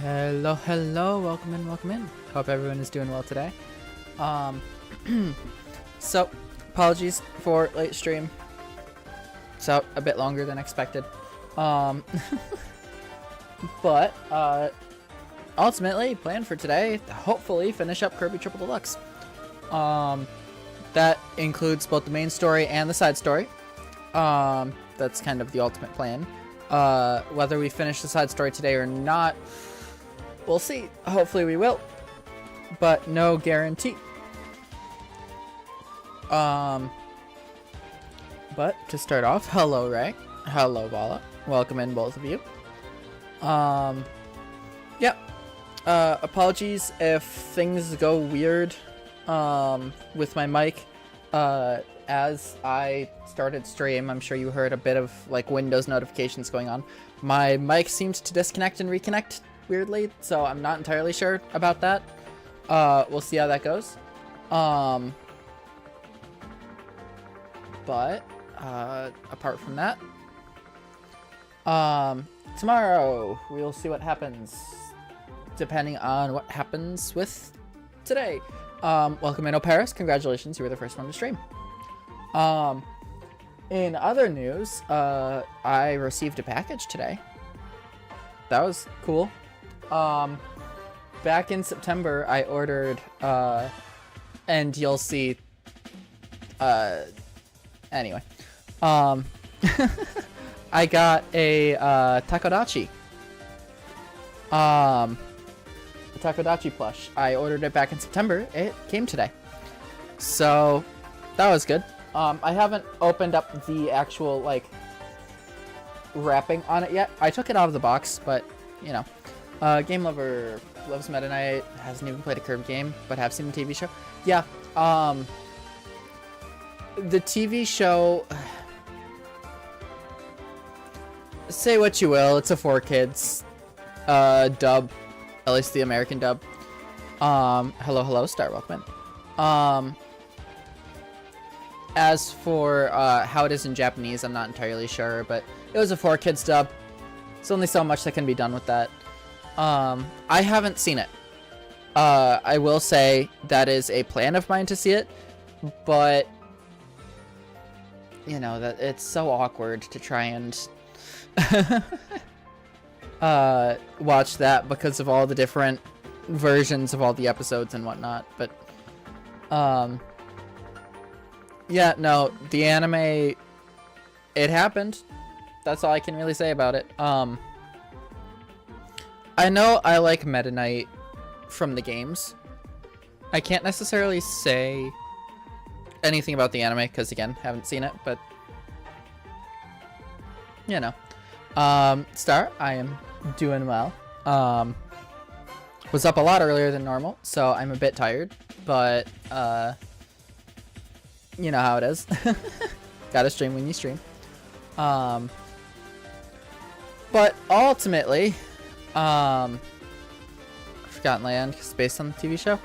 Hello, hello, welcome in, welcome in. Hope everyone is doing well today. So, apologies for late stream. It's out a bit longer than expected. But, ultimately, plan for today, hopefully finish up Kirby Triple Deluxe. That includes both the main story and the side story. That's kind of the ultimate plan. Whether we finish the side story today or not, we'll see. Hopefully we will, but no guarantee. But to start off, hello Ray, hello Vala, welcome in both of you. Yeah, apologies if things go weird with my mic. As I started stream, I'm sure you heard a bit of like Windows notifications going on. My mic seemed to disconnect and reconnect weirdly, so I'm not entirely sure about that. We'll see how that goes. But apart from that, tomorrow we'll see what happens depending on what happens with today. Welcome in, Paris. Congratulations, you were the first one to stream. In other news, I received a package today. That was cool. Back in September, I ordered, and you'll see, anyway, I got a, Takodachi. Takodachi plush. I ordered it back in September. It came today. So, that was good. I haven't opened up the actual, like, wrapping on it yet. I took it out of the box, but, you know. Game Lover loves Meta Knight, hasn't even played a Kirby game, but have seen the TV show. Yeah, the TV show, say what you will, it's a 4Kids, dub, at least the American dub. Hello, Star, welcome in. As for how it is in Japanese, I'm not entirely sure, but it was a 4Kids dub. There's only so much that can be done with that. I haven't seen it. I will say that is a plan of mine to see it, but you know that it's so awkward to try and watch that because of all the different versions of all the episodes and whatnot. But yeah, no, the anime, it happened. That's all I can really say about it. I know I like Meta Knight from the games. I can't necessarily say anything about the anime because, again, haven't seen it, but you know. Star, I am doing well. Was up a lot earlier than normal, so I'm a bit tired, but you know how it is. Gotta stream when you stream. But ultimately, Forgotten Land is based on the TV show.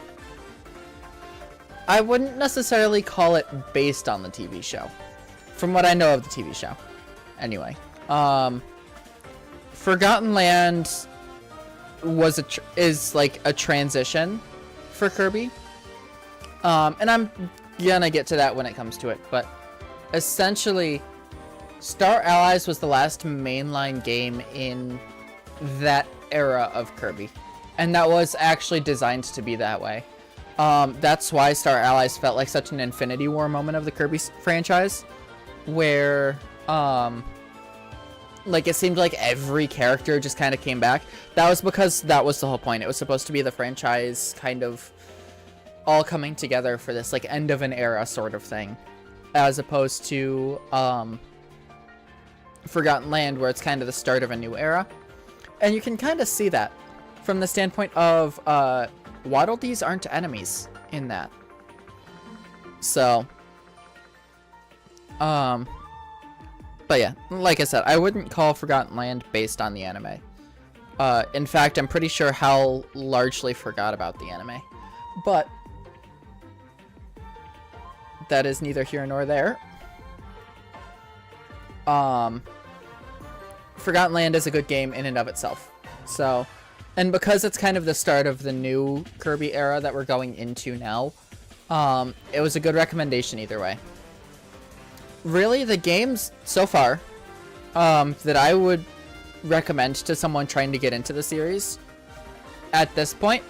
I wouldn't necessarily call it based on the TV show, from what I know of the TV show. Anyway, Forgotten Land was is like a transition for Kirby, and I'm gonna get to that when it comes to it. But essentially, Star Allies was the last mainline game in that era of Kirby, and that was actually designed to be that way. That's why Star Allies felt like such an Infinity War moment of the Kirby franchise, where like it seemed like every character just kind of came back. That was because that was the whole point. It was supposed to be the franchise kind of all coming together for this like end of an era sort of thing, as opposed to Forgotten Land, where it's kind of the start of a new era. And you can kind of see that from the standpoint of Waddle Dees aren't enemies in that. So, but yeah, like I said, I wouldn't call Forgotten Land based on the anime. In fact, I'm pretty sure Hal largely forgot about the anime. But that is neither here nor there. Forgotten Land is a good game in and of itself. So, And because it's kind of the start of the new Kirby era that we're going into now, it was a good recommendation either way. Really, the games so far that I would recommend to someone trying to get into the series at this point,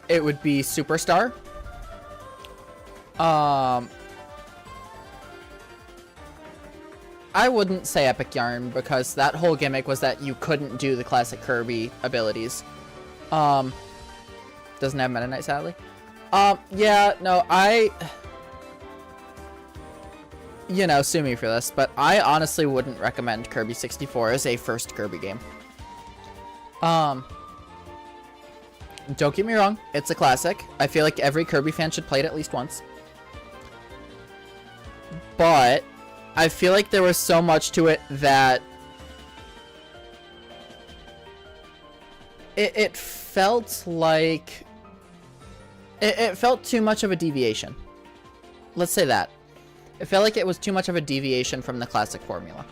it would be Superstar. I wouldn't say Epic Yarn, because that whole gimmick was that you couldn't do the classic Kirby abilities. Doesn't have Meta Knight, sadly. Yeah, no, you know, sue me for this, but I honestly wouldn't recommend Kirby 64 as a first Kirby game. Don't get me wrong, it's a classic. I feel like every Kirby fan should play it at least once. But I feel like there was so much to it that it felt like it felt too much of a deviation. Let's say that. It felt like it was too much of a deviation from the classic formula.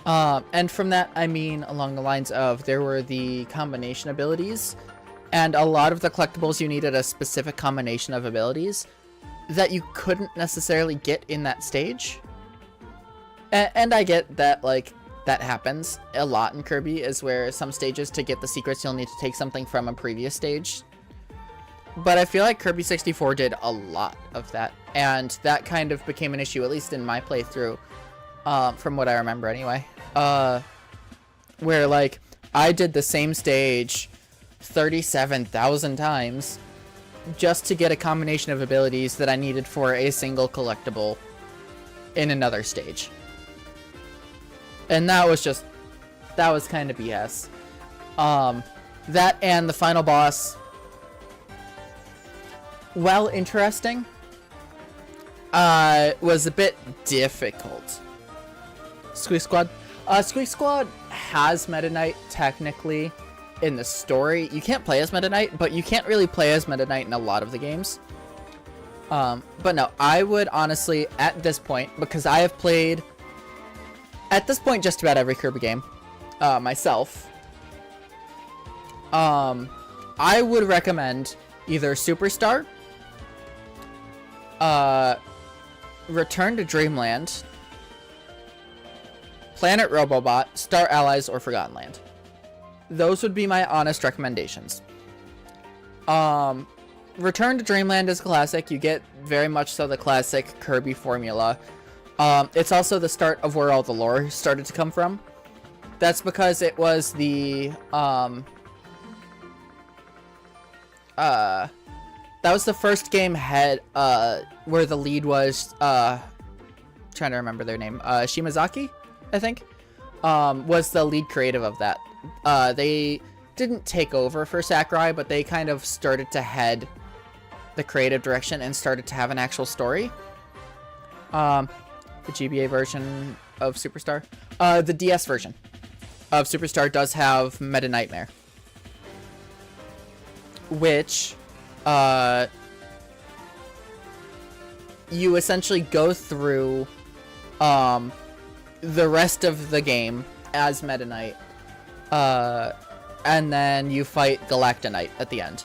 And from that, I mean along the lines of there were the combination abilities, and a lot of the collectibles you needed a specific combination of abilities that you couldn't necessarily get in that stage. And I get that, like, that happens a lot in Kirby, is where some stages, to get the secrets, you'll need to take something from a previous stage. But I feel like Kirby 64 did a lot of that, and that kind of became an issue, at least in my playthrough, from what I remember anyway. Where, like, I did the same stage 37,000 times just to get a combination of abilities that I needed for a single collectible in another stage. And that was kind of BS. That and the final boss, while interesting, was a bit difficult. Squeak Squad. Squeak Squad has Meta Knight technically in the story. You can't play as Meta Knight, but you can't really play as Meta Knight in a lot of the games. But no, I would honestly, at this point, because I have played, at this point, just about every Kirby game, myself, I would recommend either Superstar, Return to Dreamland, Planet Robobot, Star Allies, or Forgotten Land. Those would be my honest recommendations. Return to Dreamland is classic. You get very much so the classic Kirby formula. It's also the start of where all the lore started to come from. That's because it was the, that was the first game where the lead was, trying to remember their name, Shimazaki, I think, was the lead creative of that. They didn't take over for Sakurai, but they kind of started to head the creative direction and started to have an actual story. The GBA version of Superstar, the DS version of Superstar does have Meta Nightmare, which you essentially go through the rest of the game as Meta Knight, and then you fight Galactonite at the end.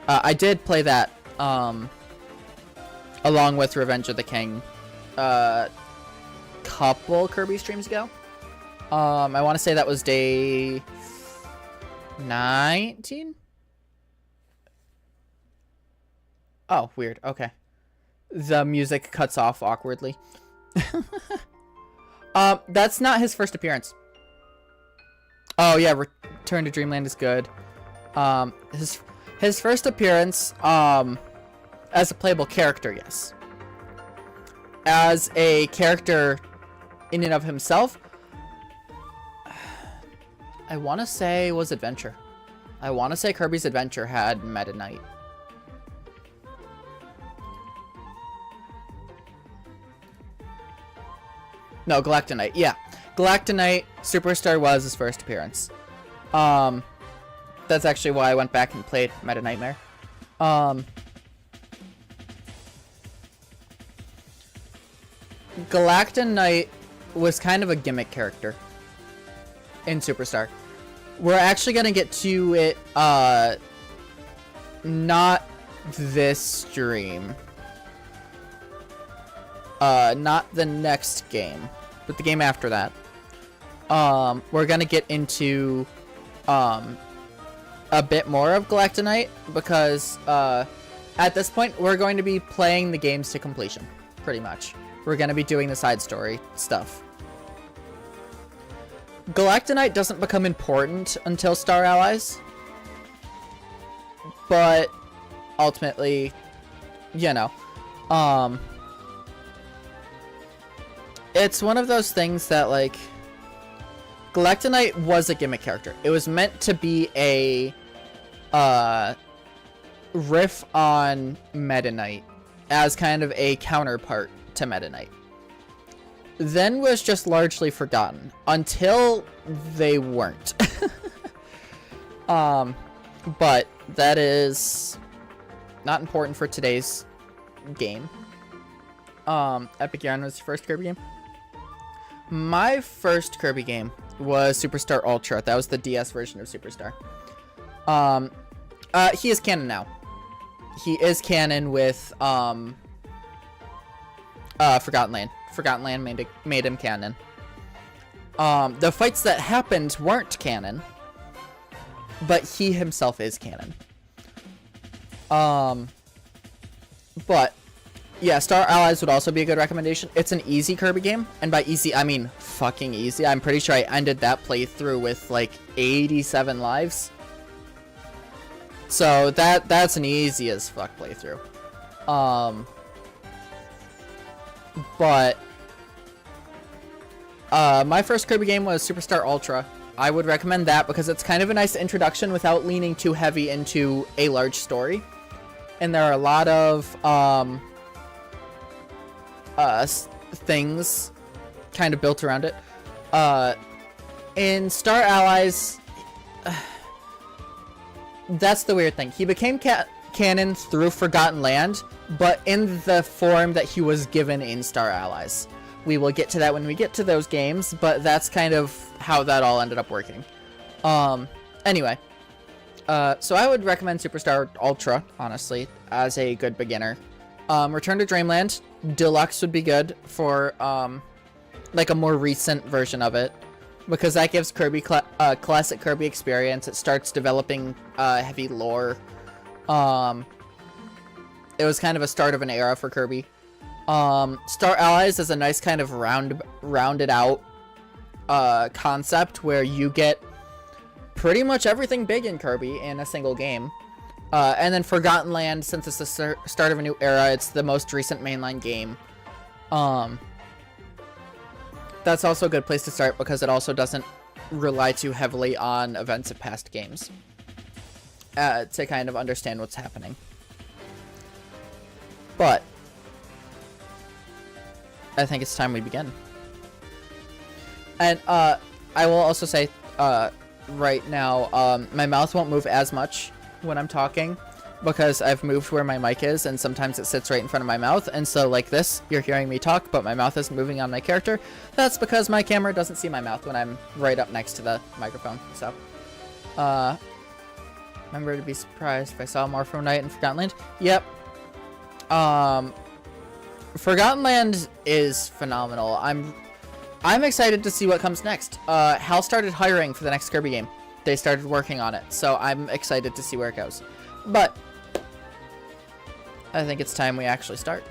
I did play that along with Revenge of the King couple Kirby streams ago. I want to say that was day 19? Oh, weird. Okay. The music cuts off awkwardly. That's not his first appearance. Oh yeah, Return to Dreamland is good. His first appearance, as a playable character, yes. As a character in and of himself, I want to say was Adventure. I want to say Kirby's Adventure had Meta Knight. No, Galactonite. Yeah. Galactonite, Superstar was his first appearance. That's actually why I went back and played Meta Nightmare. Galactonite was kind of a gimmick character in Superstar. we're actually gonna get to it, not this stream. Not the next game, but the game after that. We're gonna get into, a bit more of Galactonite, because, at this point, we're going to be playing the games to completion, pretty much. We're gonna be doing the side story stuff. Galactonite doesn't become important until Star Allies, but ultimately, you know, it's one of those things that, like, Galactonite was a gimmick character. It was meant to be a riff on Meta Knight as kind of a counterpart to Meta Knight. Then was just largely forgotten until they weren't. But that is not important for today's game. Epic Yarn was your first Kirby game? My first Kirby game was Superstar Ultra. That was the DS version of Superstar. He is canon now. He is canon with Forgotten Land. Forgotten Land made him canon. The fights that happened weren't canon, but he himself is canon. But yeah, Star Allies would also be a good recommendation. It's an easy Kirby game, and by easy I mean fucking easy. I'm pretty sure I ended that playthrough with like 87 lives. So that's an easy as fuck playthrough. But my first Kirby game was Superstar Ultra. I would recommend that because it's kind of a nice introduction without leaning too heavy into a large story. And there are a lot of things kind of built around it. In Star Allies, that's the weird thing. He became canon through Forgotten Land, but in the form that he was given in Star Allies. We will get to that when we get to those games, but that's kind of how that all ended up working. Anyway, so I would recommend Superstar Ultra, honestly, as a good beginner. Return to Dreamland Deluxe would be good for like a more recent version of it, because that gives Kirby classic Kirby experience. It starts developing heavy lore. It was kind of a start of an era for Kirby. Star Allies is a nice kind of rounded out concept where you get pretty much everything big in Kirby in a single game. And then Forgotten Land, since it's the start of a new era, it's the most recent mainline game. That's also a good place to start because it also doesn't rely too heavily on events of past games to kind of understand what's happening. But I think it's time we begin. And I will also say right now, my mouth won't move as much when I'm talking because I've moved where my mic is, and sometimes it sits right in front of my mouth, and so like this, you're hearing me talk, but my mouth isn't moving on my character. That's because my camera doesn't see my mouth when I'm right up next to the microphone. So, remember to be surprised if I saw Morpho Knight in Forgotten Land. Yep. Forgotten Land is phenomenal. I'm excited to see what comes next. HAL started hiring for the next Kirby game. They started working on it, so I'm excited to see where it goes. But I think it's time we actually start.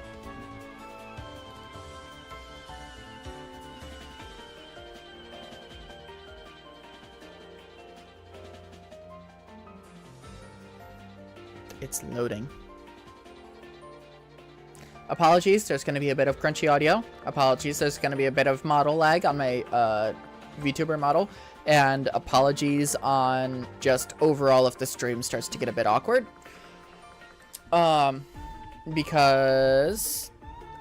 It's loading. Apologies, there's going to be a bit of crunchy audio. Apologies, there's going to be a bit of model lag on my VTuber model. And apologies on just overall if the stream starts to get a bit awkward. Because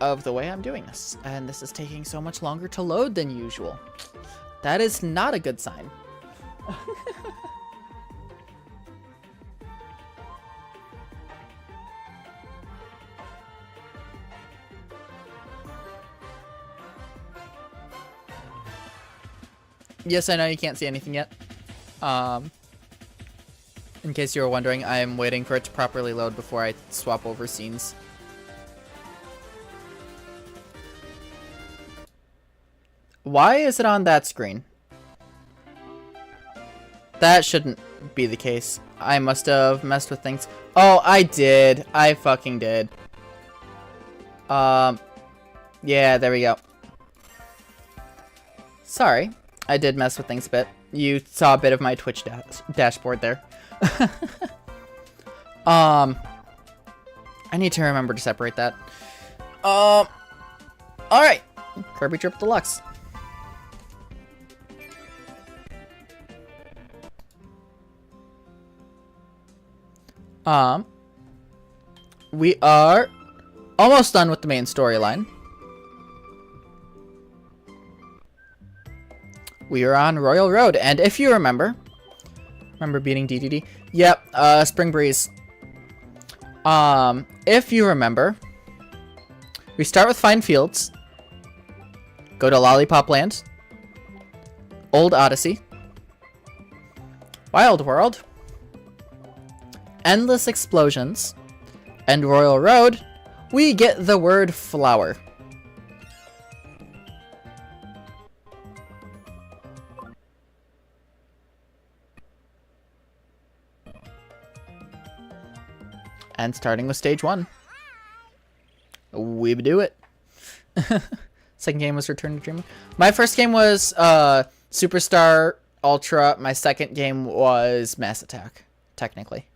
of the way I'm doing this. And this is taking so much longer to load than usual. That is not a good sign. Yes, I know you can't see anything yet. In case you were wondering, I am waiting for it to properly load before I swap over scenes. Why is it on that screen? That shouldn't be the case. I must have messed with things. Oh, I did. I fucking did. Yeah, there we go. Sorry. I did mess with things a bit. You saw a bit of my Twitch dashboard there. I need to remember to separate that. Alright. Kirby Trip Deluxe. We are almost done with the main storyline. We are on Royal Road, and if you remember beating DDD? Yep, Spring Breeze. If you remember, we start with Fine Fields, go to Lollipop Land, Old Odyssey, Wild World, Endless Explosions, and Royal Road, we get the word flower. And starting with stage 1. We do it. Second game was Return to Dreamland. My first game was Superstar Ultra. My second game was Mass Attack, technically.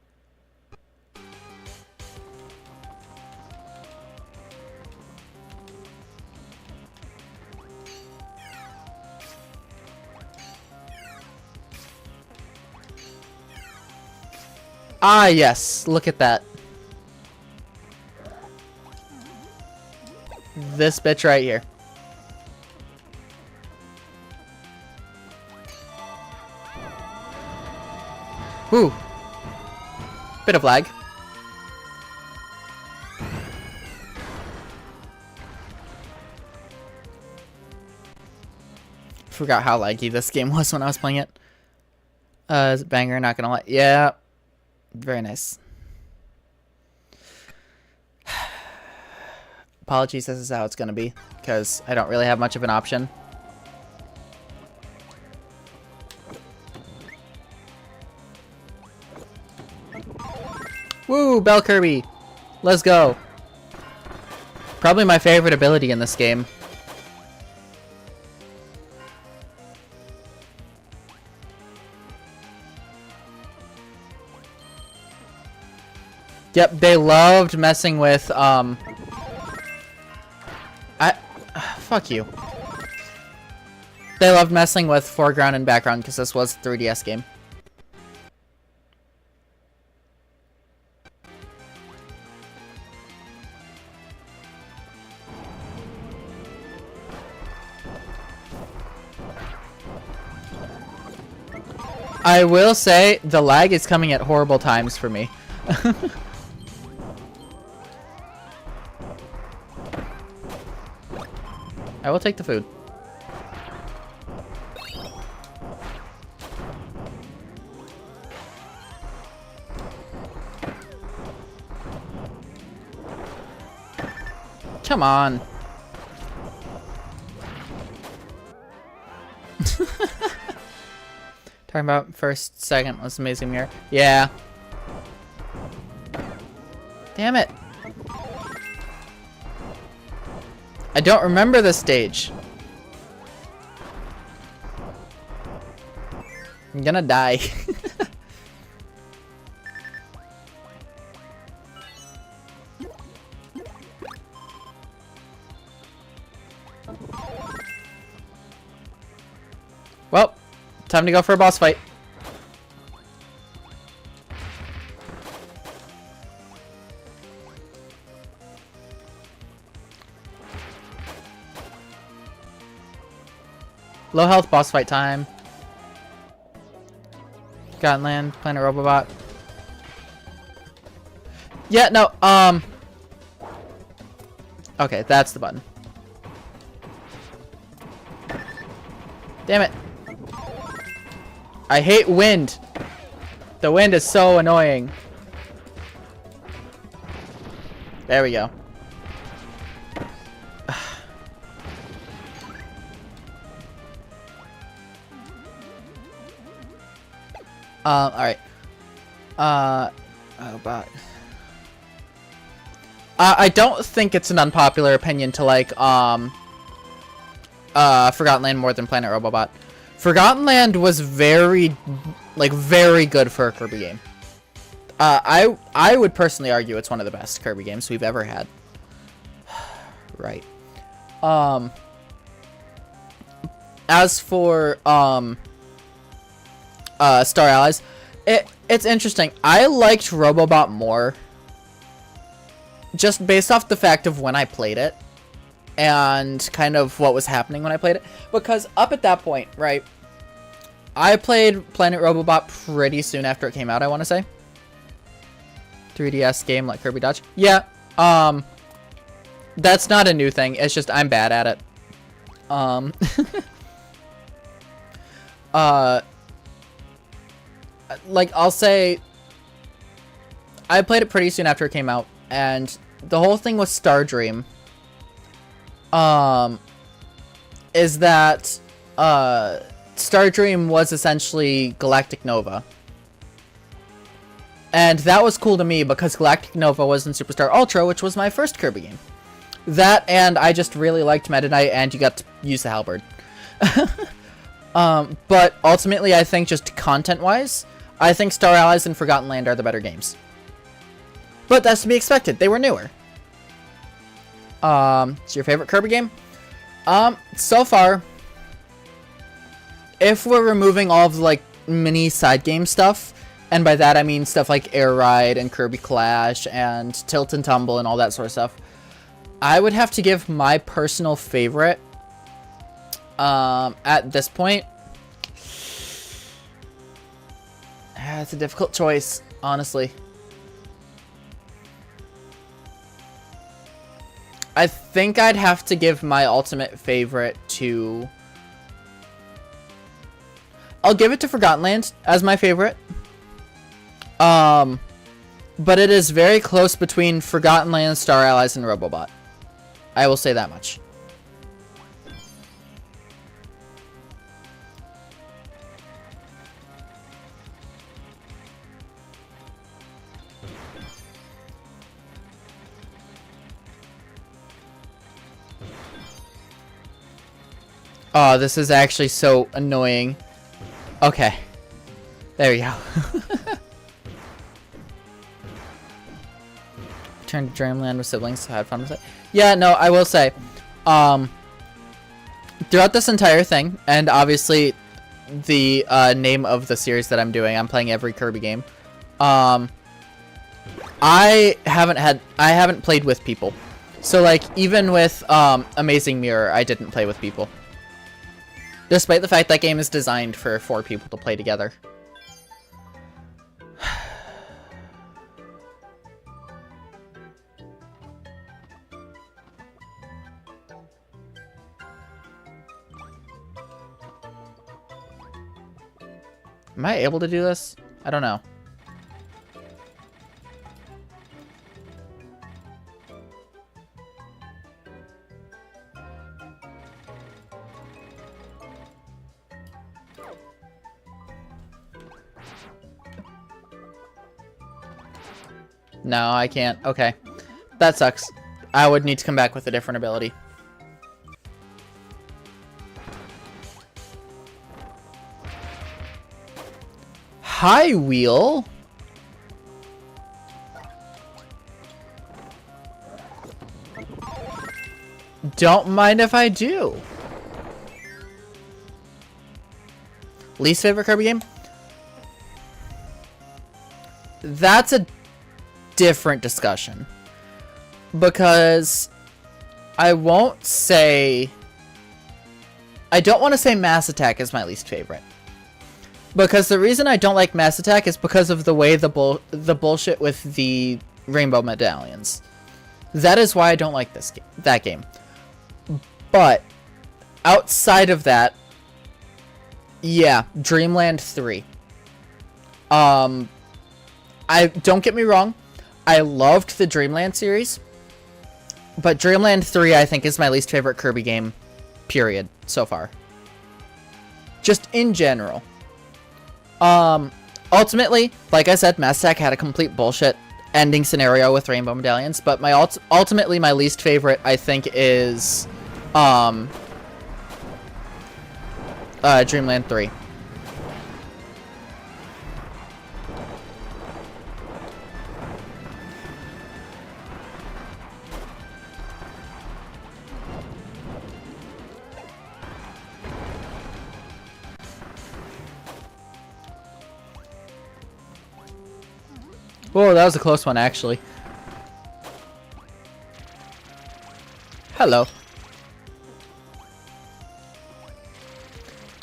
Ah, yes. Look at that. This bitch right here. Whew. Bit of lag. Forgot how laggy this game was when I was playing it. Banger, not gonna lie. Yeah. Very nice. Apologies, this is how it's gonna be, because I don't really have much of an option. Woo, Bell Kirby! Let's go! Probably my favorite ability in this game. Yep, they loved messing with, fuck you. They loved messing with foreground and background because this was a 3DS game. I will say, the lag is coming at horrible times for me. I will take the food. Come on. Talking about first, second was Amazing Mirror. Yeah. Damn it. I don't remember this stage. I'm gonna die. Well, time to go for a boss fight. Low health boss fight time. Got land, Planet Robobot. Yeah, no, okay, that's the button. Damn it. I hate wind. The wind is so annoying. There we go. Alright. Oh, but I don't think it's an unpopular opinion to like, Forgotten Land more than Planet Robobot. Forgotten Land was very good for a Kirby game. I would personally argue it's one of the best Kirby games we've ever had. Right. As for, Star Allies, it's interesting. I liked Robobot more just based off the fact of when I played it and kind of what was happening when I played it, because up at that point, right, I played Planet Robobot pretty soon after it came out, I want to say. 3DS game like Kirby Dodge. Yeah, that's not a new thing. It's just I'm bad at it. Like, I'll say I played it pretty soon after it came out, and the whole thing with Star Dream is that Star Dream was essentially Galactic Nova. And that was cool to me because Galactic Nova was in Superstar Ultra, which was my first Kirby game. That, and I just really liked Meta Knight, and you got to use the halberd. But ultimately, I think just content-wise, I think Star Allies and Forgotten Land are the better games. But that's to be expected. They were newer. It's your favorite Kirby game? So far, if we're removing all of the, like, mini side game stuff, and by that I mean stuff like Air Ride and Kirby Clash and Tilt and Tumble and all that sort of stuff, I would have to give my personal favorite, at this point, it's a difficult choice, honestly. I think I'd have to give my ultimate favorite to... I'll give it to Forgotten Land as my favorite. But it is very close between Forgotten Land, Star Allies, and Robobot. I will say that much. Oh, this is actually so annoying. Okay. There we go. Turn to Dreamland with siblings, so I had fun with it. Yeah, no, I will say, throughout this entire thing, and obviously the name of the series that I'm doing, I'm playing every Kirby game. I haven't played with people. So like even with Amazing Mirror, I didn't play with people. Despite the fact that game is designed for 4 people to play together. Am I able to do this? I don't know. No, I can't. Okay. That sucks. I would need to come back with a different ability. Hi, Wheel. Don't mind if I do. Least favorite Kirby game? That's a different discussion. Because I won't say... I don't want to say Mass Attack is my least favorite. Because the reason I don't like Mass Attack is because of the way the bullshit with the rainbow medallions. That is why I don't like that game. But outside of that, Yeah, Dreamland 3. I don't get me wrong, I loved the Dreamland series, but Dreamland 3 I think is my least favorite Kirby game, period, so far. Just in general. Ultimately, like I said, Mass Attack had a complete bullshit ending scenario with rainbow medallions, but my ultimately my least favorite I think is Dreamland 3. Whoa, that was a close one, actually. Hello.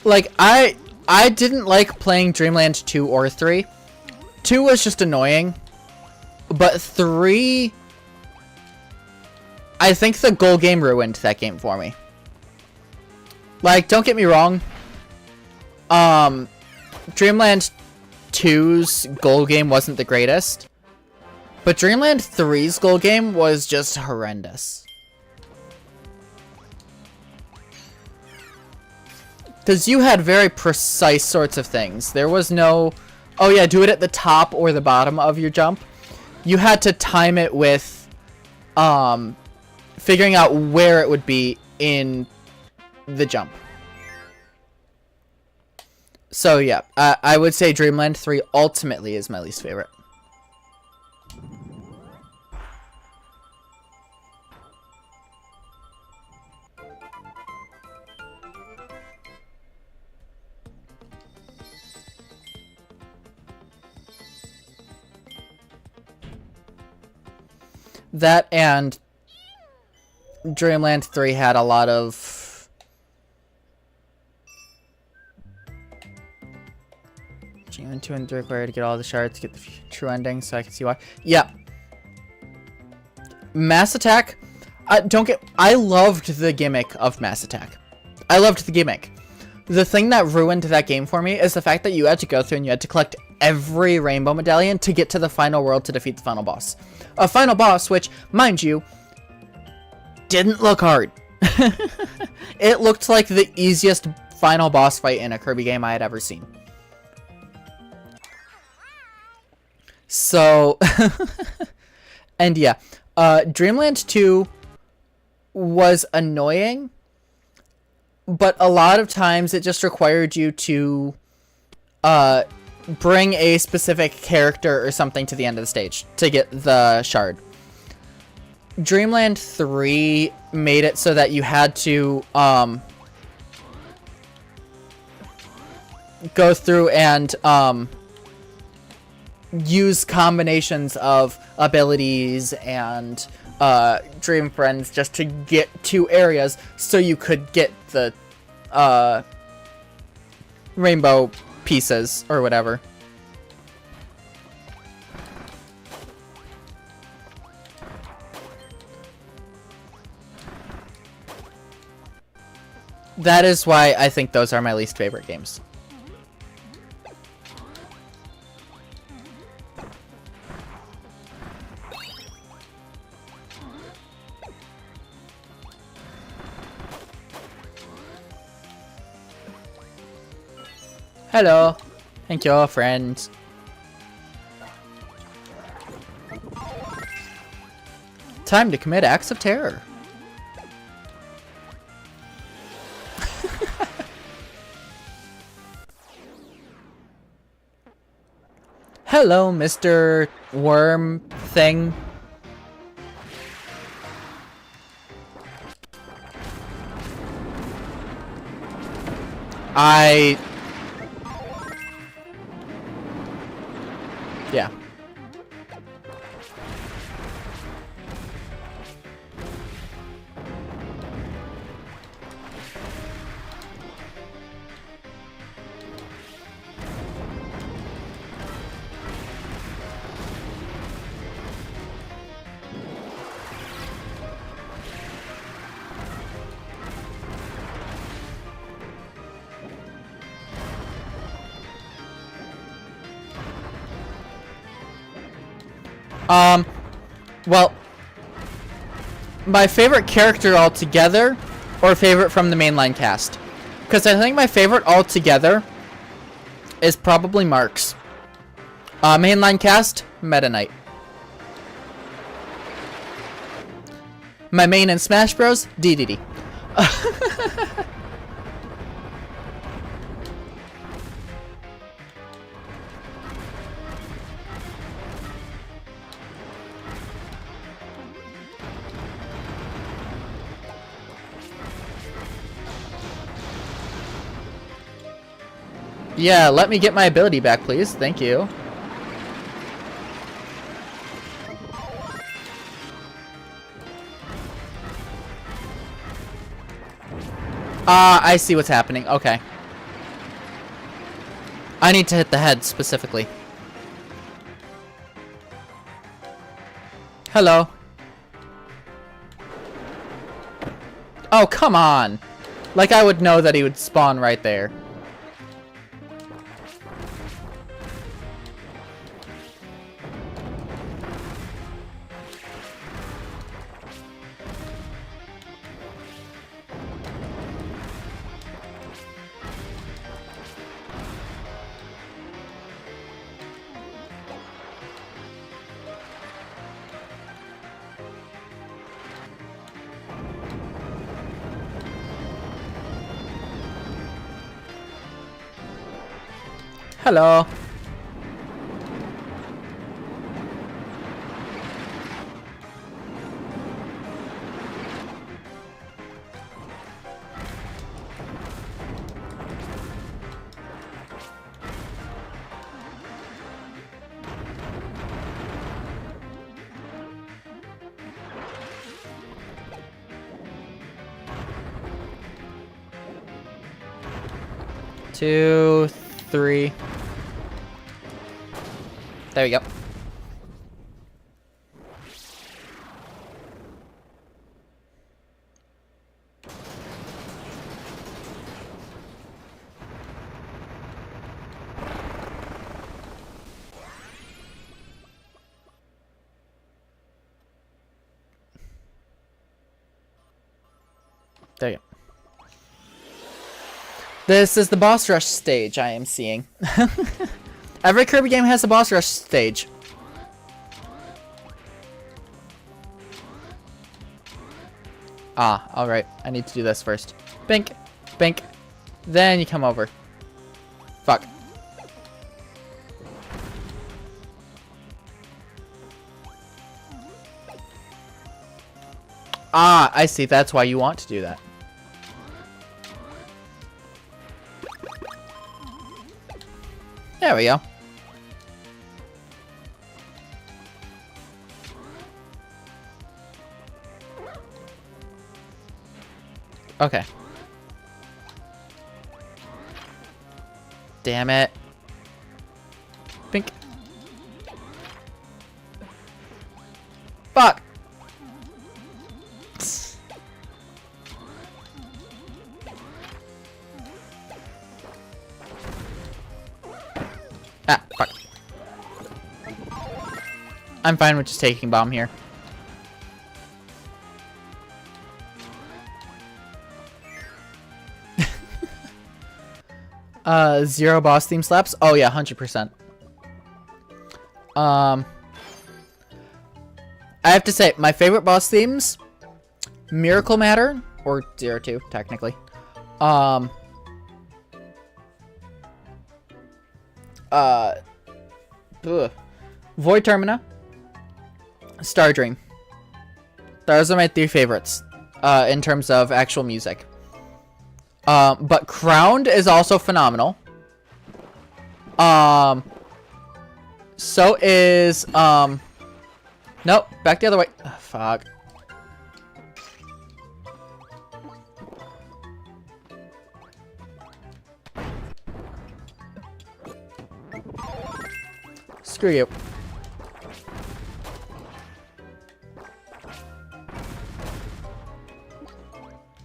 Like, I didn't like playing Dreamland 2 or 3. 2 was just annoying. But 3... I think the goal game ruined that game for me. Like, don't get me wrong. Dreamland 2's goal game wasn't the greatest. But Dreamland 3's goal game was just horrendous. Because you had very precise sorts of things. There was no, oh yeah, do it at the top or the bottom of your jump. You had to time it with figuring out where it would be in the jump. So yeah, I would say Dreamland 3 ultimately is my least favorite. That and Dreamland 3 had a lot of Dreamland 2 and 3 required to get all the shards to get the true ending, so I can see why. Yeah. Mass Attack, I loved the gimmick of Mass Attack. I loved the gimmick. The thing that ruined that game for me is the fact that you had to go through and you had to collect every rainbow medallion to get to the final world to defeat the final boss. A final boss, which, mind you, didn't look hard. It looked like the easiest final boss fight in a Kirby game I had ever seen. So, and yeah, Dreamland 2 was annoying, but a lot of times it just required you to bring a specific character or something to the end of the stage to get the shard. Dreamland 3 made it so that you had to go through and use combinations of abilities and Dream Friends just to get to areas so you could get the rainbow pieces or whatever. That is why I think those are my least favorite games. Hello. Thank you, friends. Time to commit acts of terror. Hello, Mr. Worm thing. Yeah. Well, my favorite character altogether, or favorite from the mainline cast? Because I think my favorite altogether is probably Mark's. Mainline cast, Meta Knight. My main in Smash Bros, DDD. Yeah, let me get my ability back, please. Thank you. I see what's happening. Okay. I need to hit the head specifically. Hello. Oh, come on. Like I would know that he would spawn right there. Hello. Two, three. There we go. There you go. This is the boss rush stage I am seeing. Every Kirby game has a boss rush stage. Ah, alright. I need to do this first. Bink. Bink. Then you come over. Fuck. Ah, I see. That's why you want to do that. There we go. Okay. Damn it. Bink. Fuck. Ah, fuck. I'm fine with just taking bomb here. Zero boss theme slaps? Oh yeah, 100%. I have to say, my favorite boss themes, Miracle Matter, or 02, technically. Void Termina, Star Dream. Those are my three favorites, in terms of actual music. But Crowned is also phenomenal. So is, nope, back the other way. Oh, fuck. Screw you.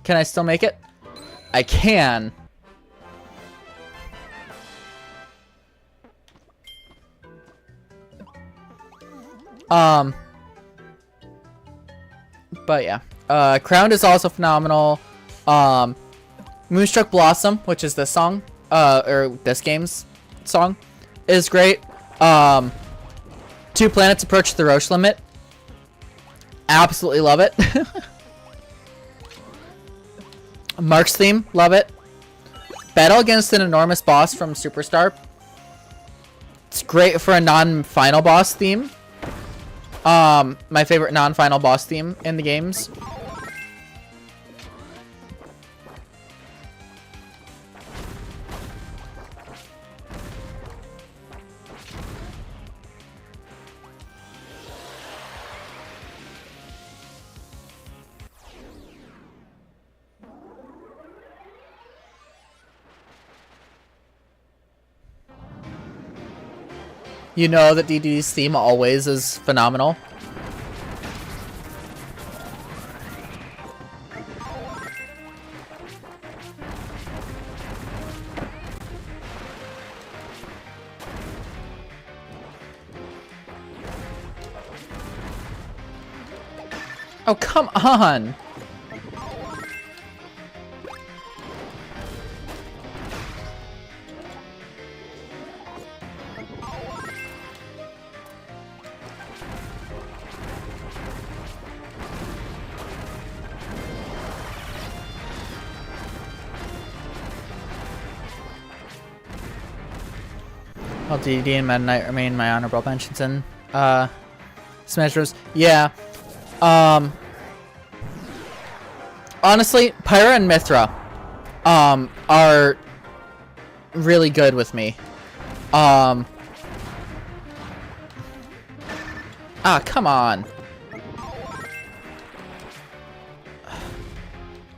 Can I still make it? I can. Um, but yeah, Crowned is also phenomenal. Moonstruck Blossom, which is this song, or this game's song, is great. Two Planets Approach the Roche Limit. Absolutely love it. Mark's theme, love it. Battle against an enormous boss from Superstar. It's great for a non-final boss theme. My favorite non-final boss theme in the games. You know that DD's theme always is phenomenal. Oh, come on! Well, DD and Meta Knight remain my honorable mentions in Smash Bros. Yeah. Honestly, Pyra and Mithra are really good with me. Ah, come on.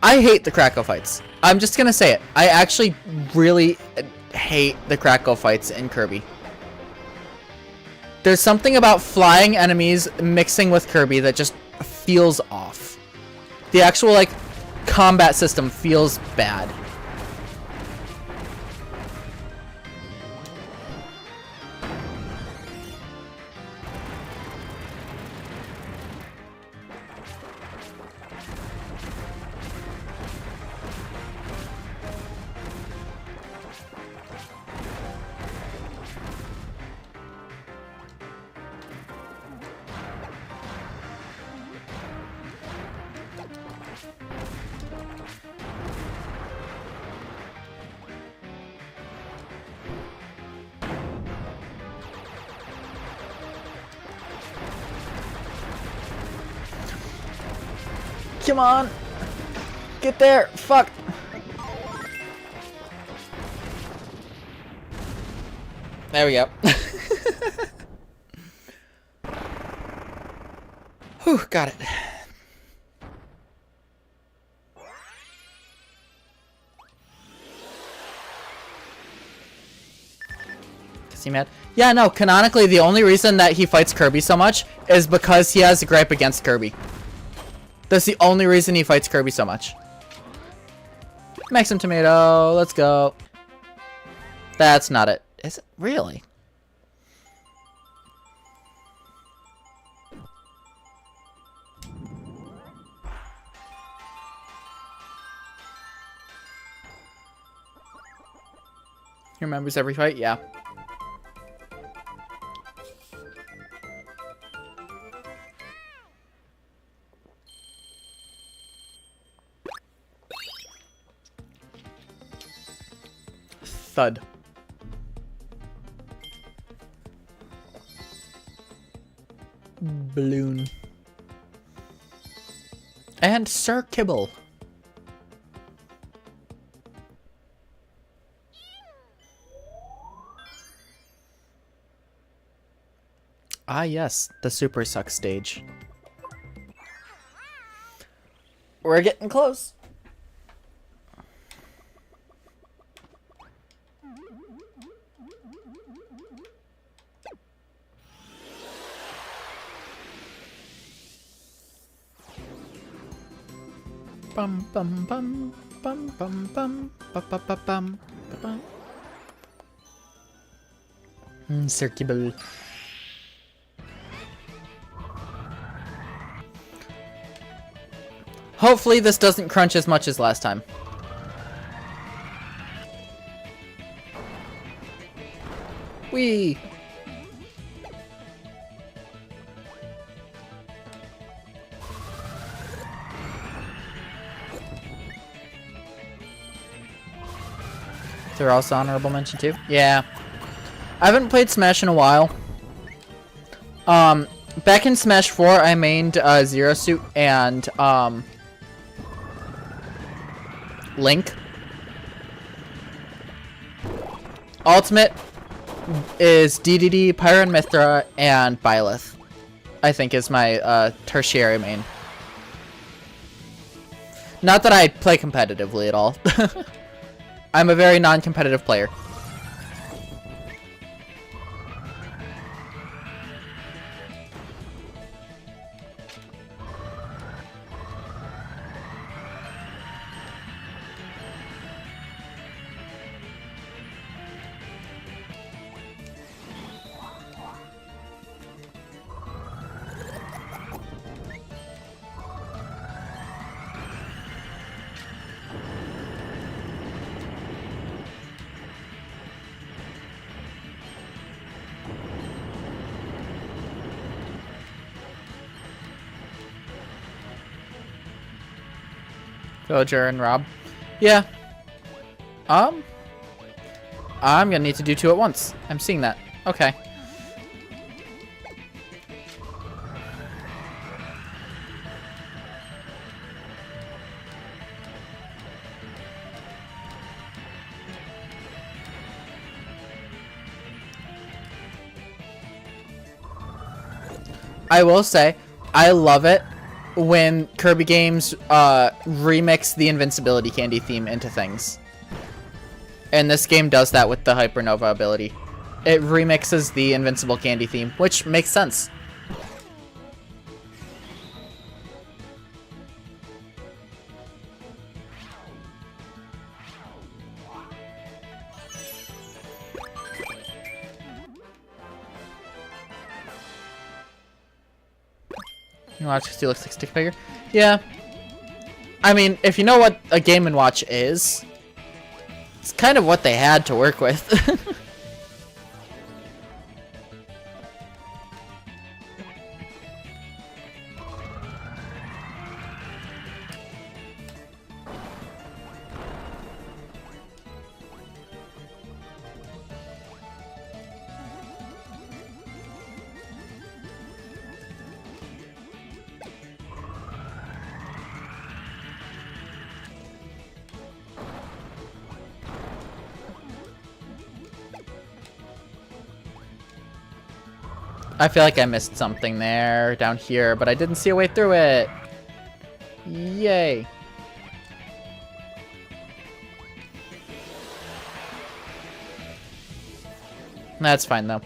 I hate the Krakow fights. I'm just gonna say it. I actually really hate the Krakow fights in Kirby. There's something about flying enemies mixing with Kirby that just feels off. The actual, like, combat system feels bad. Come on! Get there! Fuck! There we go. Whew, got it. Is he mad? Yeah, no, canonically the only reason that he fights Kirby so much is because he has a gripe against Kirby. That's the only reason he fights Kirby so much. Maxim Tomato, let's go. That's not it. Is it? Really? He remembers every fight? Yeah. Thud. Balloon. And Sir Kibble. Ah yes, the Super Suck stage. We're getting close. Bum bum bum bum bum bum bum bum bum bum bum. Sir Kibble. Hopefully this doesn't crunch as much as last time. Whee! They're also honorable mention too. Yeah. I haven't played Smash in a while. Back in Smash 4, I mained Zero Suit and Link. Ultimate is DDD, Pyra and Mythra, and Byleth. I think is my tertiary main. Not that I play competitively at all. I'm a very non-competitive player. Villager and Rob. Yeah. I'm gonna need to do two at once. I'm seeing that. Okay. I will say, I love it when Kirby games remix the invincibility candy theme into things. And this game does that with the Hypernova ability. It remixes the invincible candy theme, which makes sense. You watch because he looks like stick figure? Yeah. I mean, if you know what a Game & Watch is, it's kind of what they had to work with. I feel like I missed something there, down here, but I didn't see a way through it. Yay. That's fine, though.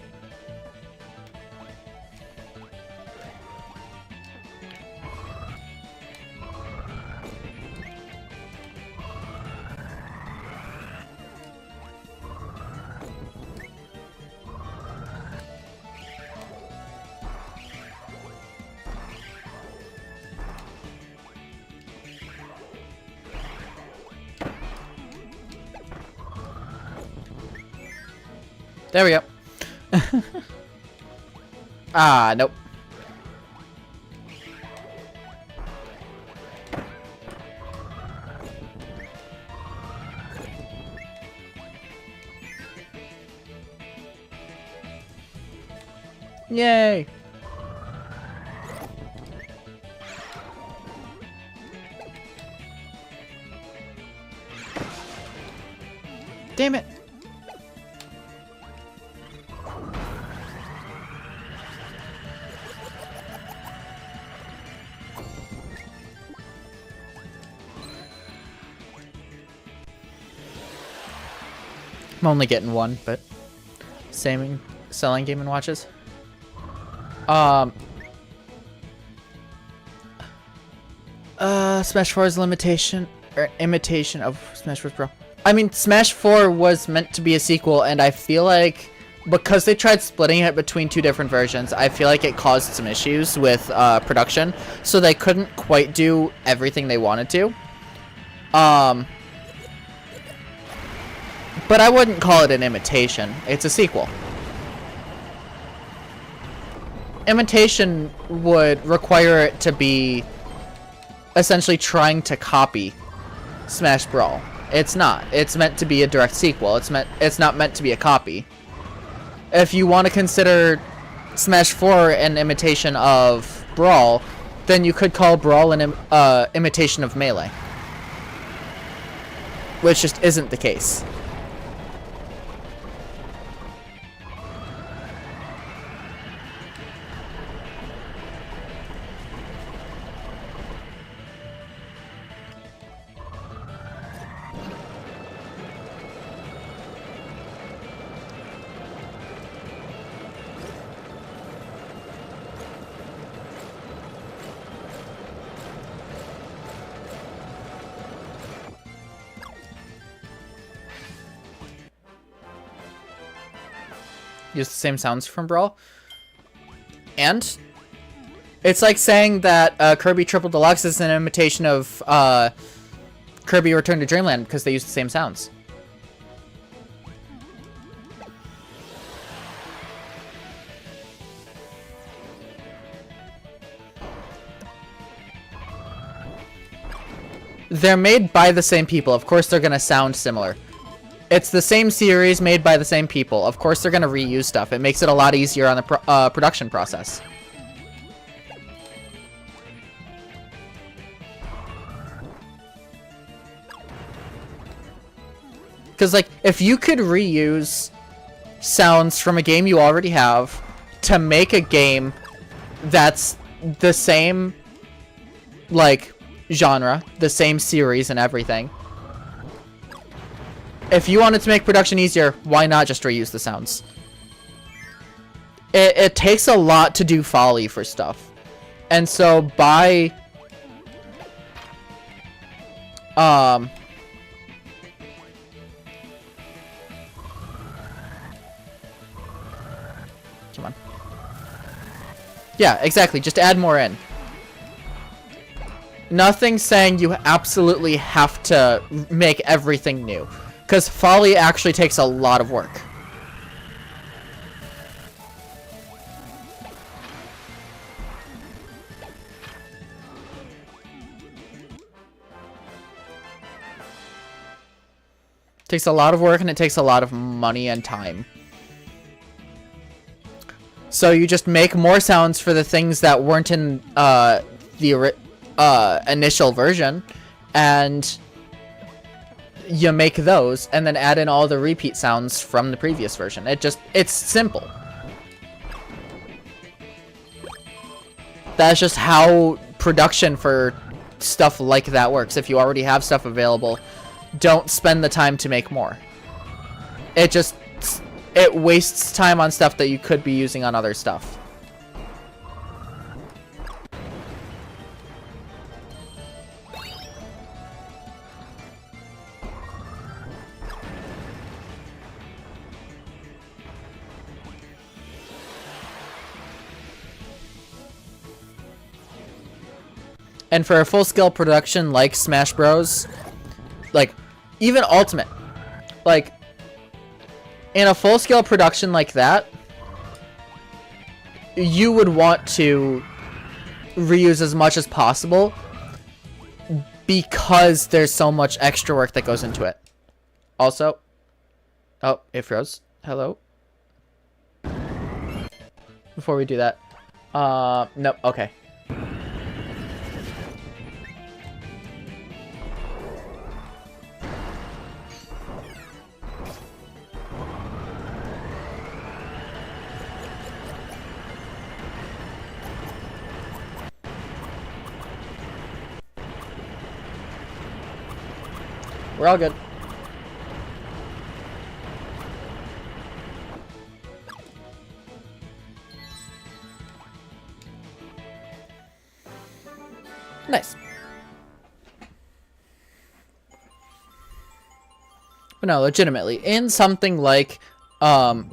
There we go. Ah, nope. Yay! Damn it! I'm only getting one, but selling Game & Watches. Smash 4's limitation or imitation of Smash Bros. Bro. I mean, Smash 4 was meant to be a sequel, and I feel like because they tried splitting it between 2 different versions, I feel like it caused some issues with production, so they couldn't quite do everything they wanted to. But I wouldn't call it an imitation. It's a sequel. Imitation would require it to be essentially trying to copy Smash Brawl. It's not. It's meant to be a direct sequel. It's not meant to be a copy. If you want to consider Smash 4 an imitation of Brawl, then you could call Brawl an imitation of Melee. Which just isn't the case. Use the same sounds from Brawl. And it's like saying that Kirby Triple Deluxe is an imitation of Kirby Return to Dreamland because they use the same sounds. They're made by the same people. Of course they're going to sound similar. It's the same series made by the same people. Of course they're going to reuse stuff. It makes it a lot easier on the production process. Because, like, if you could reuse sounds from a game you already have to make a game that's the same, like, genre, the same series and everything, if you wanted to make production easier, why not just reuse the sounds? It takes a lot to do foley for stuff. And so by come on. Yeah, exactly. Just add more in. Nothing saying you absolutely have to make everything new. Because foley actually takes a lot of work. It takes a lot of work and it takes a lot of money and time. So you just make more sounds for the things that weren't in the initial version, and you make those, and then add in all the repeat sounds from the previous version. It's simple. That's just how production for stuff like that works. If you already have stuff available, don't spend the time to make more. It wastes time on stuff that you could be using on other stuff. And for a full-scale production like Smash Bros, like, even Ultimate, like, in a full-scale production like that, you would want to reuse as much as possible because there's so much extra work that goes into it. Also, oh, it froze. Hello? Before we do that. Nope, okay. We're all good. Nice. But no, legitimately, in something like game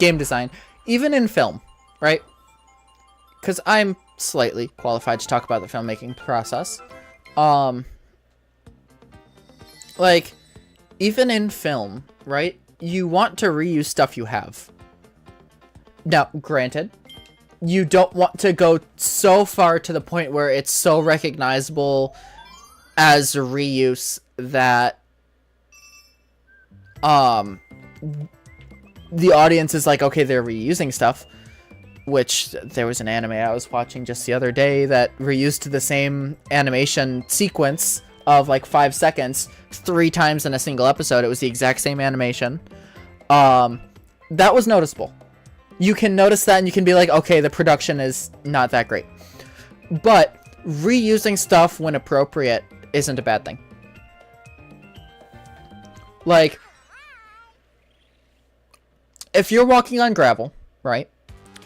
game design, even in film, right? Because I'm slightly qualified to talk about the filmmaking process. Like, even in film, right? You want to reuse stuff you have. Now, granted, you don't want to go so far to the point where it's so recognizable as reuse that the audience is like, okay, they're reusing stuff. Which, there was an anime I was watching just the other day that reused the same animation sequence of like 5 seconds 3 times in a single episode. It was the exact same animation. That was noticeable. You can notice that and you can be like, okay, the production is not that great. But reusing stuff when appropriate isn't a bad thing. Like, if you're walking on gravel, right?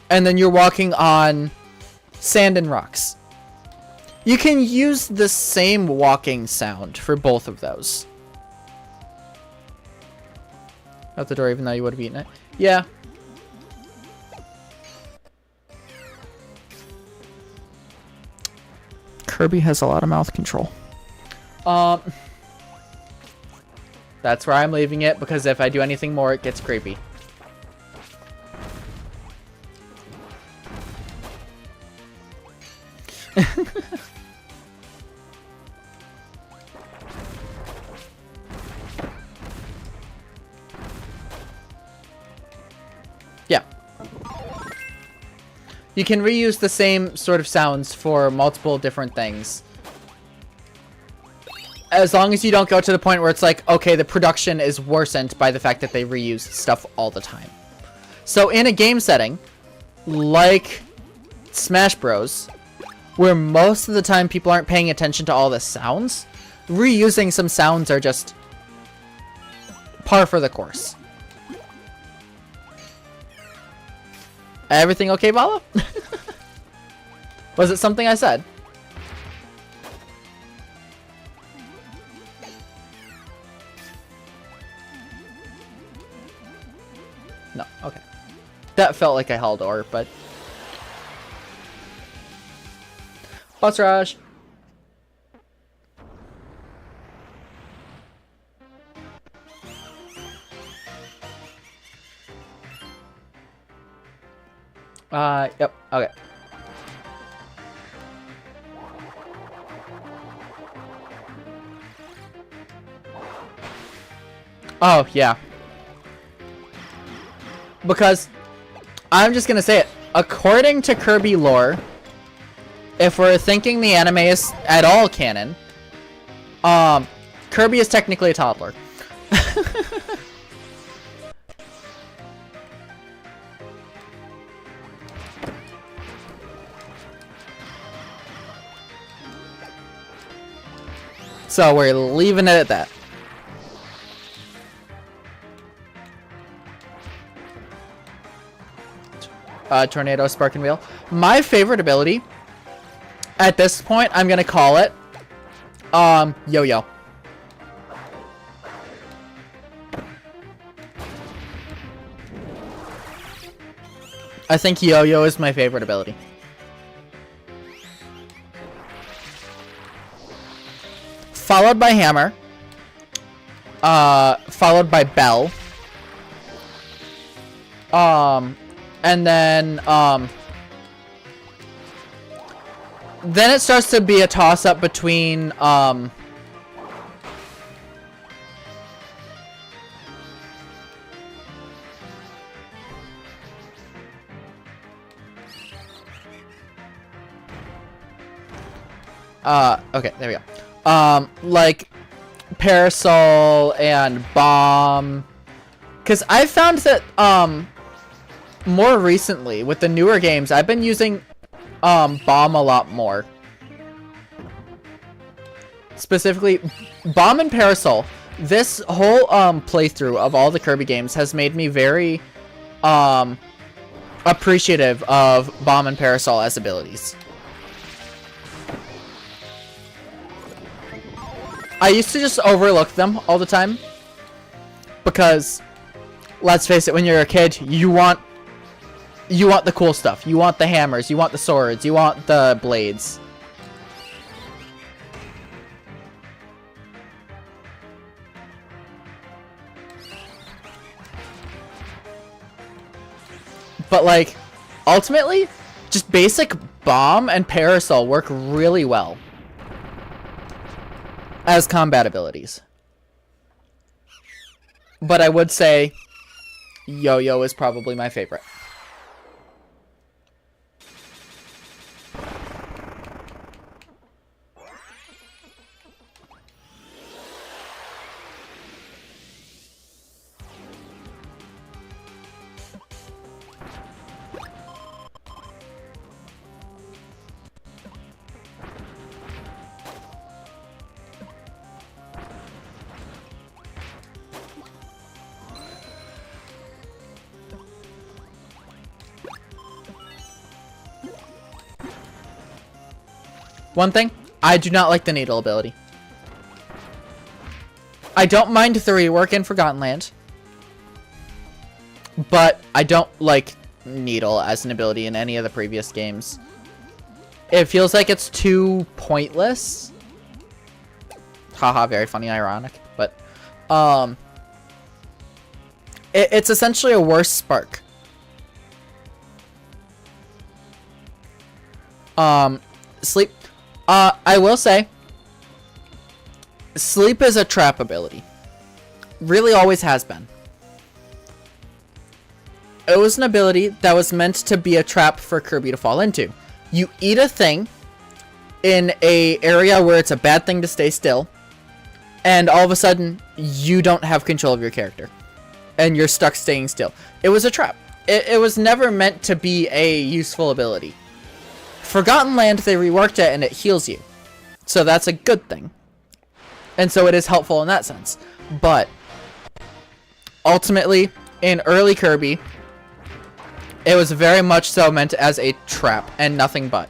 And then you're walking on sand and rocks. You can use the same walking sound for both of those. Out the door, even though you would have eaten it. Yeah. Kirby has a lot of mouth control. That's where I'm leaving it, because if I do anything more, it gets creepy. Yeah. You can reuse the same sort of sounds for multiple different things. As long as you don't go to the point where it's like, okay, the production is worsened by the fact that they reuse stuff all the time. So in a game setting, like Smash Bros, where most of the time people aren't paying attention to all the sounds, reusing some sounds are just par for the course. Everything okay, Vala? Was it something I said? No, okay. That felt like a hell door, but... Boss rush! Yep, okay. Oh, yeah. Because, I'm just gonna say it, according to Kirby lore, if we're thinking the anime is at all canon, Kirby is technically a toddler. So we're leaving it at that. Tornado, Spark, and Wheel. My favorite ability, at this point, I'm gonna call it, Yo-Yo. I think Yo-Yo is my favorite ability. Followed by Hammer. Followed by Bell. And then it starts to be a toss-up between, okay, there we go. Like Parasol and Bomb. Because I found that, more recently, with the newer games, I've been using, Bomb a lot more. Specifically, Bomb and Parasol. This whole, playthrough of all the Kirby games has made me very, appreciative of Bomb and Parasol as abilities. I used to just overlook them all the time. Because, let's face it, when you're a kid, you want you want the cool stuff. You want the hammers. You want the swords. You want the blades. But, like, ultimately, just basic bomb and parasol work really well as combat abilities. But I would say Yo-Yo is probably my favorite. One thing, I do not like the needle ability. I don't mind the rework in Forgotten Land, but I don't like needle as an ability in any of the previous games. It feels like it's too pointless. Haha, very funny, ironic, but it's essentially a worse spark. Sleep. I will say, sleep is a trap ability. Really always has been. It was an ability that was meant to be a trap for Kirby to fall into. You eat a thing in a area where it's a bad thing to stay still, and all of a sudden, you don't have control of your character. And you're stuck staying still. It was a trap. It was never meant to be a useful ability. Forgotten Land, they reworked it and it heals you. So that's a good thing. And so it is helpful in that sense. But ultimately, in early Kirby, it was very much so meant as a trap and nothing but.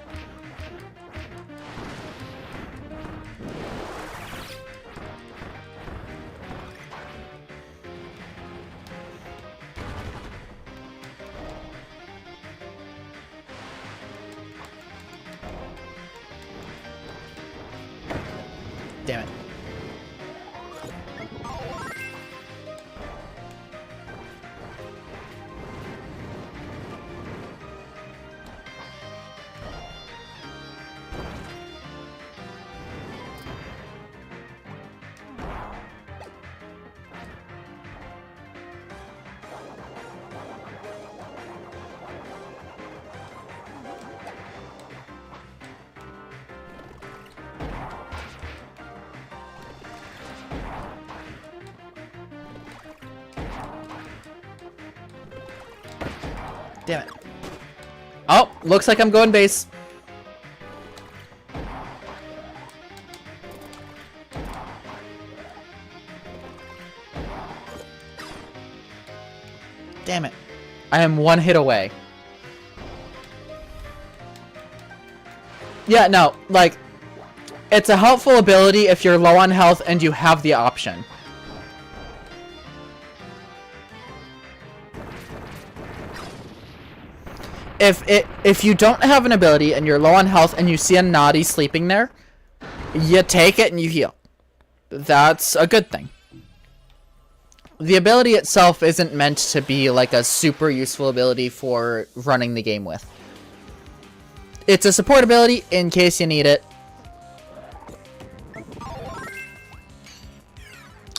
Damn it. Damn it. Oh, looks like I'm going base. Damn it. I am one hit away. Yeah, no, like, it's a helpful ability if you're low on health and you have the option. If you don't have an ability and you're low on health and you see a naughty sleeping there, you take it and you heal. That's a good thing. The ability itself isn't meant to be like a super useful ability for running the game with. It's a support ability in case you need it.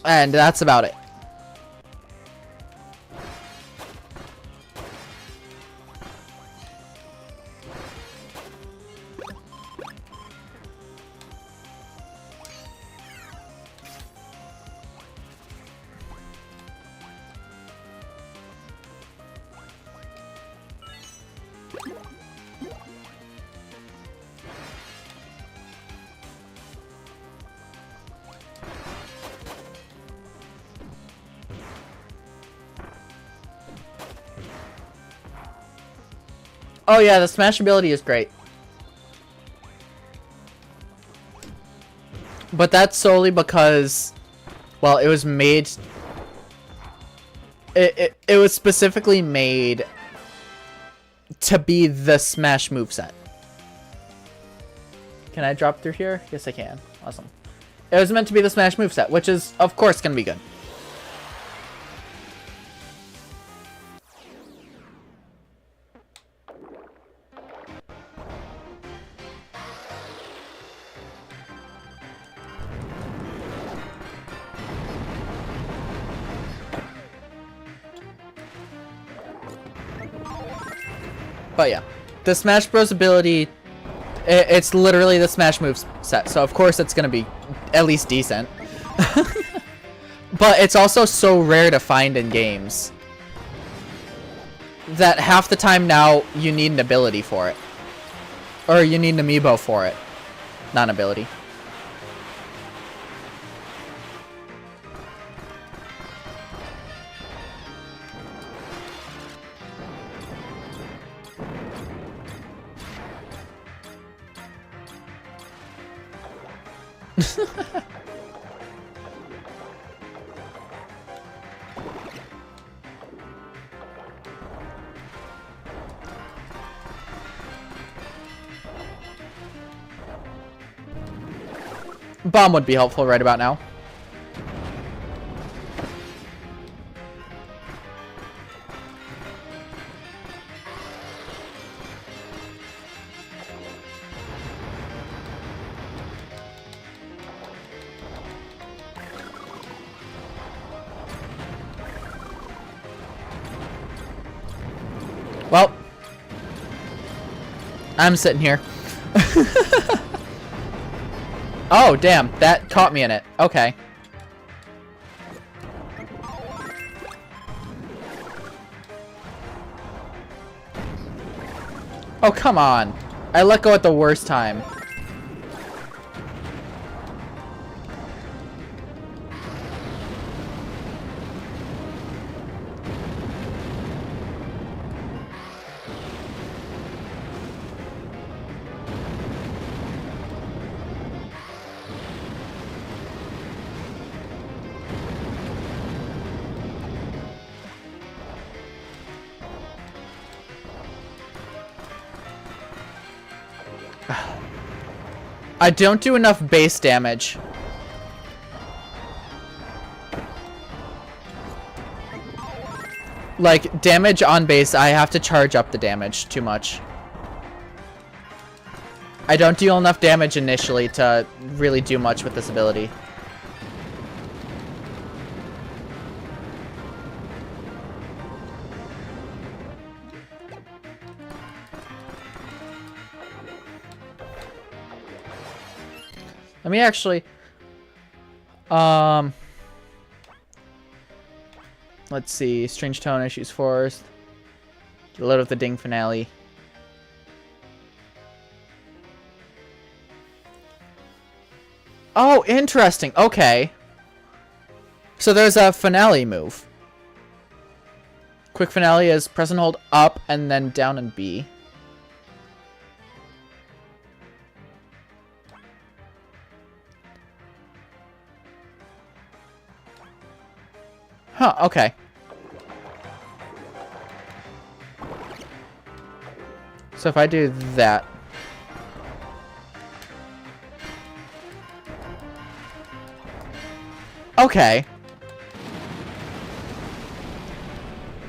And that's about it. Oh yeah, the smash ability is great. But that's solely because, well, it was made... It was specifically made to be the Smash moveset. Can I drop through here? Yes, I can. Awesome. It was meant to be the Smash moveset, which is, of course, going to be good. But yeah, the Smash Bros. Ability, it's literally the Smash moves set, so of course it's gonna be at least decent. But it's also so rare to find in games that half the time now you need an ability for it. Or you need an amiibo for it. Not an ability. Bomb would be helpful right about now. Well, I'm sitting here. Oh, damn. That caught me in it. Okay. Oh, come on. I let go at the worst time. I don't do enough base damage. Like, damage on base, I have to charge up the damage too much. I don't deal enough damage initially to really do much with this ability. Let me actually, let's see, Strange Tone Issues Forest, get a load of the Ding Finale. Oh, interesting, okay. So there's a Finale move. Quick Finale is press and hold up and then down and B. Huh, okay. So if I do that. Okay.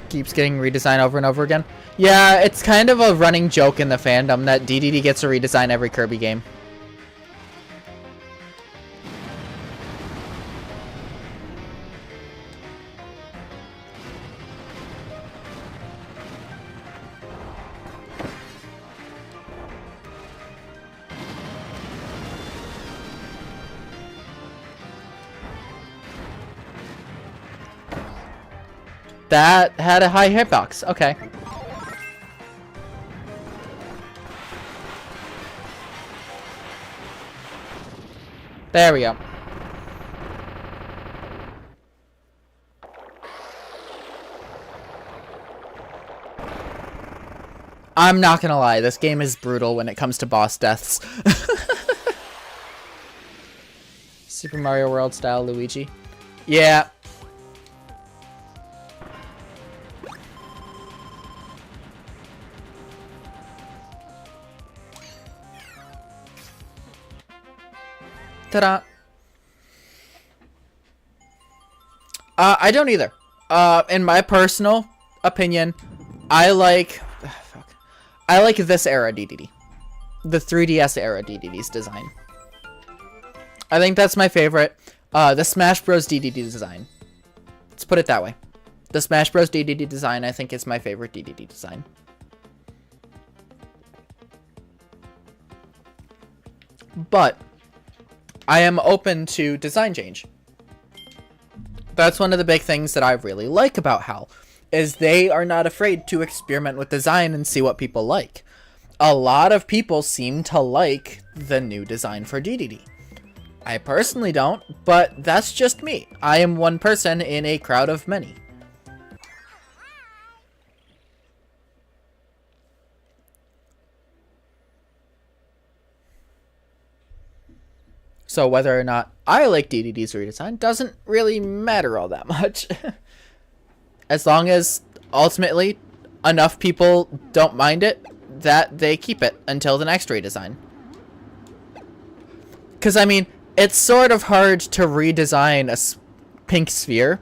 Keeps getting redesigned over and over again. Yeah, it's kind of a running joke in the fandom that DDD gets a redesign every Kirby game. That had a high hitbox. Okay. There we go. I'm not gonna lie, this game is brutal when it comes to boss deaths. Super Mario World style Luigi. Yeah. Ta-da! I don't either. In my personal opinion, I like this era DDD. The 3DS era DDD's design. I think that's my favorite. The Smash Bros. DDD design. Let's put it that way. The Smash Bros. DDD design, I think, is my favorite DDD design. But I am open to design change. That's one of the big things that I really like about HAL, is they are not afraid to experiment with design and see what people like. A lot of people seem to like the new design for DDD. I personally don't, but that's just me. I am one person in a crowd of many. So whether or not I like DDD's redesign doesn't really matter all that much. As long as, ultimately, enough people don't mind it, that they keep it until the next redesign. Because, I mean, it's sort of hard to redesign a pink sphere,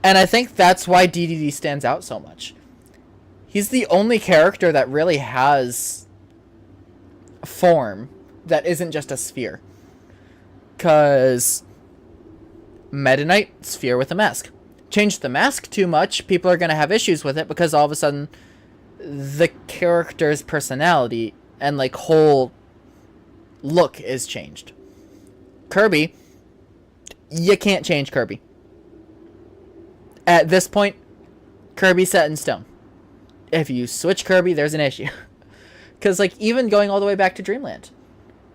and I think that's why DDD stands out so much. He's the only character that really has a form that isn't just a sphere. Because Meta Knight, sphere with a mask. Change the mask too much, people are going to have issues with it, because all of a sudden the character's personality and like whole look is changed. Kirby, you can't change Kirby. At this point, Kirby's set in stone. If you switch Kirby, there's an issue. Because like even going all the way back to Dreamland,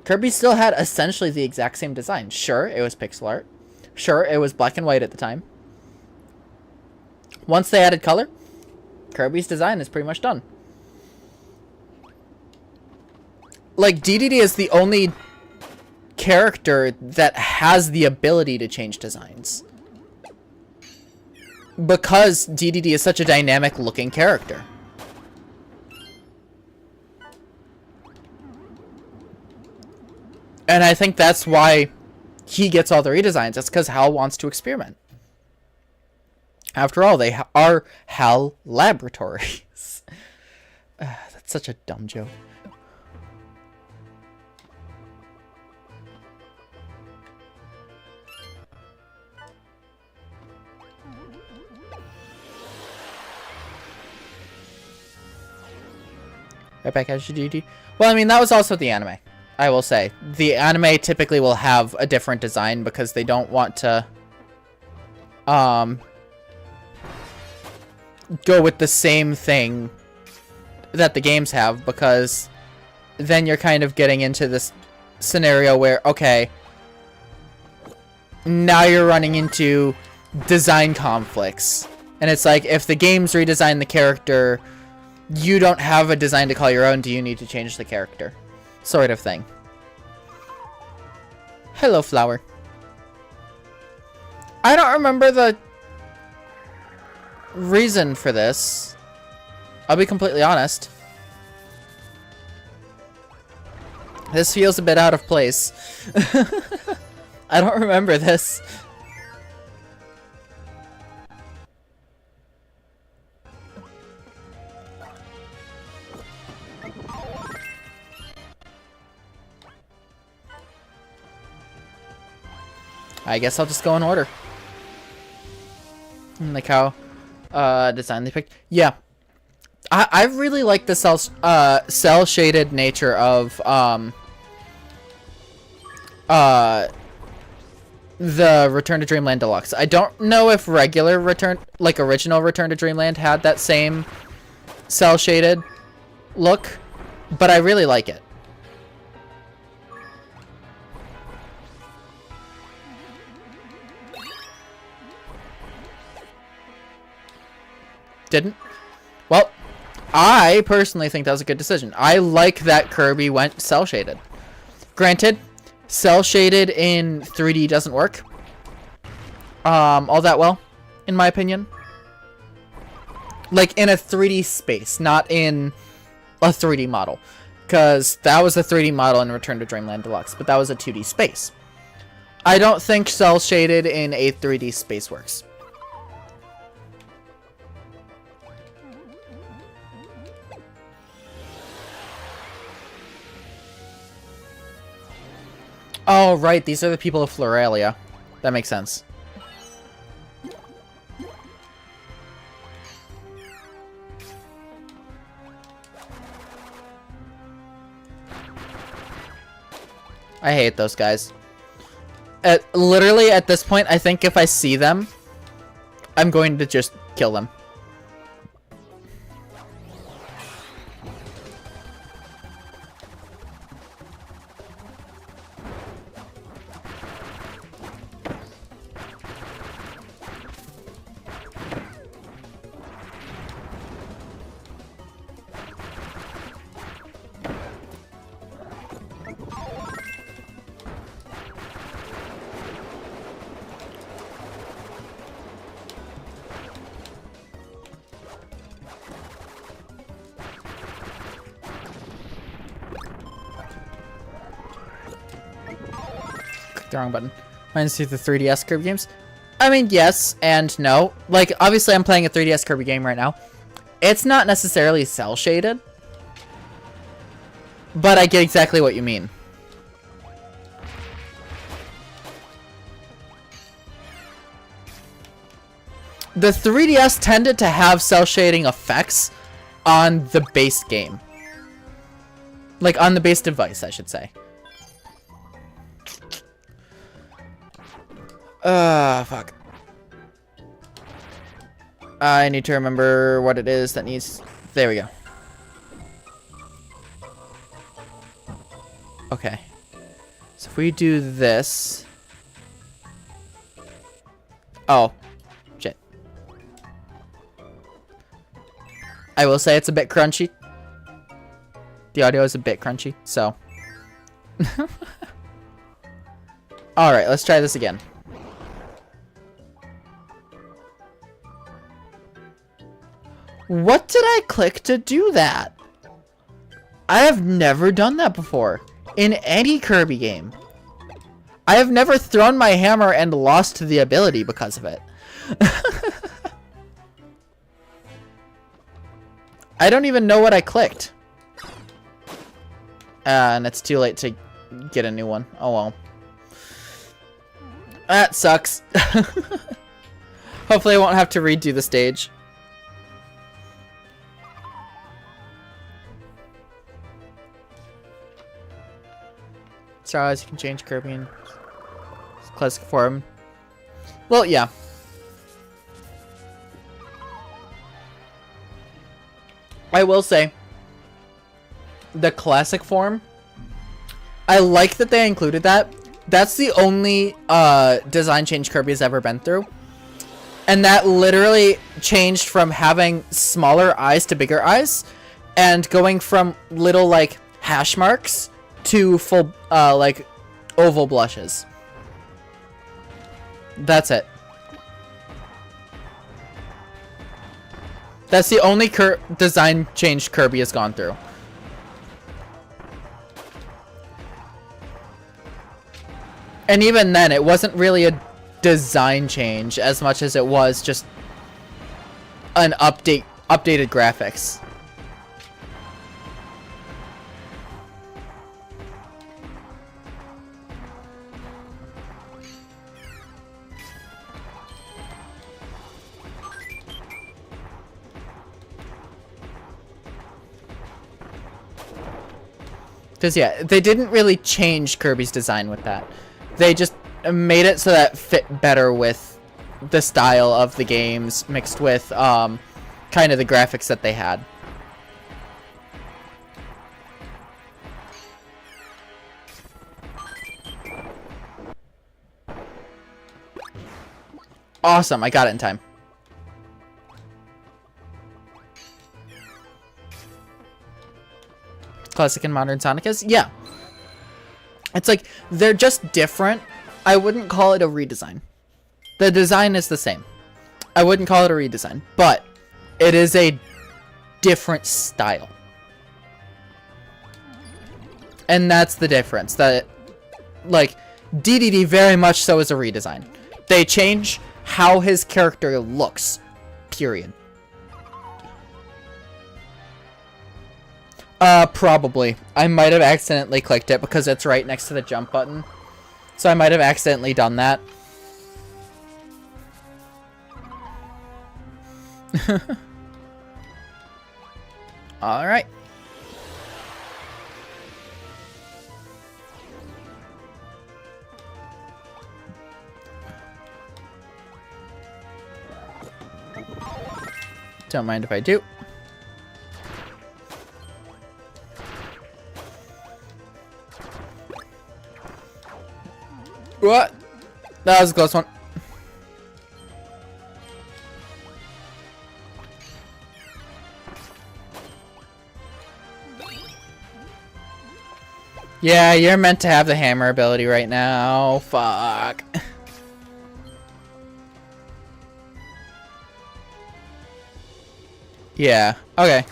Kirby still had essentially the exact same design. Sure, it was pixel art. Sure, it was black and white at the time. Once they added color, Kirby's design is pretty much done. Like, DDD is the only character that has the ability to change designs. Because DDD is such a dynamic looking character. And I think that's why he gets all the redesigns. It's because HAL wants to experiment. After all, they are HAL laboratories. That's such a dumb joke. Right back at GD. Well, I mean, that was also the anime. I will say. The anime typically will have a different design because they don't want to go with the same thing that the games have, because then you're kind of getting into this scenario where, okay, now you're running into design conflicts. And it's like, if the games redesign the character, you don't have a design to call your own, do you need to change the character? Sort of thing. Hello, flower. I don't remember the reason for this. I'll be completely honest. This feels a bit out of place. I don't remember this. I guess I'll just go in order. Like how design they picked. Yeah. I really like the cell shaded nature of the Return to Dreamland Deluxe. I don't know if regular original Return to Dreamland had that same cell shaded look, but I really like it. Didn't? Well, I personally think that was a good decision. I like that Kirby went cell-shaded. Granted, cell-shaded in 3D doesn't work all that well, in my opinion. Like, in a 3D space, not in a 3D model. Because that was a 3D model in Return to Dreamland Deluxe, but that was a 2D space. I don't think cell shaded in a 3D space works. Oh, right. These are the people of Floralia. That makes sense. I hate those guys. Literally, at this point, I think if I see them, I'm going to just kill them. The wrong button. Minus the 3DS Kirby games. I mean, yes and no. Like, obviously I'm playing a 3DS Kirby game right now. It's not necessarily cell shaded, but I get exactly what you mean. The 3DS tended to have cell shading effects on the base game. Like, on the base device, I should say. Fuck. I need to remember what it is that needs... There we go. Okay. So if we do this... Oh. Shit. I will say it's a bit crunchy. The audio is a bit crunchy, so... Alright, let's try this again. What did I click to do that? I have never done that before. In any Kirby game. I have never thrown my hammer and lost the ability because of it. I don't even know what I clicked. And it's too late to get a new one. Oh well. That sucks. Hopefully I won't have to redo the stage. Styles, you can change Kirby in classic form. Well, yeah. I will say, the classic form, I like that they included that. That's the only design change Kirby's ever been through. And that literally changed from having smaller eyes to bigger eyes, and going from little, like, hash marks to full, like, oval blushes. That's it. That's the only design change Kirby has gone through. And even then, it wasn't really a design change as much as it was just an updated graphics. Because, yeah, they didn't really change Kirby's design with that. They just made it so that it fit better with the style of the games, mixed with kind of the graphics that they had. Awesome, I got it in time. Classic and modern Sonic is? Yeah. It's like, they're just different. I wouldn't call it a redesign. The design is the same. I wouldn't call it a redesign, but it is a different style. And that's the difference. That, like, DDD very much so is a redesign. They change how his character looks. Period. Probably. I might have accidentally clicked it because it's right next to the jump button. So I might have accidentally done that. Alright. Don't mind if I do. What? That was a close one. Yeah, you're meant to have the hammer ability right now. Fuck. Yeah, okay.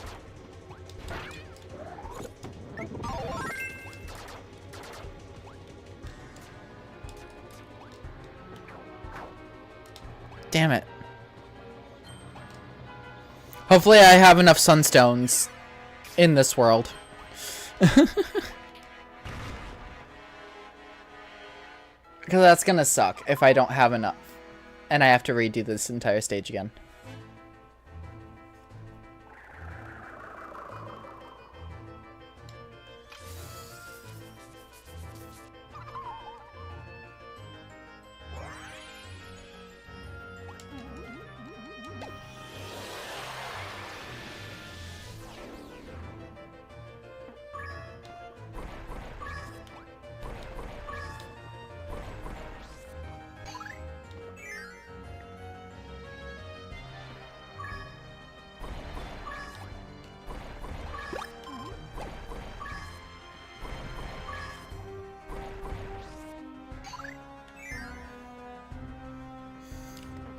Damn it. Hopefully I have enough sunstones in this world. Because that's gonna suck if I don't have enough. And I have to redo this entire stage again.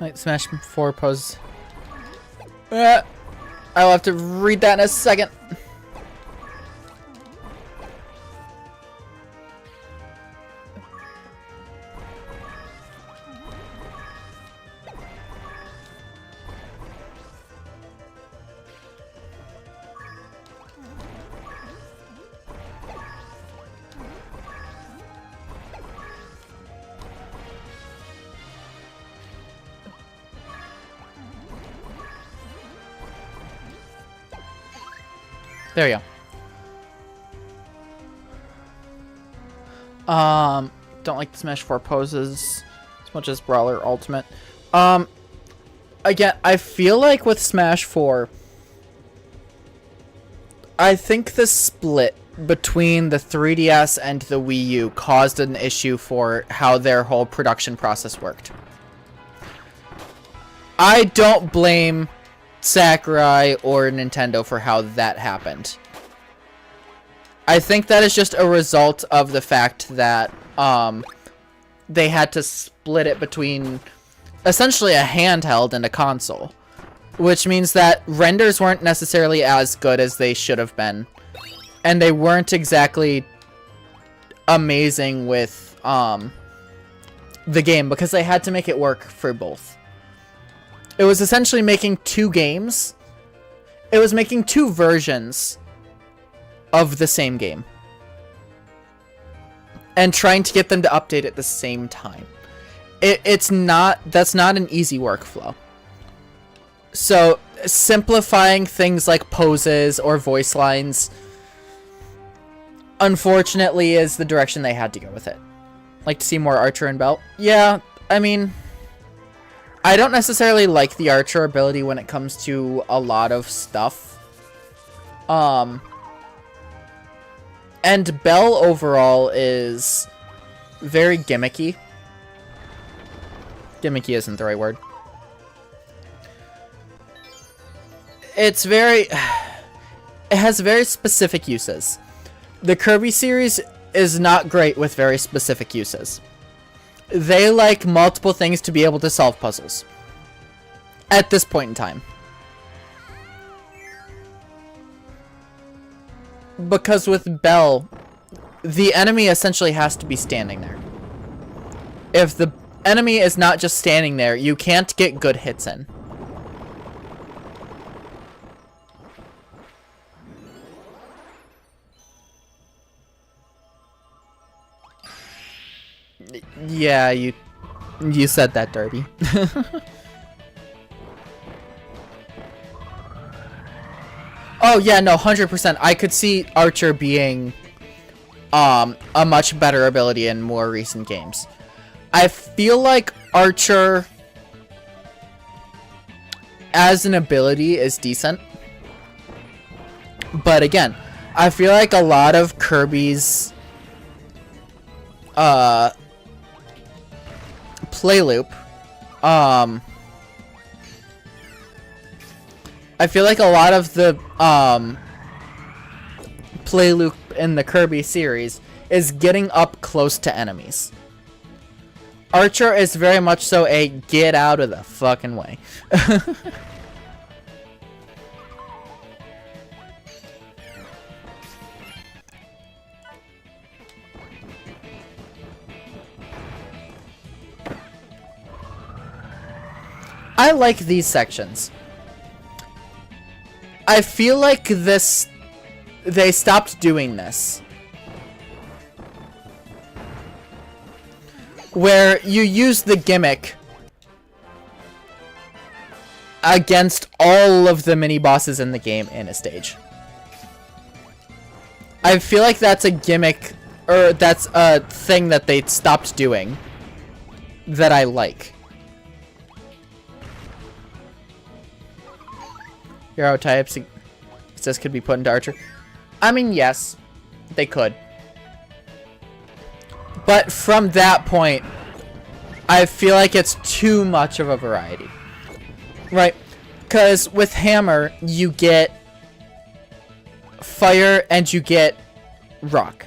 Like Smash 4 pose. I'll have to read that in a second. There we go. Don't like the Smash 4 poses as much as Brawler Ultimate. Again, I feel like with Smash 4, I think the split between the 3DS and the Wii U caused an issue for how their whole production process worked. I don't blame Sakurai or Nintendo for how that happened. I think that is just a result of the fact that they had to split it between essentially a handheld and a console, which means that renders weren't necessarily as good as they should have been, and they weren't exactly amazing with the game because they had to make it work for both. It was essentially making two games. It was making two versions of the same game. And trying to get them to update at the same time. That's not an easy workflow. So, simplifying things like poses or voice lines, unfortunately, is the direction they had to go with it. Like to see more Archer and Bell? Yeah, I mean, I don't necessarily like the Archer ability when it comes to a lot of stuff. And Bell overall is very gimmicky. Gimmicky isn't the right word. It's very... It has very specific uses. The Kirby series is not great with very specific uses. They like multiple things to be able to solve puzzles. At this point in time. Because with Bell, the enemy essentially has to be standing there. if the enemy is not just standing there, you can't get good hits in. Yeah, you said that, Derby. Oh yeah, no, 100%. I could see Archer being a much better ability in more recent games. I feel like Archer as an ability is decent. But again, I feel like a lot of Kirby's play loop, I feel like a lot of the play loop in the Kirby series is getting up close to enemies. Archer is very much so a get out of the fucking way. I like these sections. I feel like they stopped doing this. Where you use the gimmick against all of the mini-bosses in the game in a stage. I feel like that's a gimmick, or that's a thing that they stopped doing that I like. Hero types, it says, could be put into Archer. I mean, yes, they could. But from that point, I feel like it's too much of a variety. Right? Because with Hammer, you get fire and you get rock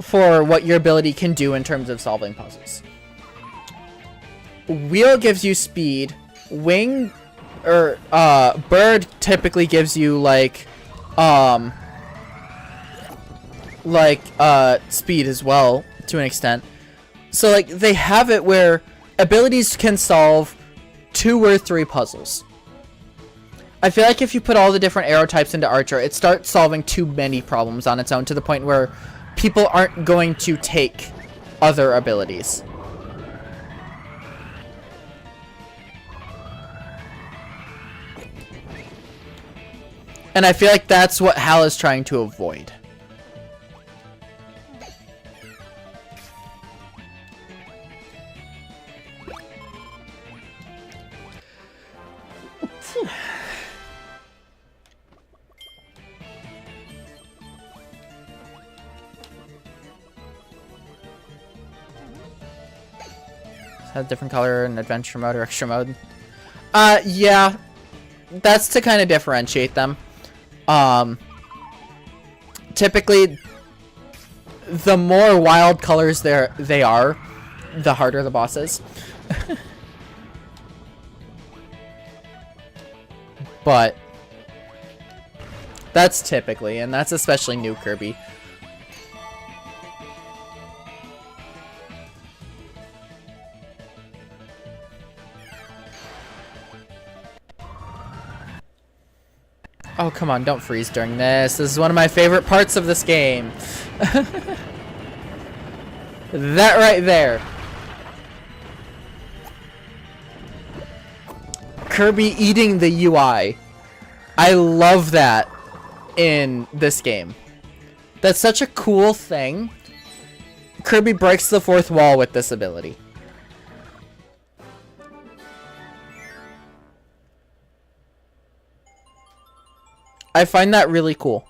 for what your ability can do in terms of solving puzzles. Wheel gives you speed. Wing, or bird typically gives you like speed as well to an extent. So like they have it where abilities can solve 2 or 3 puzzles. I feel like if you put all the different arrow types into Archer, it starts solving too many problems on its own to the point where people aren't going to take other abilities. And I feel like that's what Hal is trying to avoid. Has a different color in adventure mode or extra mode. Yeah. That's to kind of differentiate them. Typically, the more wild colors they are, the harder the boss is. But that's typically, and that's especially new Kirby. Oh, come on, don't freeze during this. This is one of my favorite parts of this game. That right there. Kirby eating the UI. I love that in this game. That's such a cool thing. Kirby breaks the 4th wall with this ability. I find that really cool.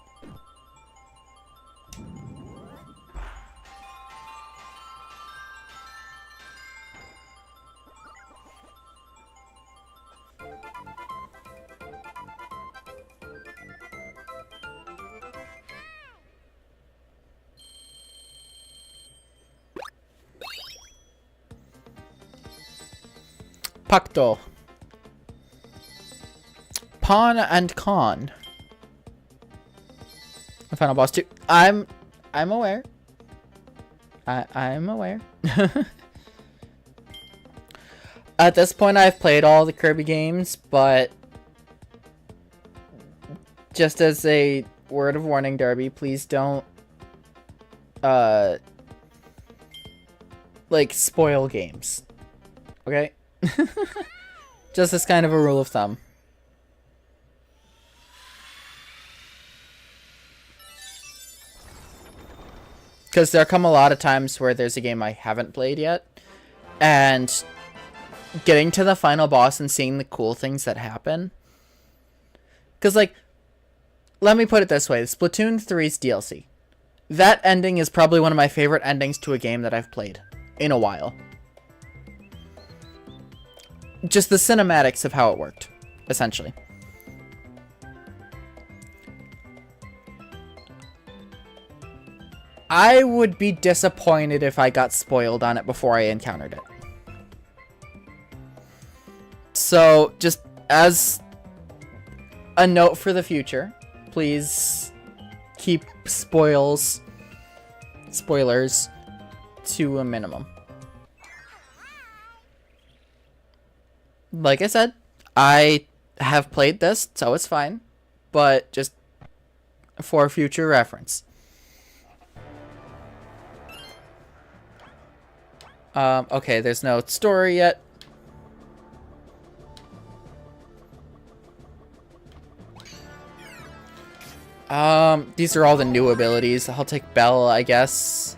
Pacto. Pawn and Con. The final boss too. I'm aware. I'm aware. At this point, I've played all the Kirby games, but just as a word of warning, Darby, please don't, like, spoil games. Okay? Just as kind of a rule of thumb. Because there come a lot of times where there's a game I haven't played yet, and getting to the final boss and seeing the cool things that happen. Because, like, let me put it this way. Splatoon 3's DLC. That ending is probably one of my favorite endings to a game that I've played in a while. Just the cinematics of how it worked, essentially. I would be disappointed if I got spoiled on it before I encountered it. So, just as a note for the future, please keep spoilers to a minimum. Like I said, I have played this, so it's fine, but just for future reference. Okay, there's no story yet. These are all the new abilities. I'll take Bell, I guess.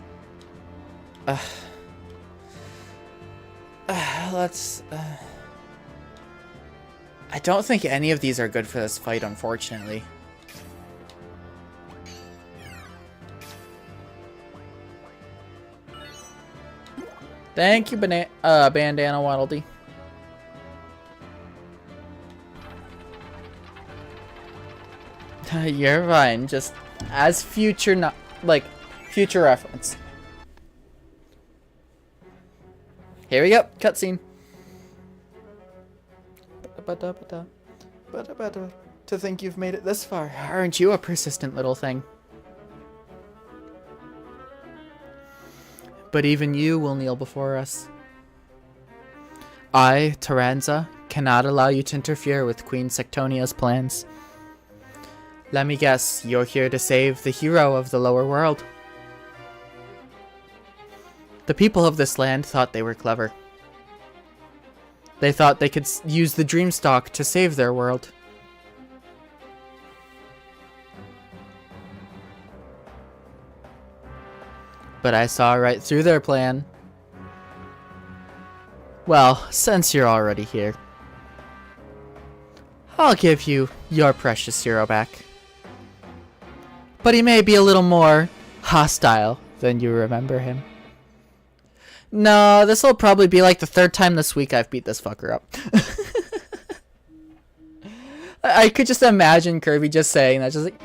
Let's... I don't think any of these are good for this fight, unfortunately. Thank you, Bandana Waddle Dee. You're fine. Just as future, future reference. Here we go. Cutscene. To think you've made it this far. Aren't you a persistent little thing? But even you will kneel before us. I, Taranza, cannot allow you to interfere with Queen Sectonia's plans. Let me guess, you're here to save the hero of the lower world. The people of this land thought they were clever. They thought they could use the Dreamstalk to save their world. But I saw right through their plan. Well, since you're already here, I'll give you your precious hero back. But he may be a little more hostile than you remember him. No, this will probably be like the third time this week I've beat this fucker up. I could just imagine Kirby just saying that, just like,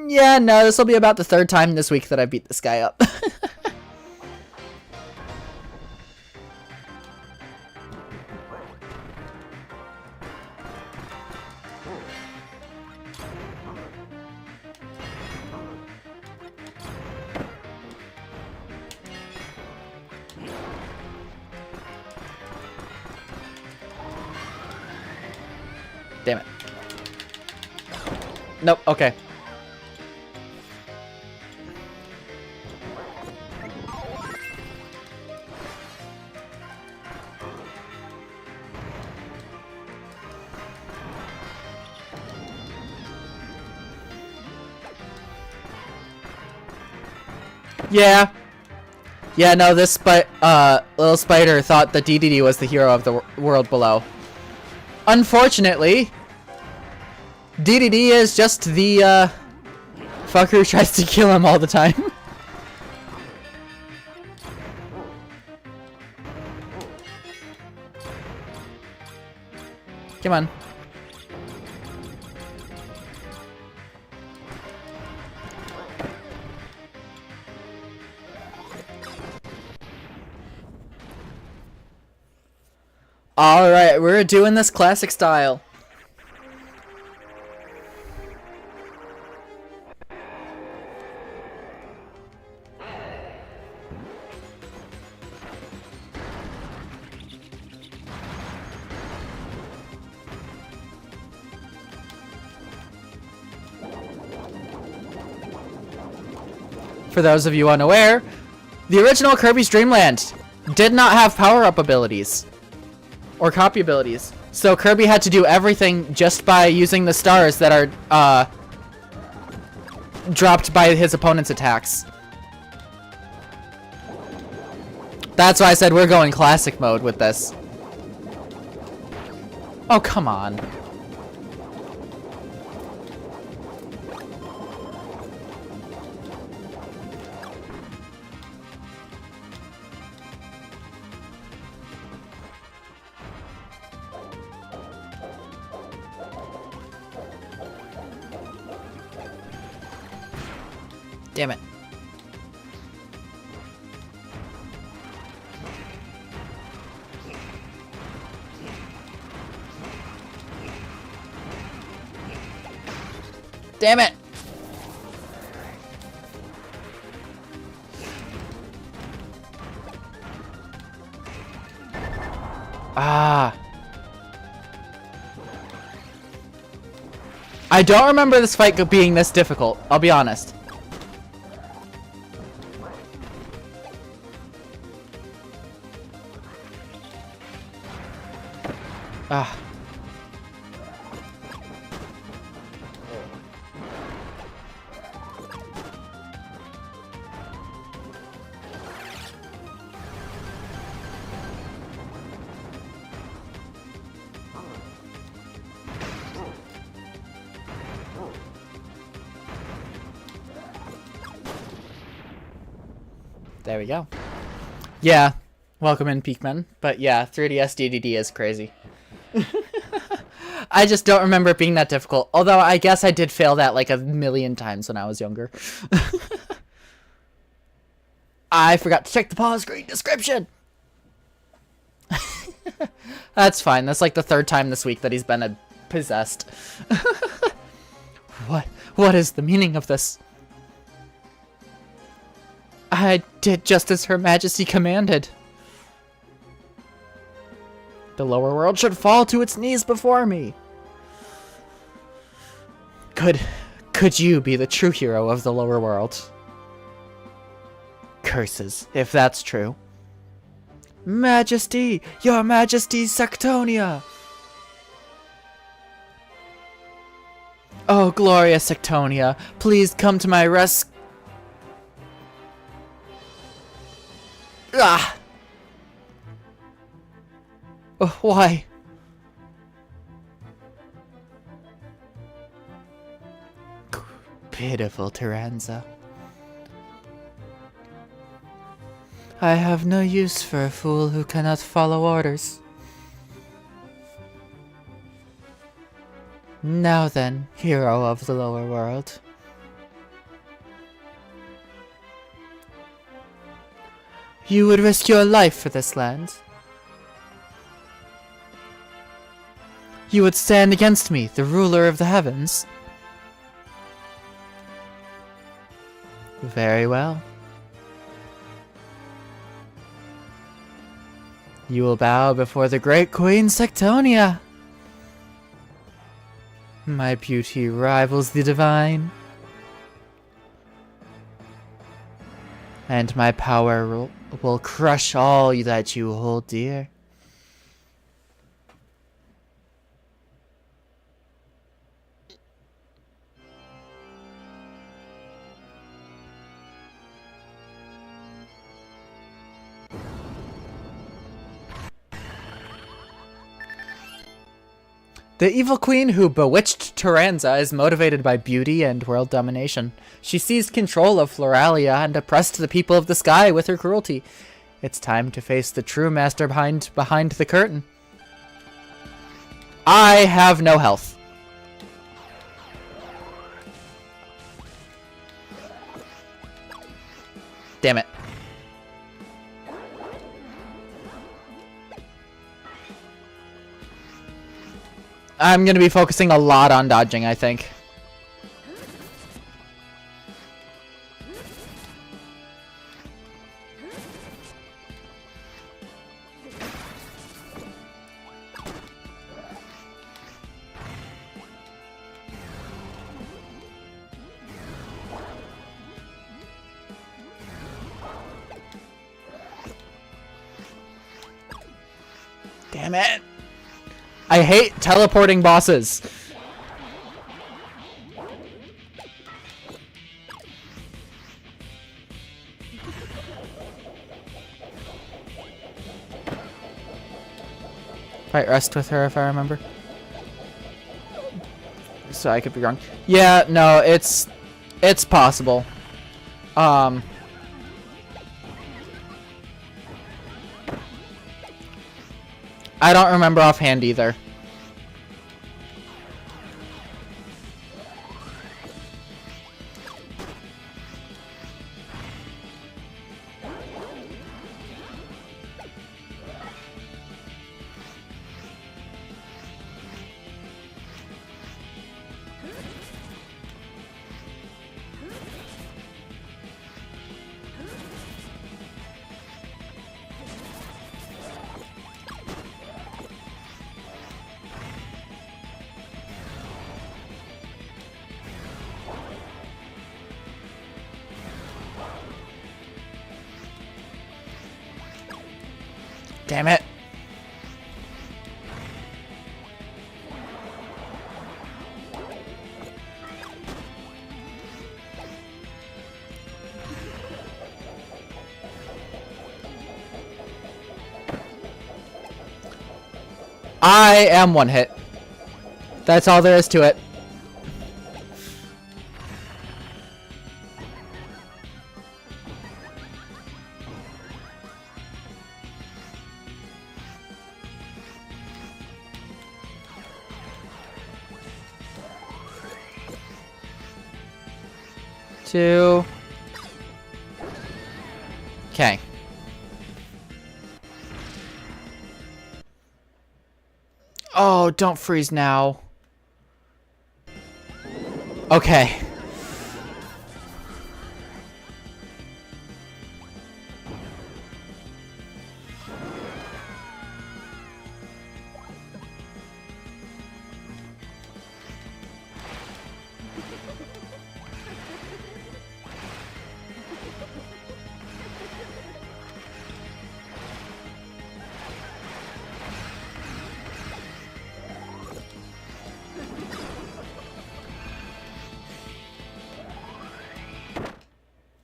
yeah, no, this will be about the third time this week that I beat this guy up. Damn it. Nope, okay. Yeah. Yeah, no, this little spider thought that DDD was the hero of the world below. Unfortunately, DDD is just the fucker who tries to kill him all the time. Come on. Alright, we're doing this classic style. for those of you unaware, the original Kirby's Dream Land did not have power-up abilities or copy abilities. So Kirby had to do everything just by using the stars that are dropped by his opponent's attacks. That's why I said we're going classic mode with this. Oh, come on. Damn it. Damn it. Ah. I don't remember this fight being this difficult, I'll be honest. Ah. There we go. Yeah, welcome in, Peakman. But yeah, 3DS DDD is crazy. I just don't remember it being that difficult. Although I guess I did fail that like a million times when I was younger. I forgot to check the pause screen description. That's fine. That's like the third time this week that he's been possessed. What is the meaning of this? I did just as Her Majesty commanded. The lower world should fall to its knees before me. Could you be the true hero of the lower world? Curses, if that's true. Majesty! Your Majesty Sectonia! Oh, glorious Sectonia, please come to my rescue. Ah! Oh, why? Pitiful Tyranza. I have no use for a fool who cannot follow orders. Now then, hero of the lower world. You would risk your life for this land. You would stand against me, the ruler of the heavens. Very well. You will bow before the great Queen Sectonia. My beauty rivals the divine. And my power will crush all that you hold dear. The evil queen who bewitched Tyranza is motivated by beauty and world domination. She seized control of Floralia and oppressed the people of the sky with her cruelty. It's time to face the true master behind the curtain. I have no health. Damn it. I'm going to be focusing a lot on dodging, I think. Damn it. I hate teleporting bosses. Fight rest with her if I remember. So I could be wrong. Yeah, no, it's possible. I don't remember offhand either. Damn it. I am one hit. That's all there is to it. Two. Okay. Oh, don't freeze now. Okay.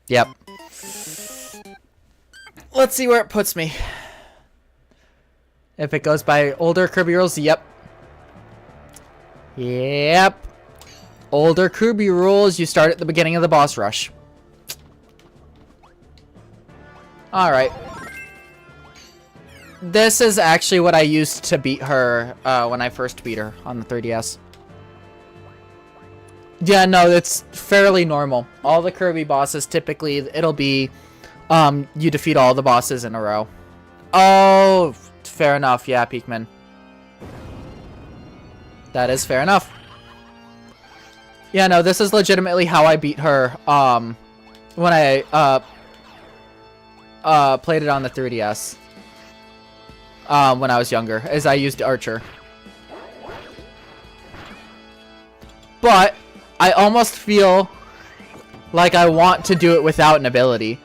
Yep. Let's see where it puts me. If it goes by older Kirby rules, yep. Yep. Older Kirby rules, you start at the beginning of the boss rush. Alright. This is actually what I used to beat her when I first beat her on the 3DS. Yeah, no, it's fairly normal. All the Kirby bosses, typically, it'll be, you defeat all the bosses in a row. Oh, fair enough. Yeah, Peakman. That is fair enough. Yeah, no, this is legitimately how I beat her, when I, played it on the 3DS. When I was younger, as I used Archer. But I almost feel like I want to do it without an ability.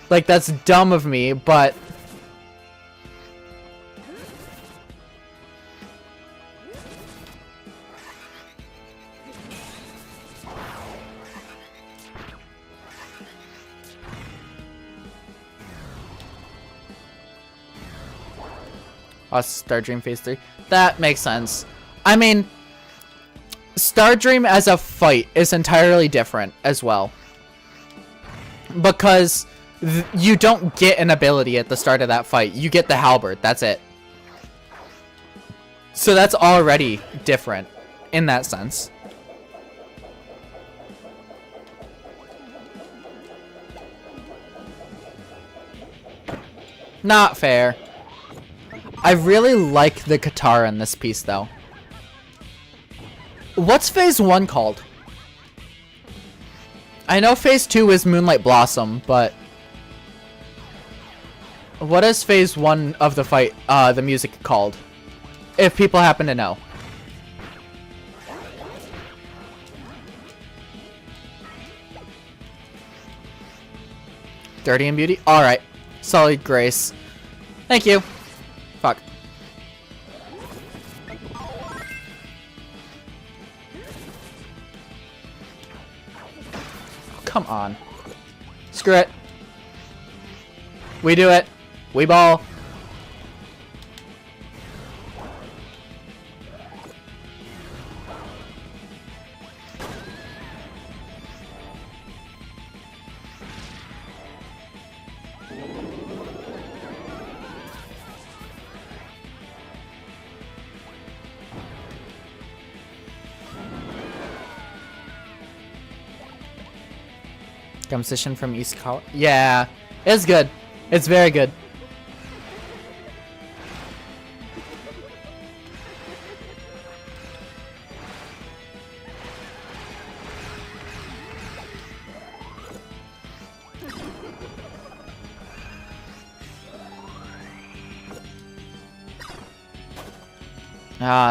Like, that's dumb of me, but Star Dream Phase 3. That makes sense. I mean, Star Dream as a fight is entirely different as well. Because you don't get an ability at the start of that fight. You get the halberd. That's it. So that's already different in that sense. Not fair. I really like the guitar in this piece, though. What's Phase 1 called? I know Phase 2 is Moonlight Blossom, but what is Phase 1 of the fight, the music called? If people happen to know. Dirty and Beauty? Alright. Solid Grace. Thank you. Fuck. come on. Screw it. We do it. We ball. Composition from East Col. Yeah, it's good. It's very good.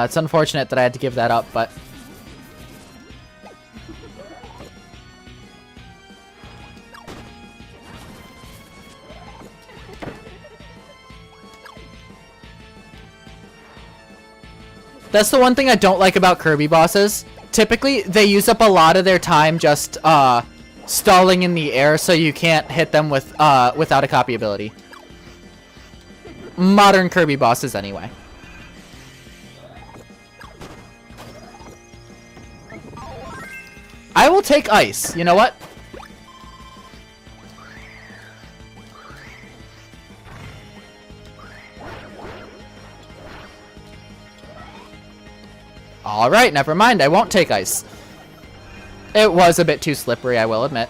It's unfortunate that I had to give that up, but that's the one thing I don't like about Kirby bosses. Typically, they use up a lot of their time just stalling in the air, so you can't hit them with without a copy ability. Modern Kirby bosses, anyway. I will take ice. You know what? Alright, never mind. I won't take ice. It was a bit too slippery, I will admit.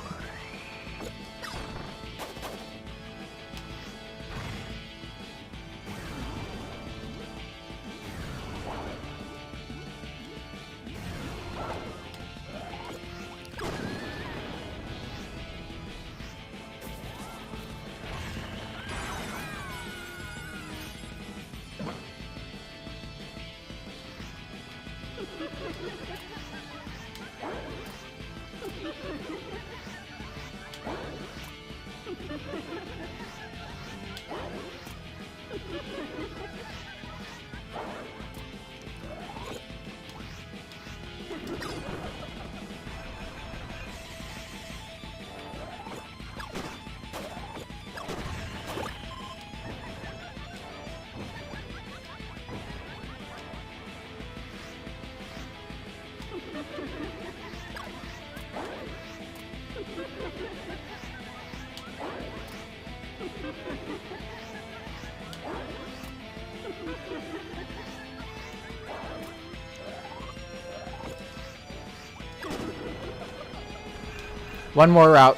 One more route.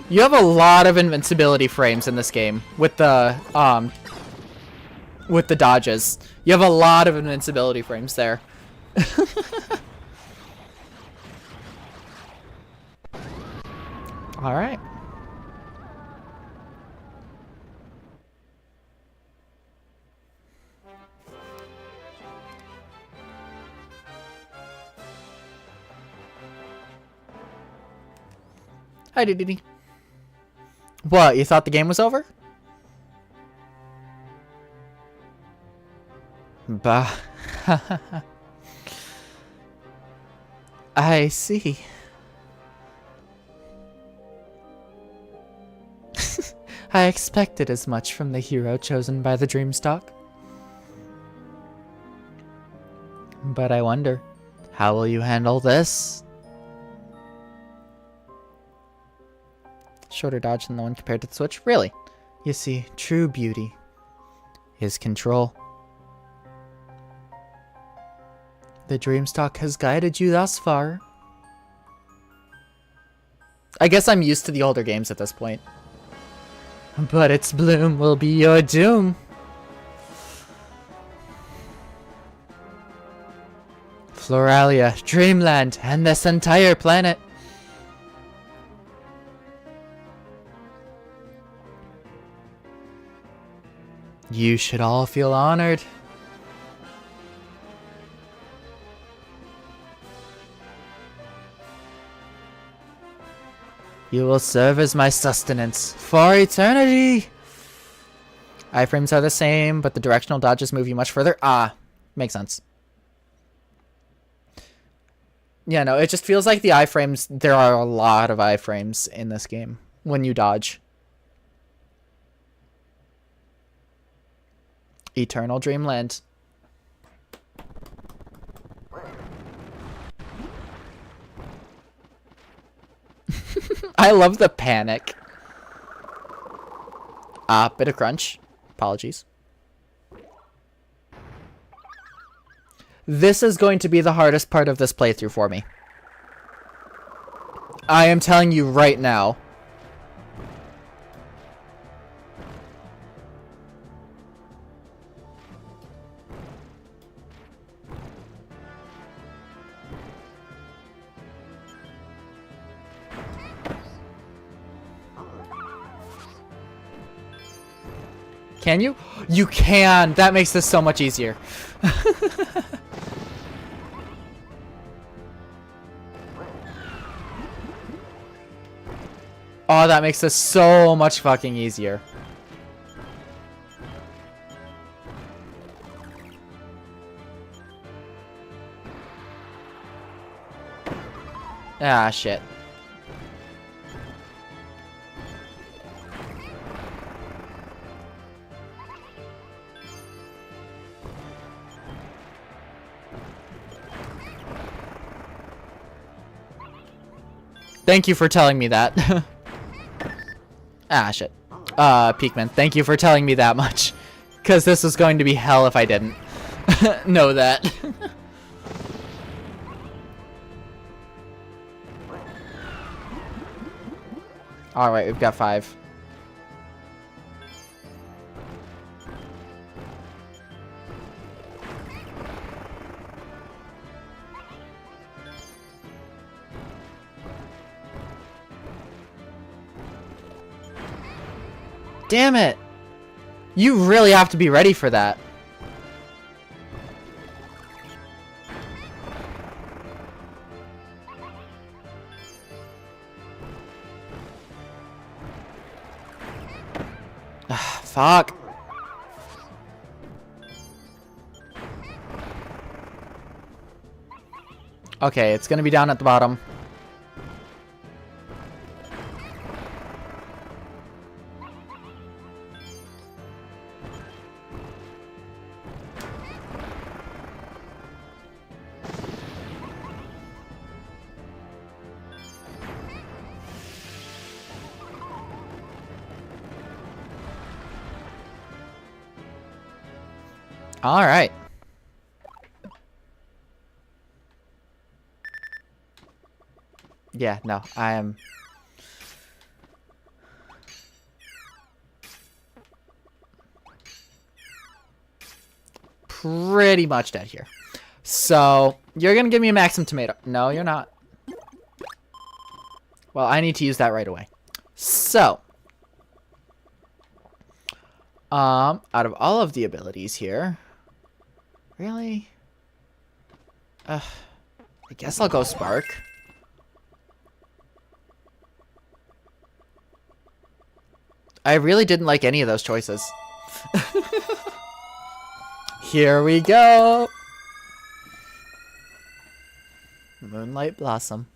You have a lot of invincibility frames in this game with the dodges. You have a lot of invincibility frames there. All right. Hi, Diddy. What, you thought the game was over? Bah. I see. I expected as much from the hero chosen by the Dreamstalk. But I wonder, how will you handle this? Shorter dodge than the one compared to the Switch? Really? You see, true beauty is control. The Dreamstalk has guided you thus far. I guess I'm used to the older games at this point. But its bloom will be your doom. Floralia, Dreamland, and this entire planet. You should all feel honored. You will serve as my sustenance for eternity. Iframes are the same, but the directional dodges move you much further. Ah, makes sense. Yeah, no, it just feels like the iframes, there are a lot of iframes in this game when you dodge. Eternal Dreamland. I love the panic. Bit of crunch. Apologies. This is going to be the hardest part of this playthrough for me. I am telling you right now. Can you? You can! That makes this so much easier. Oh, that makes this so much fucking easier. Ah, shit. Thank you for telling me that. Ah, shit. Peakman, thank you for telling me that much. Because this was going to be hell if I didn't know that. Alright, we've got 5. Damn it! You really have to be ready for that. Fuck. Okay, it's gonna be down at the bottom. All right. Yeah, no, I am pretty much dead here. So, you're going to give me a Maxim tomato. No, you're not. Well, I need to use that right away. So, out of all of the abilities here, really? I guess I'll go Spark. I really didn't like any of those choices. Here we go. Moonlight Blossom.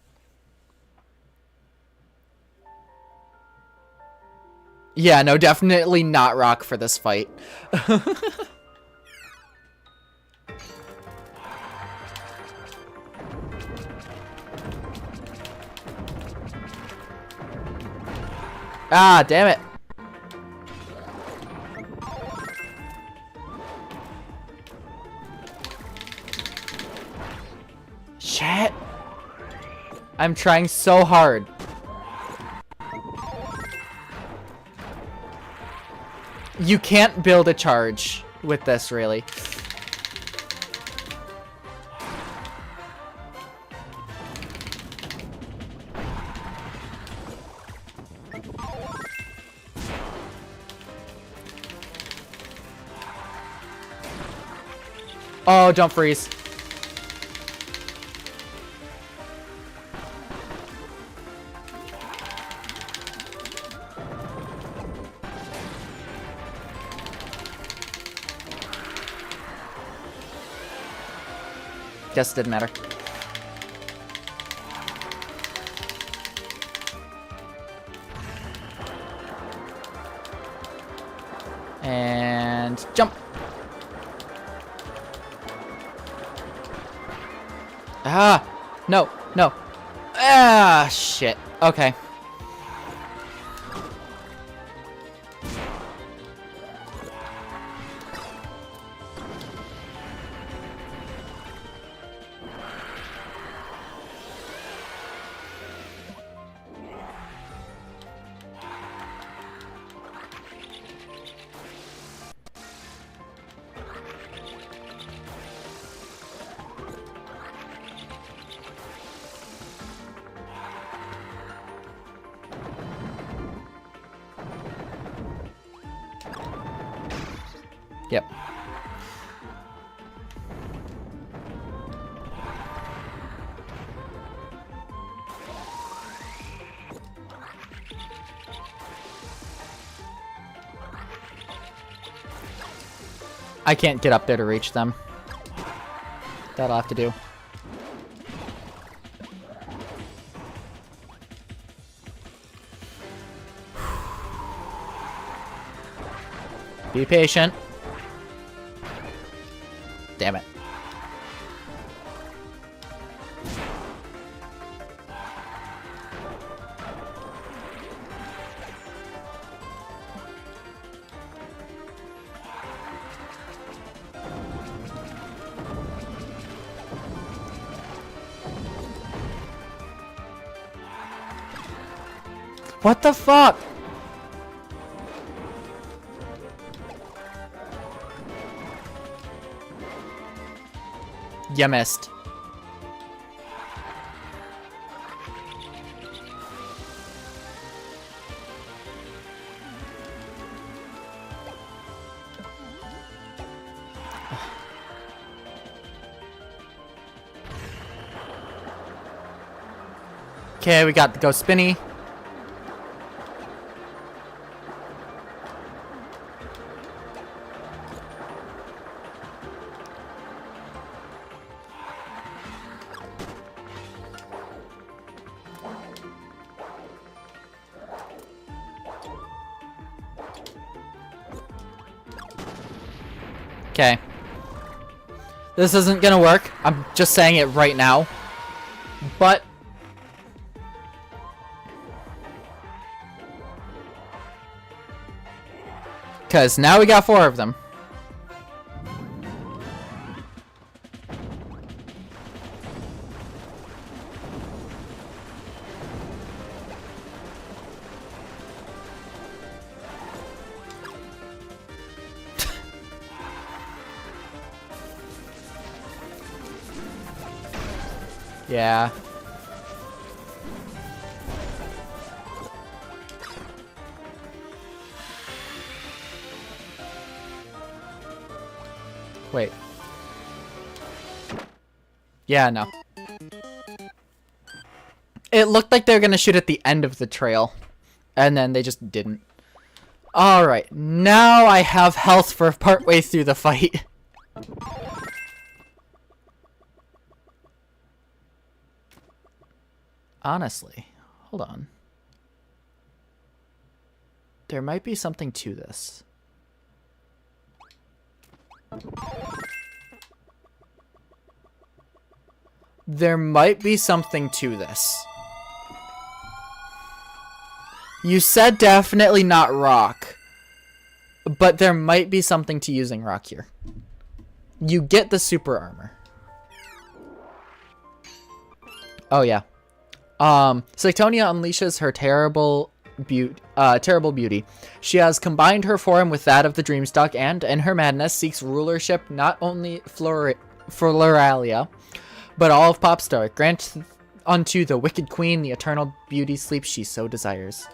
Yeah, no, definitely not rock for this fight. Ah, damn it. Shit. I'm trying so hard. You can't build a charge with this, really. Oh, don't freeze. Guess it didn't matter. And jump. Ah, no, no. Ah, shit. Okay. Yep. I can't get up there to reach them. That'll have to do. Be patient. Damn it. What the fuck? You missed. Okay, we got the go spinny. Okay. This isn't gonna work. I'm just saying it right now. But... because now we got 4 of them. Yeah. Wait. Yeah, no. It looked like they were gonna shoot at the end of the trail. And then they just didn't. Alright, now I have health for partway through the fight. Honestly, hold on. There might be something to this. There might be something to this. You said definitely not rock. But there might be something to using rock here. You get the super armor. Oh yeah. Cyctonia unleashes her terrible beauty. She has combined her form with that of the Dreamstalk and, in her madness, seeks rulership not only Floralia, but all of Popstar. Grant unto the wicked queen the eternal beauty sleep she so desires.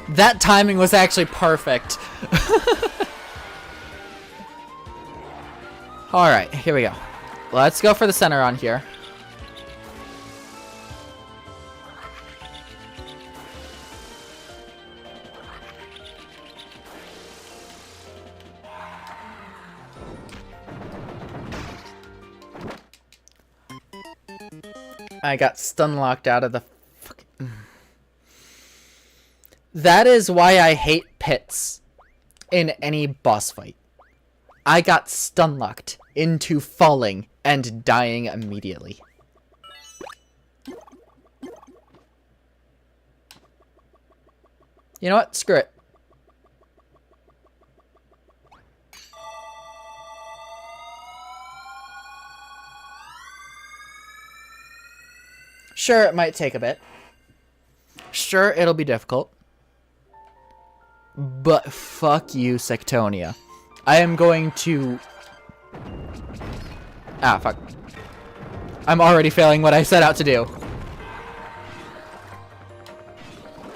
That timing was actually perfect. Alright, here we go. Let's go for the center on here. I got stun locked out of the fucking... That is why I hate pits in any boss fight. I got stun locked into falling and dying immediately. You know what? Screw it. Sure, it might take a bit. Sure, it'll be difficult. But fuck you, Sectonia. I am going to... Ah, fuck. I'm already failing what I set out to do.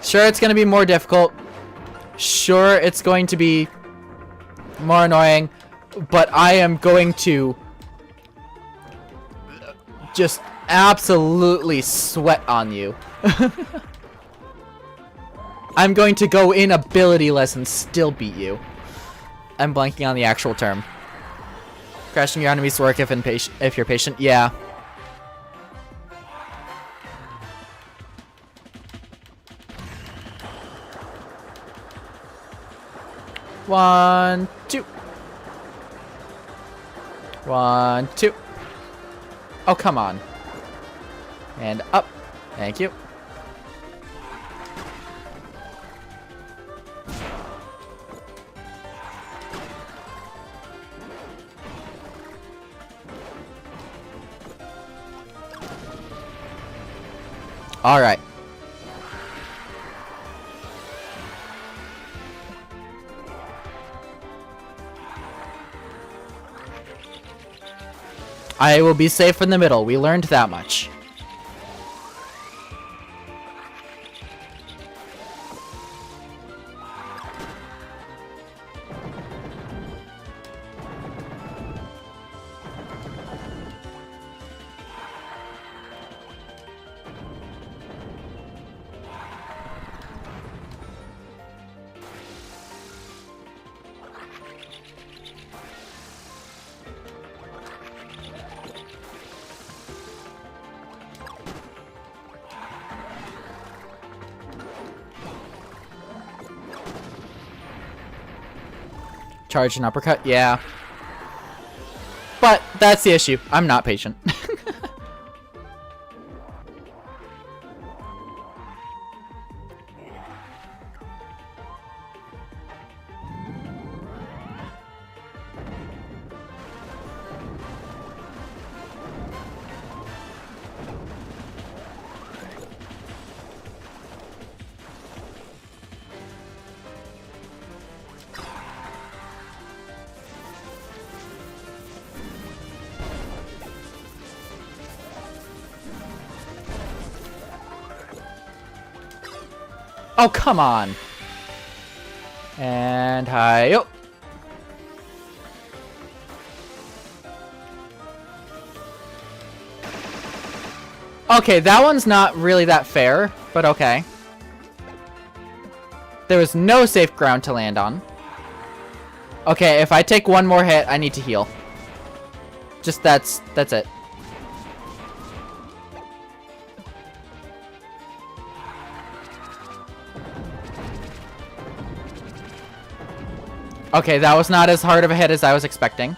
Sure, it's going to be more difficult. Sure, it's going to be more annoying. But I am going to... just absolutely sweat on you. I'm going to go in ability-less and still beat you. I'm blanking on the actual term. Crashing your enemy's work if you're patient. Yeah. One, two. One, two. Oh, come on. And up. Thank you. All right. I will be safe in the middle. We learned that much. Charge and uppercut, yeah. But that's the issue. I'm not patient. Oh, come on. And hi-yo. Okay, that one's not really that fair, but okay. There was no safe ground to land on. Okay, if I take one more hit, I need to heal. Just that's it. Okay, that was not as hard of a hit as I was expecting.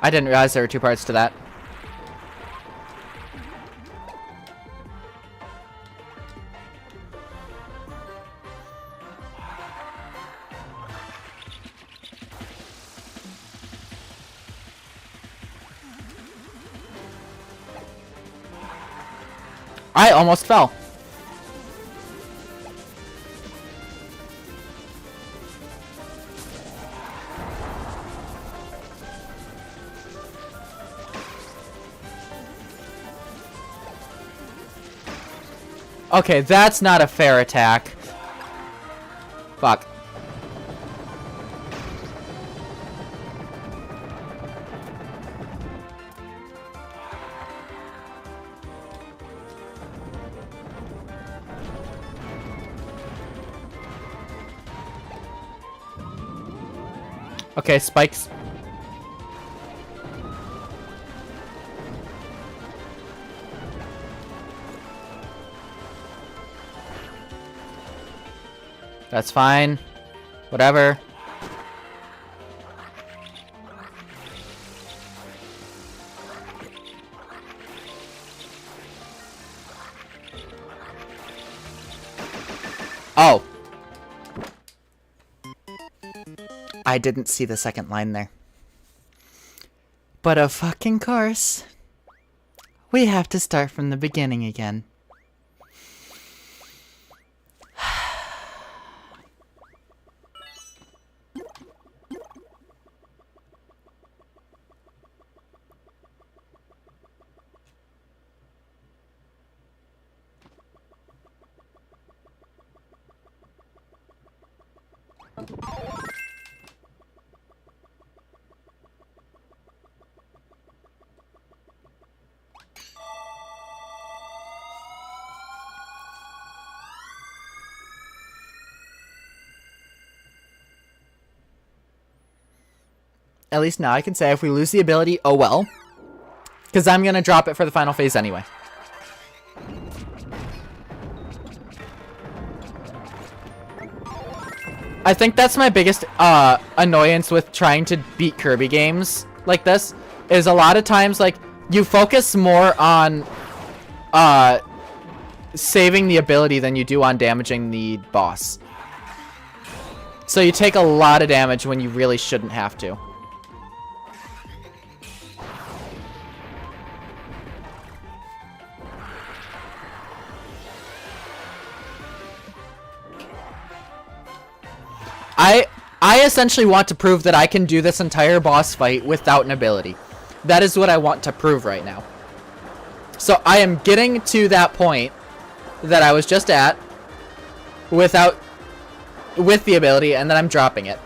I didn't realize there were two parts to that. I almost fell. Okay, that's not a fair attack. Fuck. Okay, spikes. That's fine. Whatever. Oh. I didn't see the second line there. But of fucking course, we have to start from the beginning again. At least now I can say if we lose the ability, oh well. Because I'm going to drop it for the final phase anyway. I think that's my biggest annoyance with trying to beat Kirby games like this. Is a lot of times, like, you focus more on saving the ability than you do on damaging the boss. So you take a lot of damage when you really shouldn't have to. I essentially want to prove that I can do this entire boss fight without an ability. That is what I want to prove right now. So I am getting to that point that I was just at with the ability, and then I'm dropping it.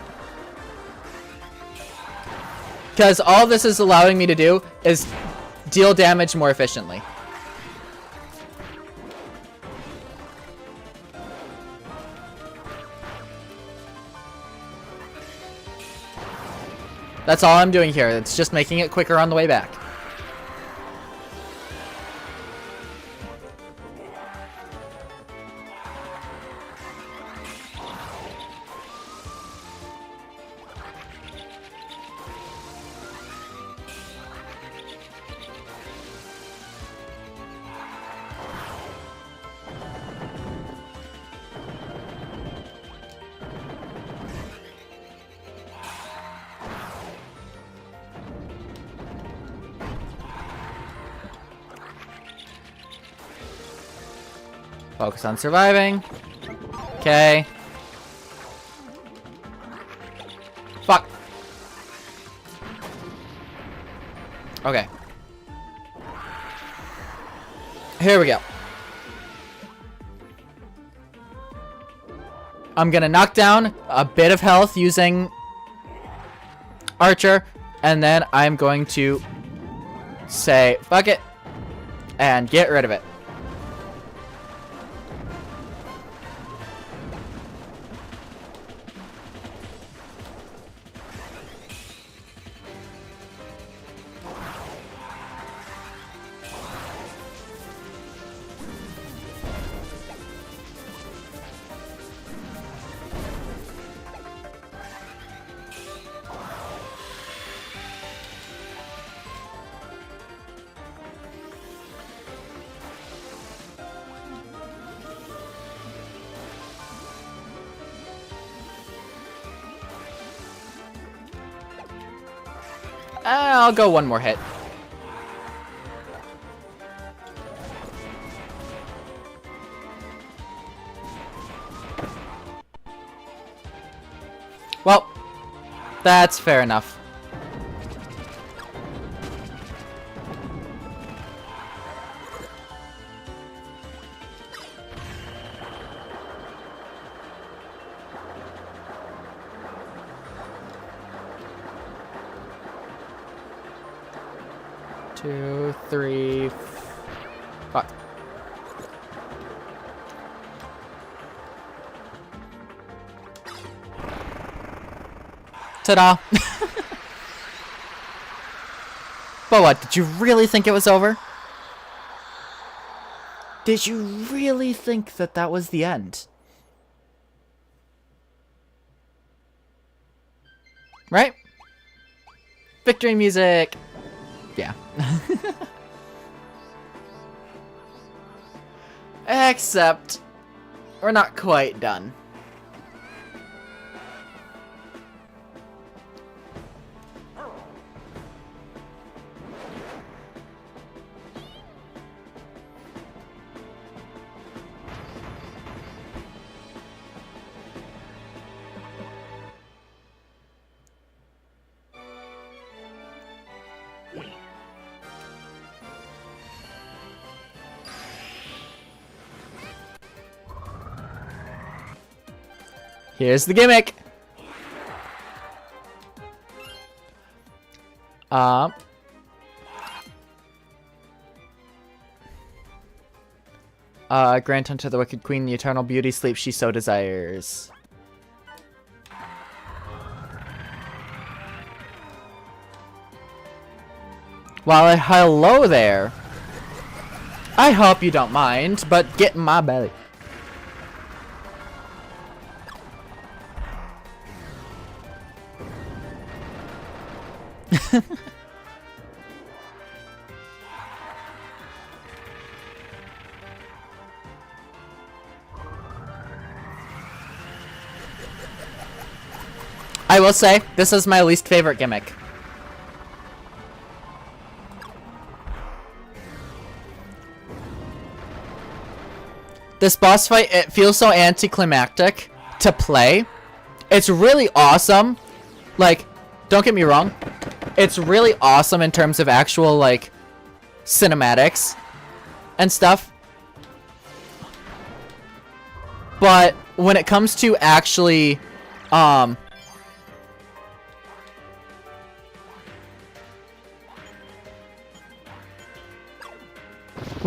Because all this is allowing me to do is deal damage more efficiently. That's all I'm doing here. It's just making it quicker on the way back. Focus on surviving. Okay. Fuck. Okay. Here we go. I'm gonna knock down a bit of health using Archer, and then I'm going to say fuck it and get rid of it. I'll go one more hit. That's fair enough. Two, three, fuck. Ta-da! But what, did you really think it was over? Did you really think that that was the end? Right? Victory music! Yeah. Except, we're not quite done. Here's the gimmick. Grant unto the Wicked Queen the eternal beauty sleep she so desires. Well, hello there. I hope you don't mind, but get in my belly. I will say, this is my least favorite gimmick. This boss fight, it feels so anticlimactic to play. It's really awesome. Like, don't get me wrong. It's really awesome in terms of actual, like, cinematics and stuff. But when it comes to actually, when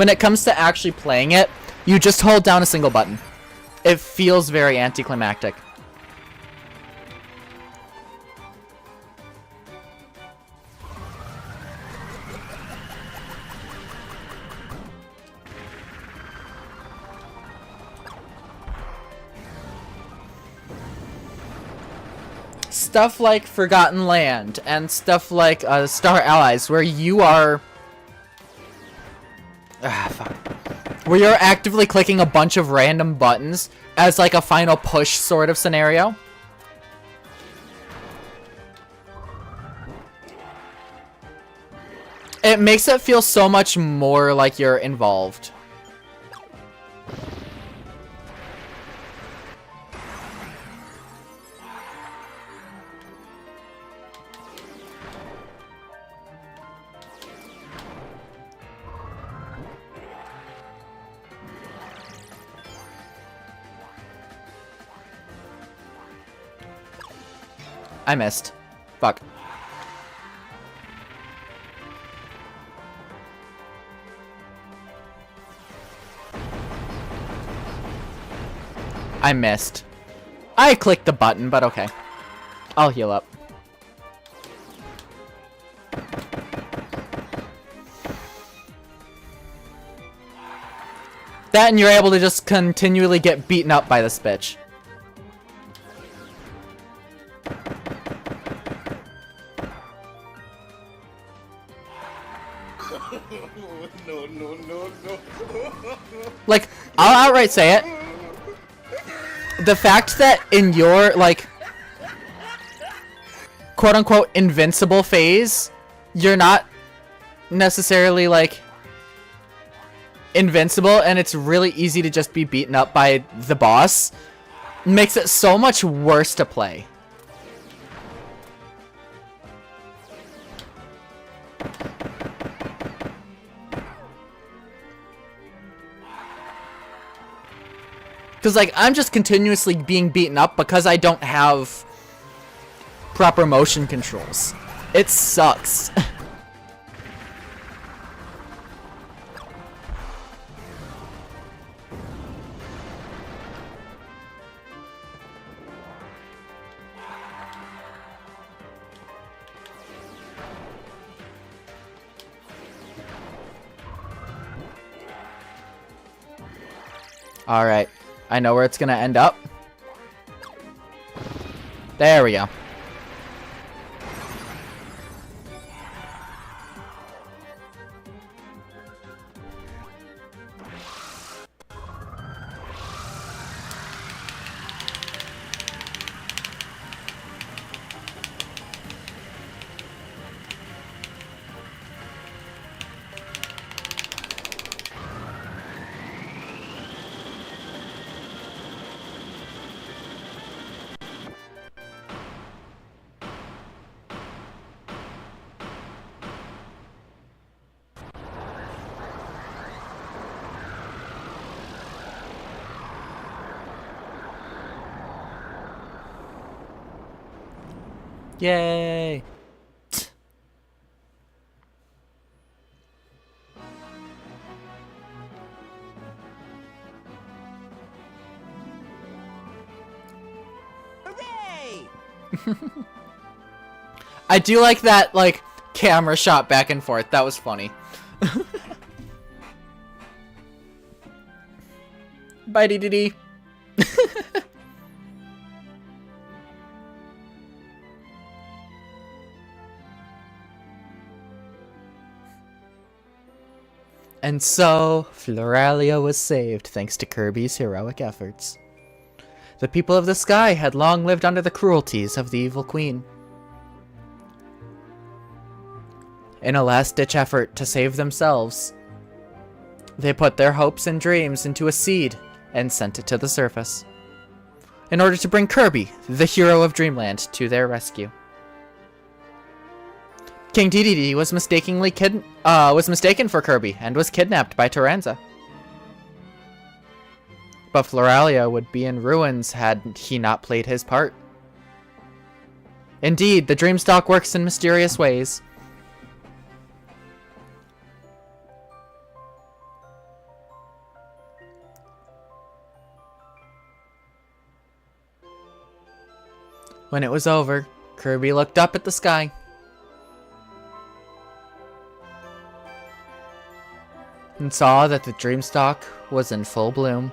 it comes to actually playing it, you just hold down a single button. It feels very anticlimactic. Stuff like Forgotten Land and stuff like Star Allies, where you are... fuck. Where you're actively clicking a bunch of random buttons as like a final push sort of scenario. It makes it feel so much more like you're involved. I missed. Fuck. I missed. I clicked the button, but okay. I'll heal up. That and you're able to just continually get beaten up by this bitch. No. Like, I'll outright say it. The fact that in your, like, quote-unquote invincible phase, you're not necessarily, like, invincible, and it's really easy to just be beaten up by the boss, makes it so much worse to play. Because, like, I'm just continuously being beaten up because I don't have proper motion controls. It sucks. Alright. I know where it's gonna end up. There we go. Yay! Hooray! I do like that, like, camera shot back and forth. That was funny. Bye, dee. And so, Floralia was saved thanks to Kirby's heroic efforts. The people of the sky had long lived under the cruelties of the evil queen. In a last-ditch effort to save themselves, they put their hopes and dreams into a seed and sent it to the surface, in order to bring Kirby, the hero of Dreamland, to their rescue. King Dedede was mistaken for Kirby and was kidnapped by Taranza. But Floralia would be in ruins had he not played his part. Indeed, the Dreamstalk works in mysterious ways. When it was over, Kirby looked up at the sky. And saw that the Dreamstalk was in full bloom.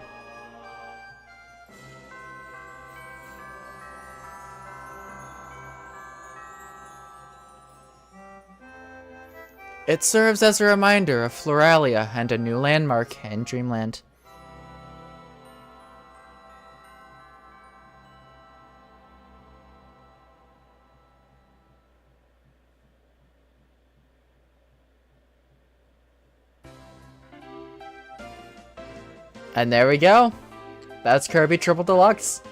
It serves as a reminder of Floralia and a new landmark in Dreamland. And there we go. That's Kirby Triple Deluxe.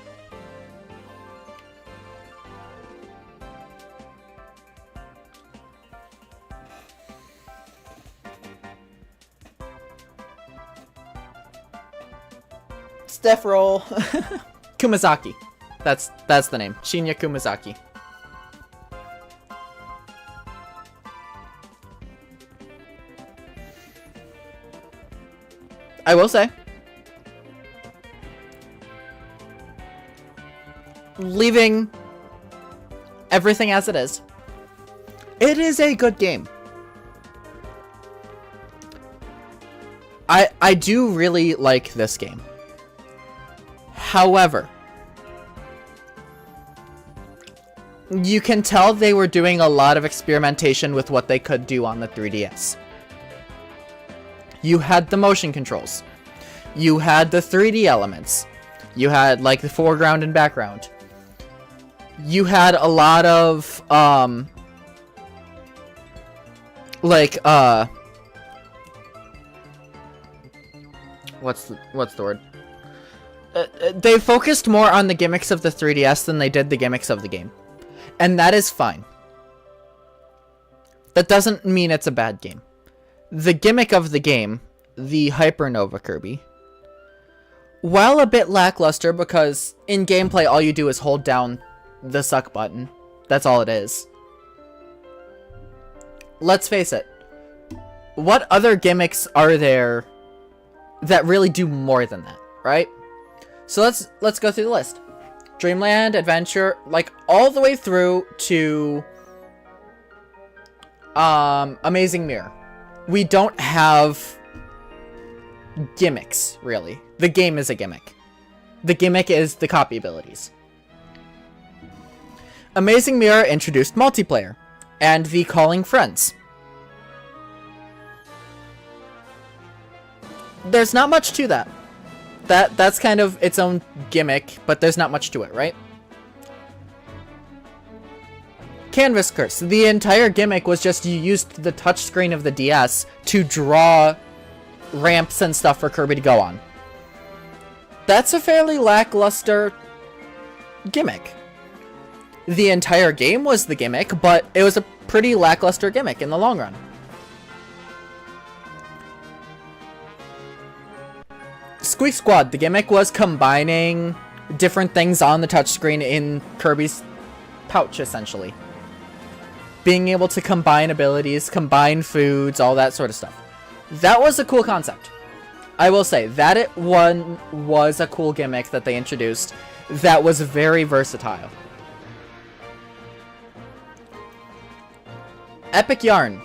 Steph roll. Kumazaki. That's the name. Shinya Kumazaki. I will say, leaving everything as it is, it is a good game. I do really like this game. However, you can tell they were doing a lot of experimentation with what they could do on the 3DS. You had the motion controls. You had the 3D elements. You had, like, the foreground and background. You had a lot of, what's the word? They focused more on the gimmicks of the 3DS than they did the gimmicks of the game. And that is fine. That doesn't mean it's a bad game. The gimmick of the game, the Hypernova Kirby, while a bit lackluster because in gameplay all you do is hold down the suck button. That's all it is. Let's face it. What other gimmicks are there that really do more than that, right? So let's go through the list. Dreamland, Adventure, like all the way through to Amazing Mirror. We don't have gimmicks, really. The game is a gimmick. The gimmick is the copy abilities. Amazing Mirror introduced multiplayer and the calling friends. There's not much to that. That's kind of its own gimmick, but there's not much to it, right? Canvas Curse. The entire gimmick was just you used the touchscreen of the DS to draw ramps and stuff for Kirby to go on. That's a fairly lackluster gimmick. The entire game was the gimmick, but it was a pretty lackluster gimmick in the long run. Squeak Squad. The gimmick was combining different things on the touchscreen in Kirby's pouch, essentially. Being able to combine abilities, combine foods, all that sort of stuff. That was a cool concept. I will say, that it was a cool gimmick that they introduced that was very versatile. Epic Yarn.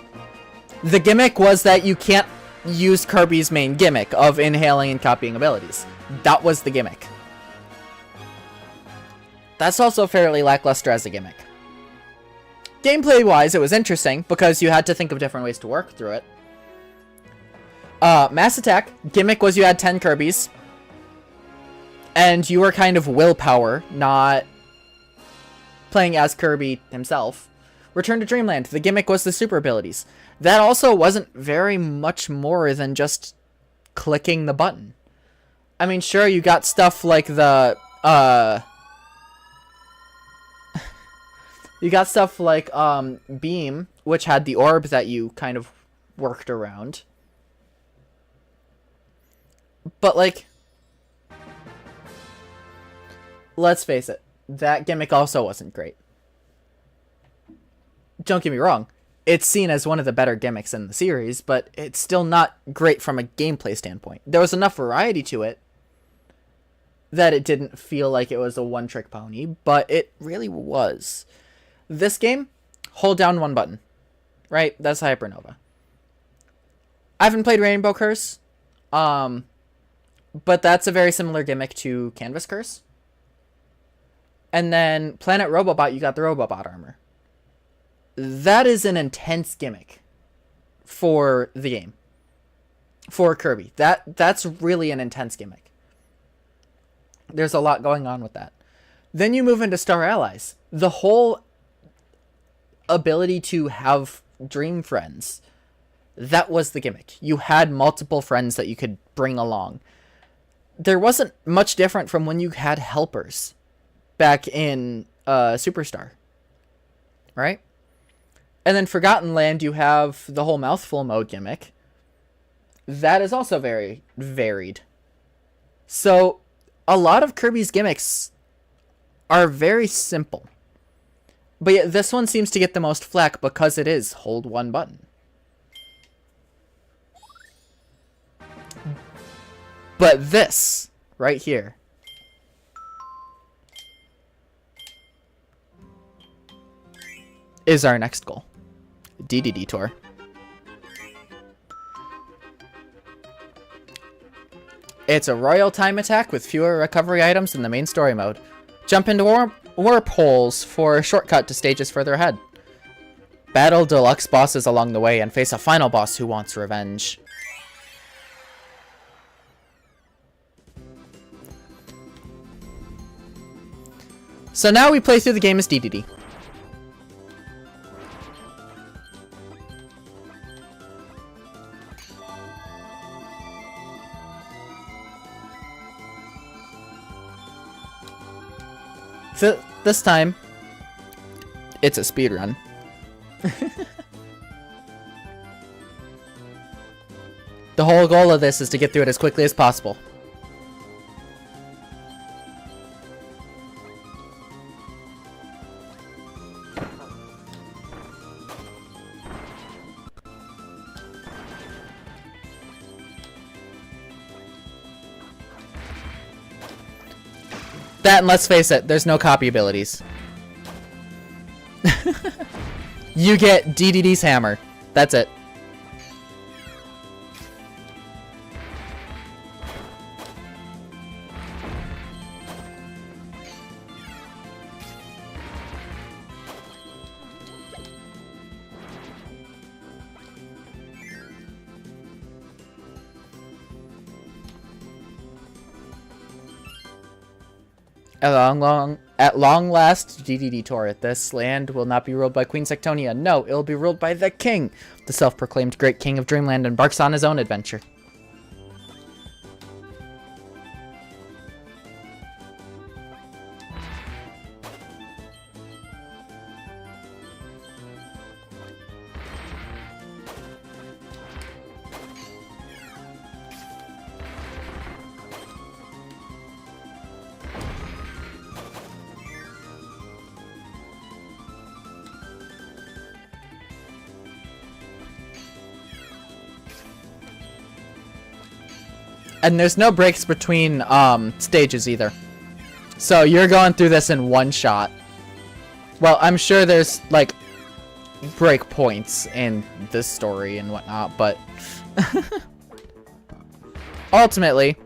The gimmick was that you can't use Kirby's main gimmick of inhaling and copying abilities. That was the gimmick. That's also fairly lackluster as a gimmick. Gameplay-wise, it was interesting because you had to think of different ways to work through it. Mass Attack. Gimmick was you had 10 Kirbys. And you were kind of willpower, not playing as Kirby himself. Return to Dreamland. The gimmick was the super abilities. That also wasn't very much more than just clicking the button. I mean, sure, you got stuff like the, you got stuff like, Beam, which had the orb that you kind of worked around. But, like, let's face it, that gimmick also wasn't great. Don't get me wrong, it's seen as one of the better gimmicks in the series, but it's still not great from a gameplay standpoint. There was enough variety to it that it didn't feel like it was a one-trick pony, but it really was. This game, hold down one button, right? That's Hypernova. I haven't played Rainbow Curse, but that's a very similar gimmick to Canvas Curse. And then Planet Robobot, you got the Robobot armor. That is an intense gimmick for the game. For Kirby. That's really an intense gimmick. There's a lot going on with that. Then you move into Star Allies. The whole ability to have dream friends. That was the gimmick. You had multiple friends that you could bring along. There wasn't much different from when you had helpers back in Superstar. Right? And then Forgotten Land, you have the whole mouthful mode gimmick. That is also very varied. So, a lot of Kirby's gimmicks are very simple. But yet this one seems to get the most flack because it is hold one button. But this, right here, is our next goal. DD Tour. It's a royal time attack with fewer recovery items in the main story mode. Jump into warp holes for a shortcut to stages further ahead. Battle deluxe bosses along the way and face a final boss who wants revenge. So now we play through the game as DDD. So this time, it's a speedrun. The whole goal of this is to get through it as quickly as possible. that, and let's face it, there's no copy abilities. You get DDD's hammer. That's it. At long last, DDD Torah, this land will not be ruled by Queen Sectonia. No, it will be ruled by the king. The self-proclaimed great king of Dreamland embarks on his own adventure. And there's no breaks between stages either. So you're going through this in one shot. Well, I'm sure there's like break points in this story and whatnot, but ultimately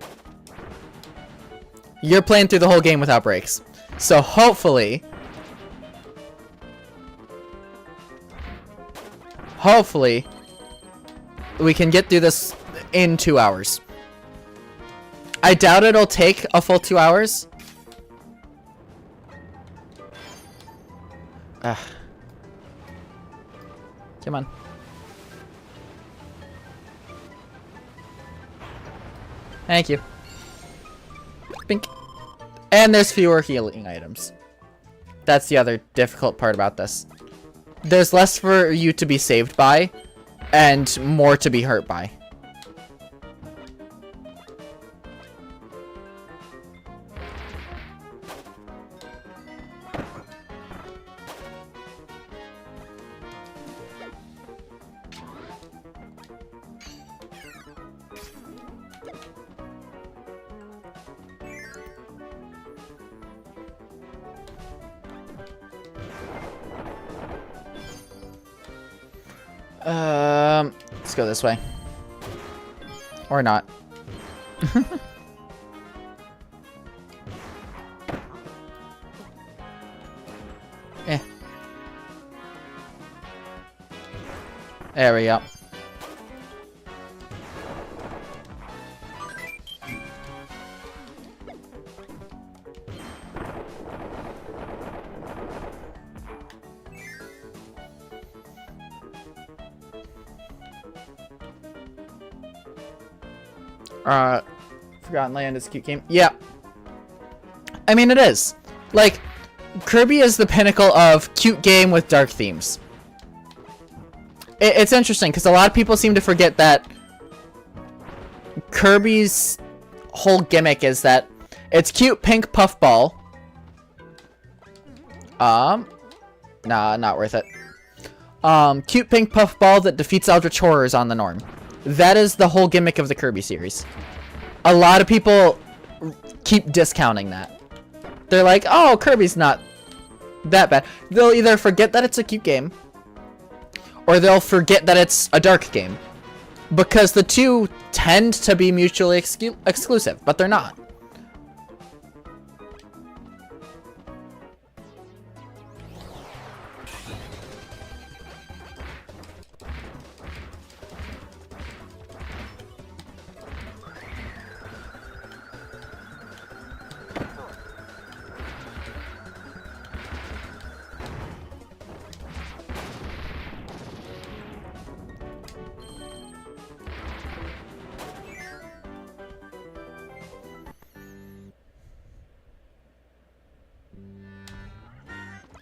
you're playing through the whole game without breaks. So hopefully we can get through this in 2 hours. I doubt it'll take a full 2 hours. Come on. Thank you. Bink. And there's fewer healing items. That's the other difficult part about this. There's less for you to be saved by, and more to be hurt by. Let's go this way. Or not. Eh. There we go. Forgotten Land is a cute game. Yeah. I mean, it is. Like, Kirby is the pinnacle of cute game with dark themes. It's interesting, because a lot of people seem to forget that Kirby's whole gimmick is that it's cute pink puffball. Nah, not worth it. Cute pink puffball that defeats Eldritch Horrors on the norm. That is the whole gimmick of the Kirby series. A lot of people keep discounting that. They're like, oh, Kirby's not that bad. They'll either forget that it's a cute game, or they'll forget that it's a dark game. Because the two tend to be mutually exclusive, but they're not.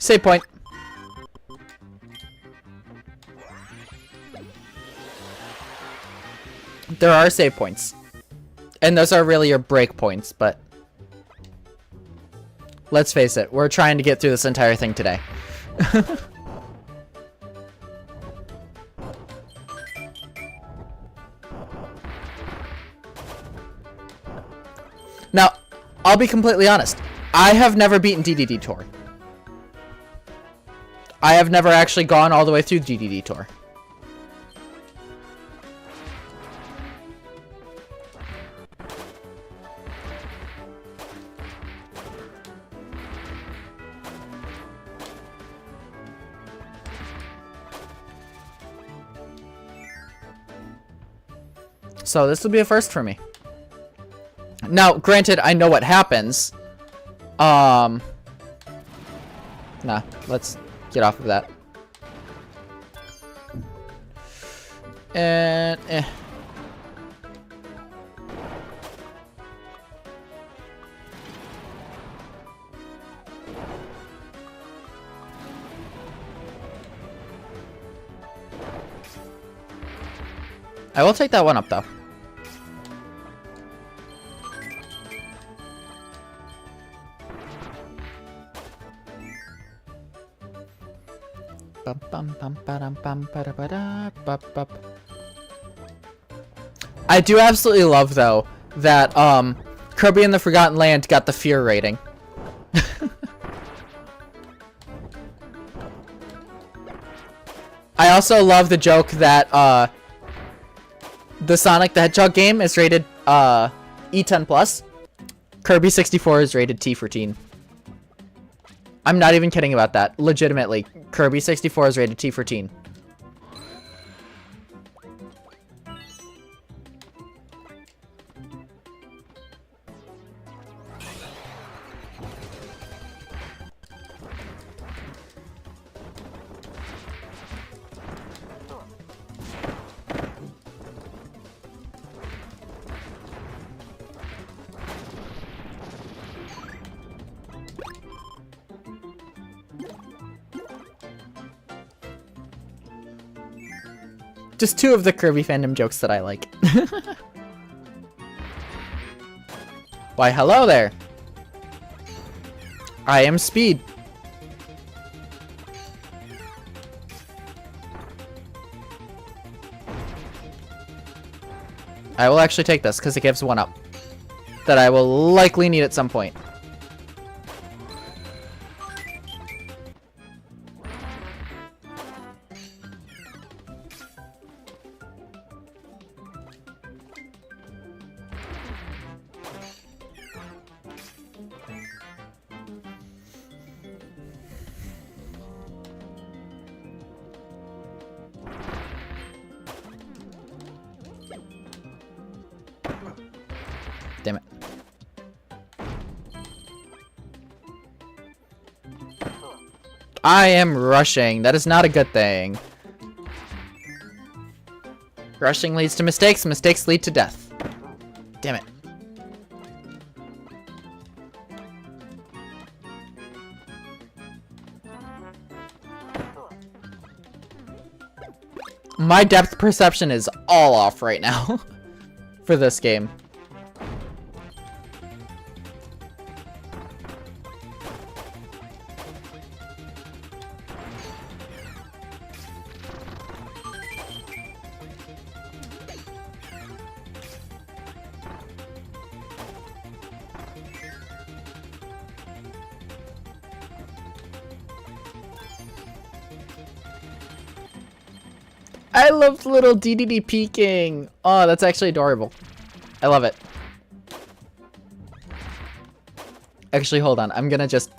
Save point. There are save points. And those are really your break points, but let's face it, we're trying to get through this entire thing today. Now, I'll be completely honest. I have never beaten DDD Tour. I have never actually gone all the way through DDD Tour. So this will be a first for me. Now, granted, I know what happens. Nah, let's get off of that. And, I will take that one up, though. I do absolutely love, though, that Kirby and the Forgotten Land got the fear rating. I also love the joke that the Sonic the Hedgehog game is rated E10+. Kirby 64 is rated T for teen. I'm not even kidding about that. Legitimately, Kirby 64 is rated T for teen. Just two of the Kirby fandom jokes that I like. Why, hello there. I am Speed. I will actually take this because it gives one up that I will likely need at some point. Damn it. I am rushing. That is not a good thing. Rushing leads to mistakes. Mistakes lead to death. Damn it. My depth perception is all off right now for this game. I love little DDD peeking. Oh, that's actually adorable. I love it. Actually, hold on. I'm gonna just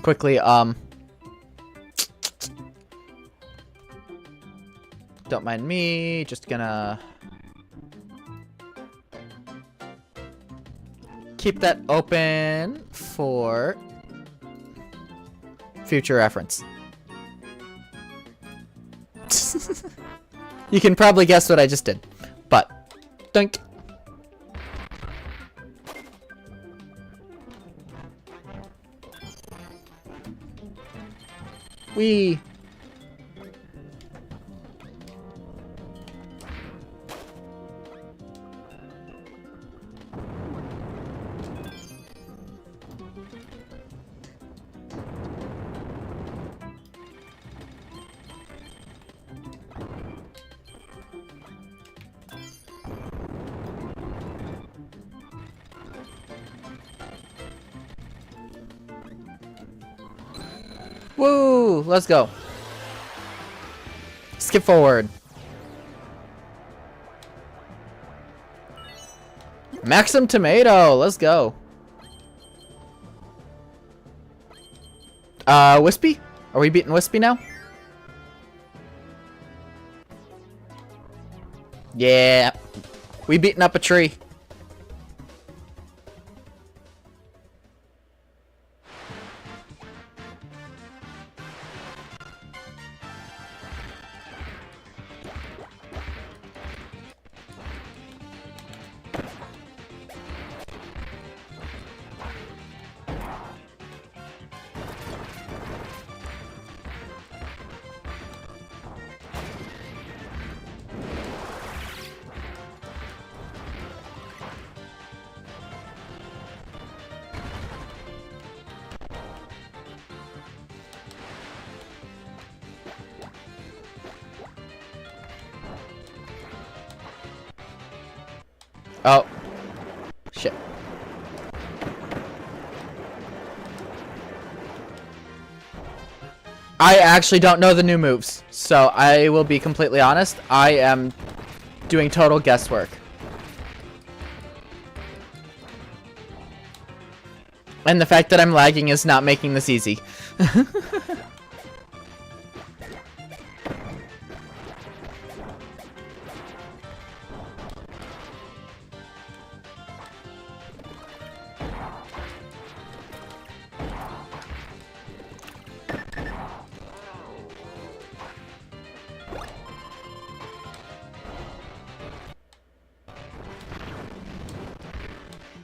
quickly, don't mind me. Just gonna keep that open for future reference. You can probably guess what I just did, but dunk. Wee. Woo! Let's go. Skip forward. Maxim Tomato. Let's go. Wispy? Are we beating Wispy now? Yeah. We beating up a tree. Oh. Shit. I actually don't know the new moves, so I will be completely honest. I am doing total guesswork. And the fact that I'm lagging is not making this easy.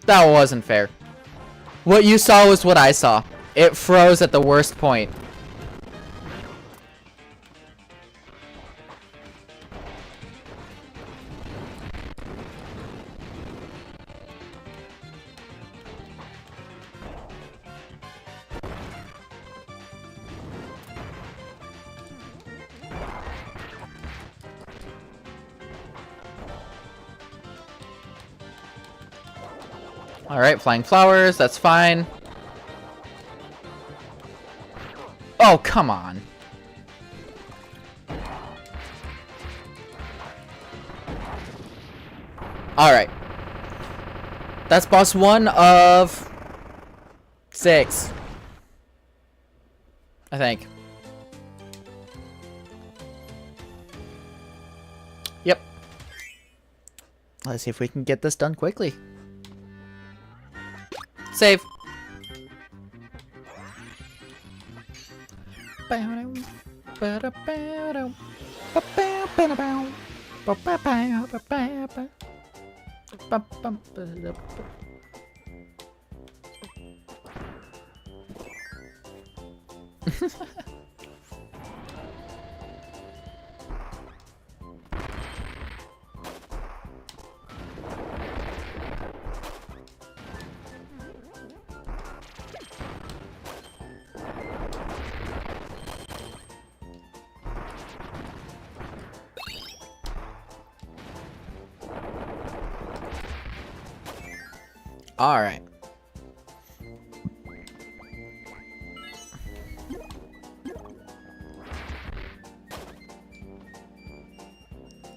That wasn't fair. What you saw was what I saw. It froze at the worst point. Alright, flying flowers, that's fine. Oh, come on. Alright. That's boss 1 of 6. I think. Yep. Let's see if we can get this done quickly. Save. All right.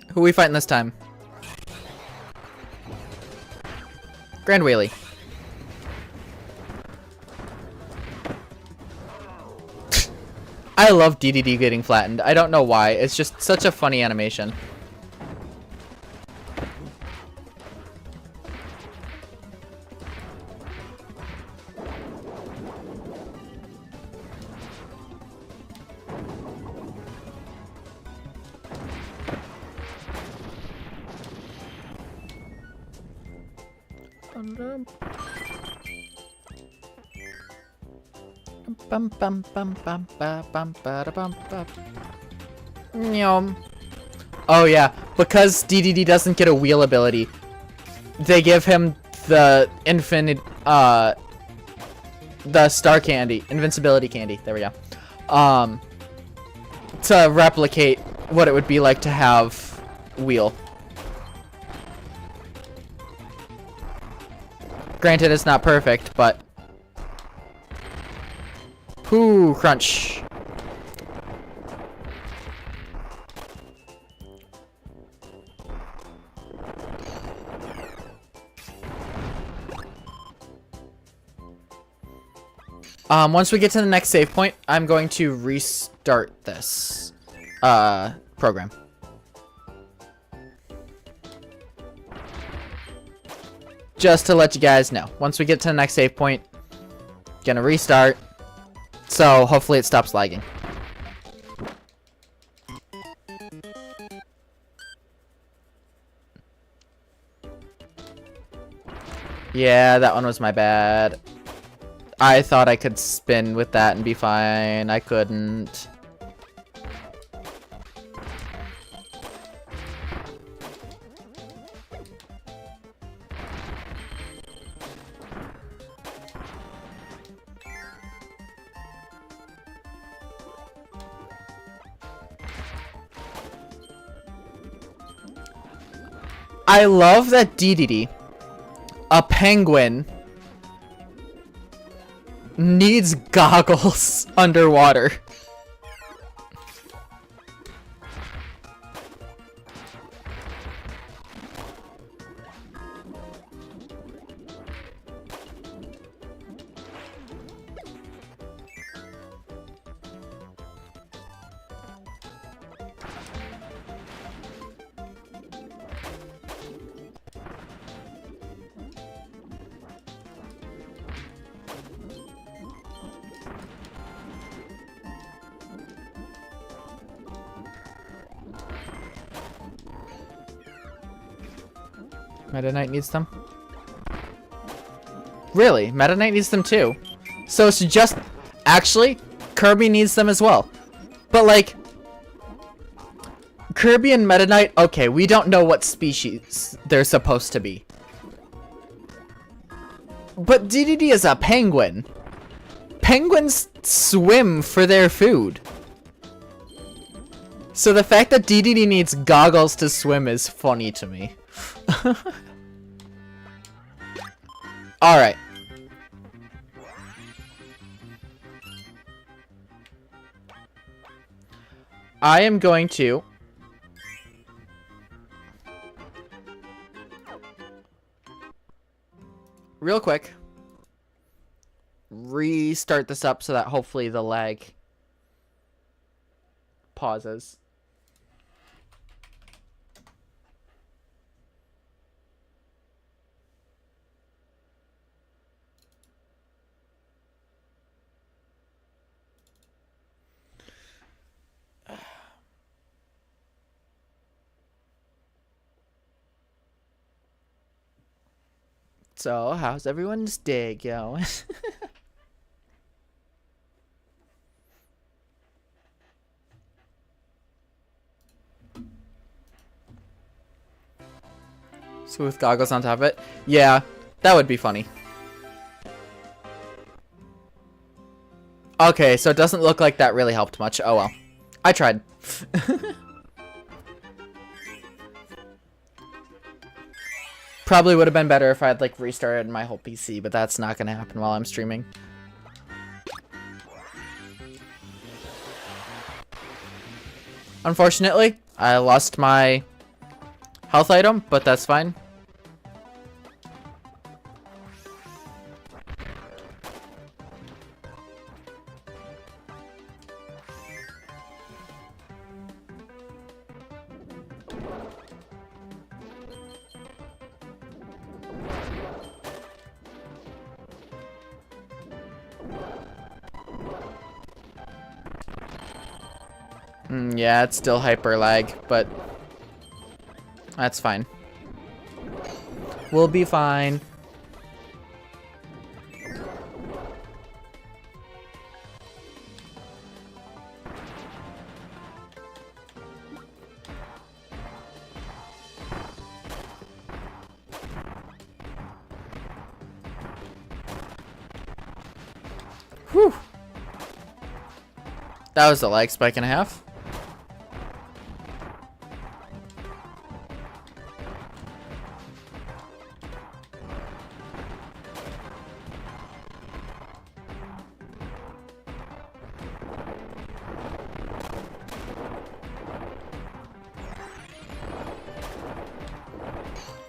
Who are we fighting this time? Grand Wheelie. I love DDD getting flattened. I don't know why. It's just such a funny animation. Oh yeah, because DDD doesn't get a wheel ability, they give him the the star candy, invincibility candy. There we go. To replicate what it would be like to have wheel. Granted, it's not perfect, but Whoo, crunch. Once we get to the next save point, I'm going to restart this program. Just to let you guys know. Once we get to the next save point, gonna restart. So hopefully it stops lagging. Yeah, that one was my bad. I thought I could spin with that and be fine. I couldn't. I love that DDD, a penguin, needs goggles underwater. Meta Knight needs them? Really? Meta Knight needs them too. So it's just... Actually, Kirby needs them as well. But like... Kirby and Meta Knight, okay, we don't know what species they're supposed to be. But DDD is a penguin. Penguins swim for their food. So the fact that DDD needs goggles to swim is funny to me. Alright. I am going to... real quick. Restart this up so that hopefully the lag pauses. So, how's everyone's day going? So with goggles on top of it? Yeah, that would be funny. Okay, so it doesn't look like that really helped much. Oh well. I tried. Probably would have been better if I had like restarted my whole PC, but that's not gonna happen while I'm streaming. Unfortunately, I lost my health item, but that's fine. Yeah, it's still hyper lag, but that's fine. We'll be fine. Whew. That was a lag spike and a half.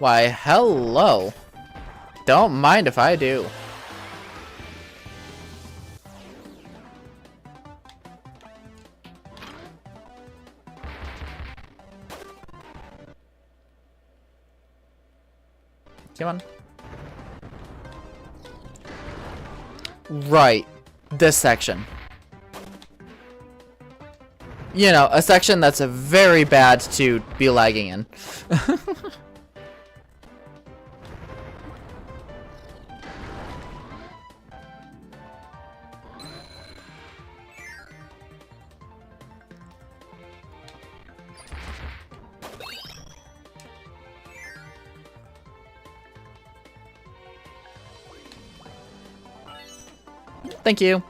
Why, hello. Don't mind if I do. Come on. Right. This section. You know, a section that's very bad to be lagging in. Thank you.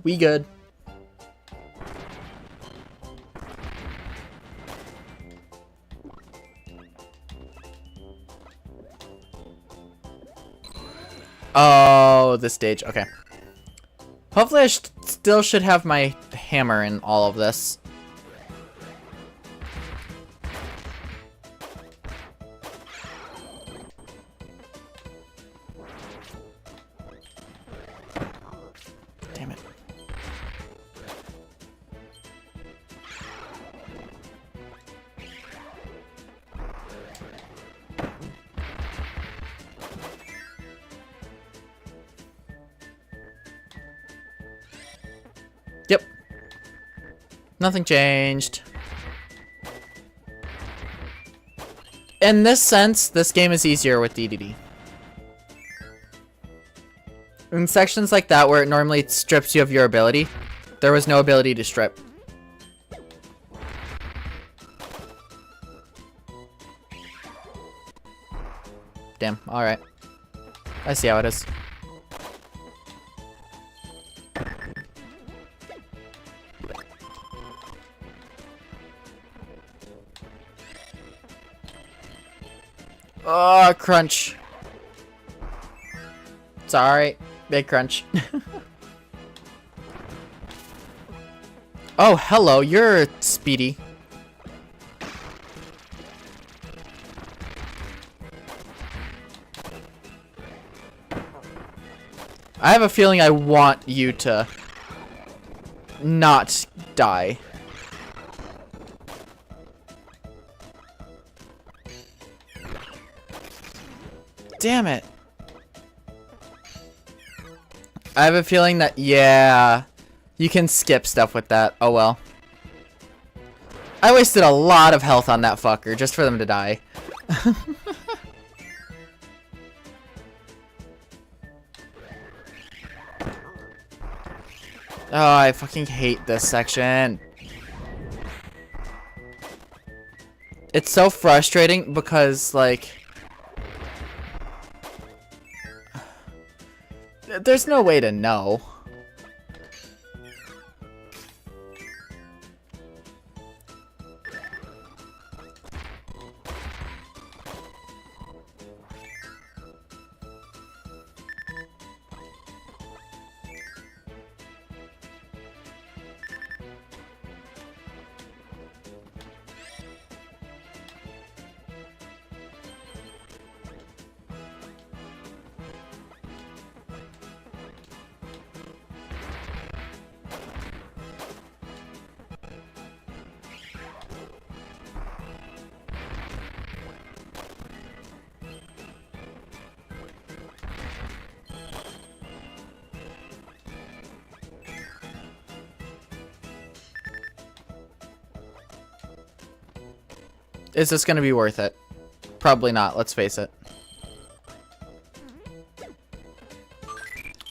We good. Oh, this stage. Okay. Hopefully I still should have my hammer in all of this. Damn it. Yep. Nothing changed. In this sense, this game is easier with DDD. In sections like that where it normally strips you of your ability, there was no ability to strip. Damn, alright. I see how it is. Oh, crunch. Sorry. Big crunch. Oh, hello. You're speedy. I have a feeling I want you to not die. Damn it. I have a feeling that, yeah, you can skip stuff with that. Oh well. I wasted a lot of health on that fucker just for them to die. Oh, I fucking hate this section. It's so frustrating because, like, there's no way to know. Is this gonna be worth it? Probably not, let's face it.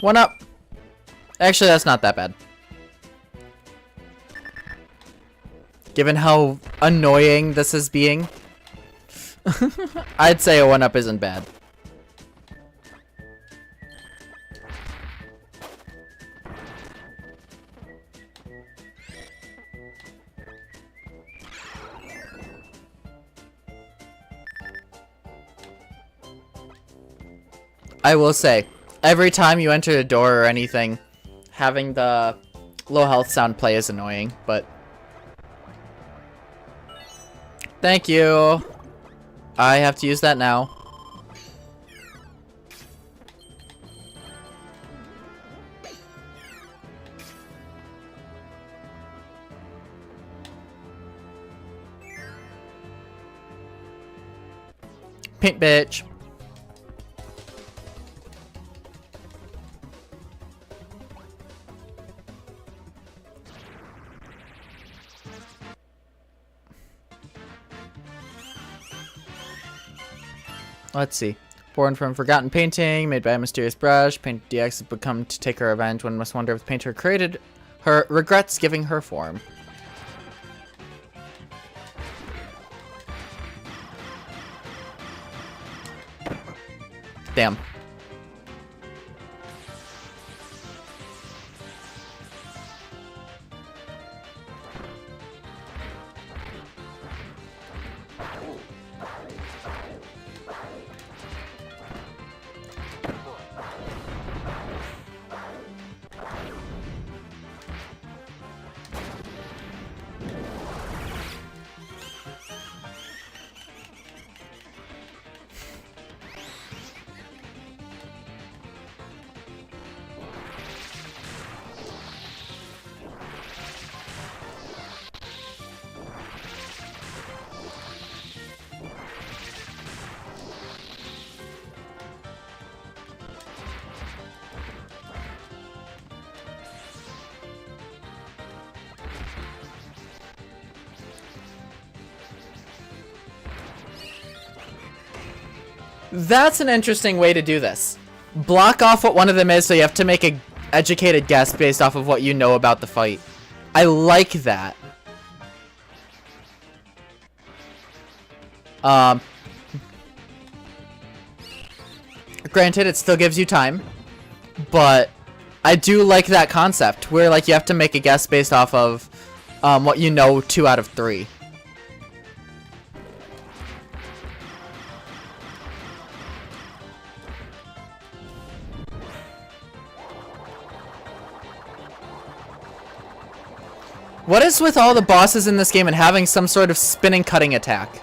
1 up. Actually, that's not that bad. Given how annoying this is being, I'd say a 1 up isn't bad. I will say, every time you enter a door or anything, having the low health sound play is annoying, but... Thank you! I have to use that now. Paint bitch. Let's see. Born from forgotten painting, made by a mysterious brush. Paint DX has become to take her revenge. One must wonder if the painter created her regrets giving her form. Damn. That's an interesting way to do this. Block off what one of them is, so you have to make an educated guess based off of what you know about the fight. I like that. Granted, it still gives you time, but I do like that concept where like you have to make a guess based off of what you know 2 out of 3. What is with all the bosses in this game and having some sort of spinning cutting attack?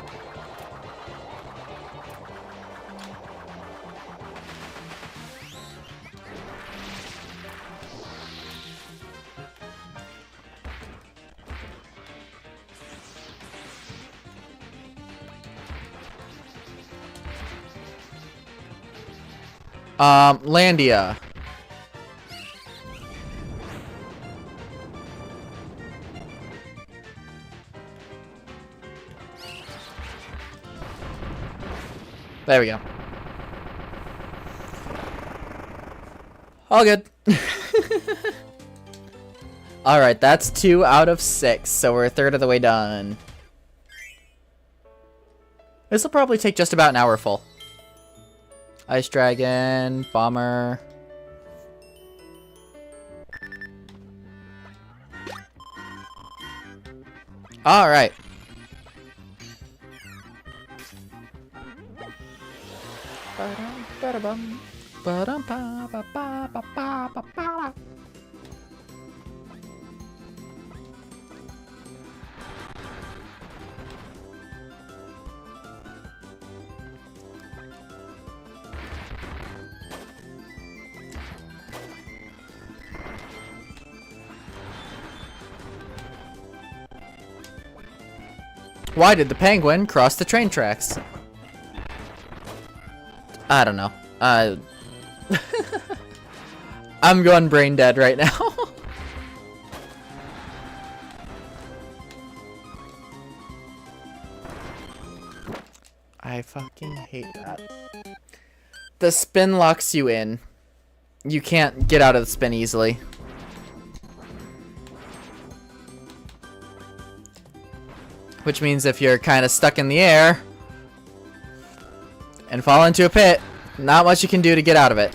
Landia. There we go. All good. Alright, that's 2 out of 6, so we're a third of the way done. This will probably take just about an hour full. Ice Dragon, Bomber. Alright. Why did the penguin cross the train tracks? I don't know. I'm going brain dead right now. I fucking hate that. The spin locks you in. you can't get out of the spin easily. Which means if you're kind of stuck in the air and fall into a pit, not much you can do to get out of it.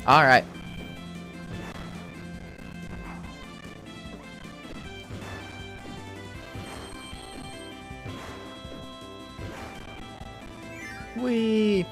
All right. Wee.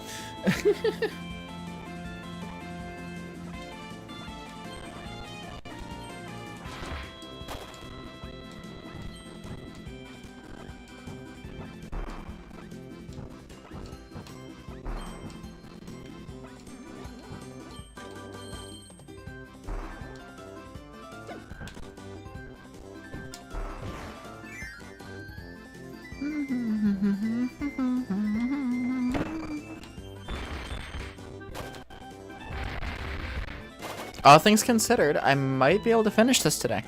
All things considered, I might be able to finish this today.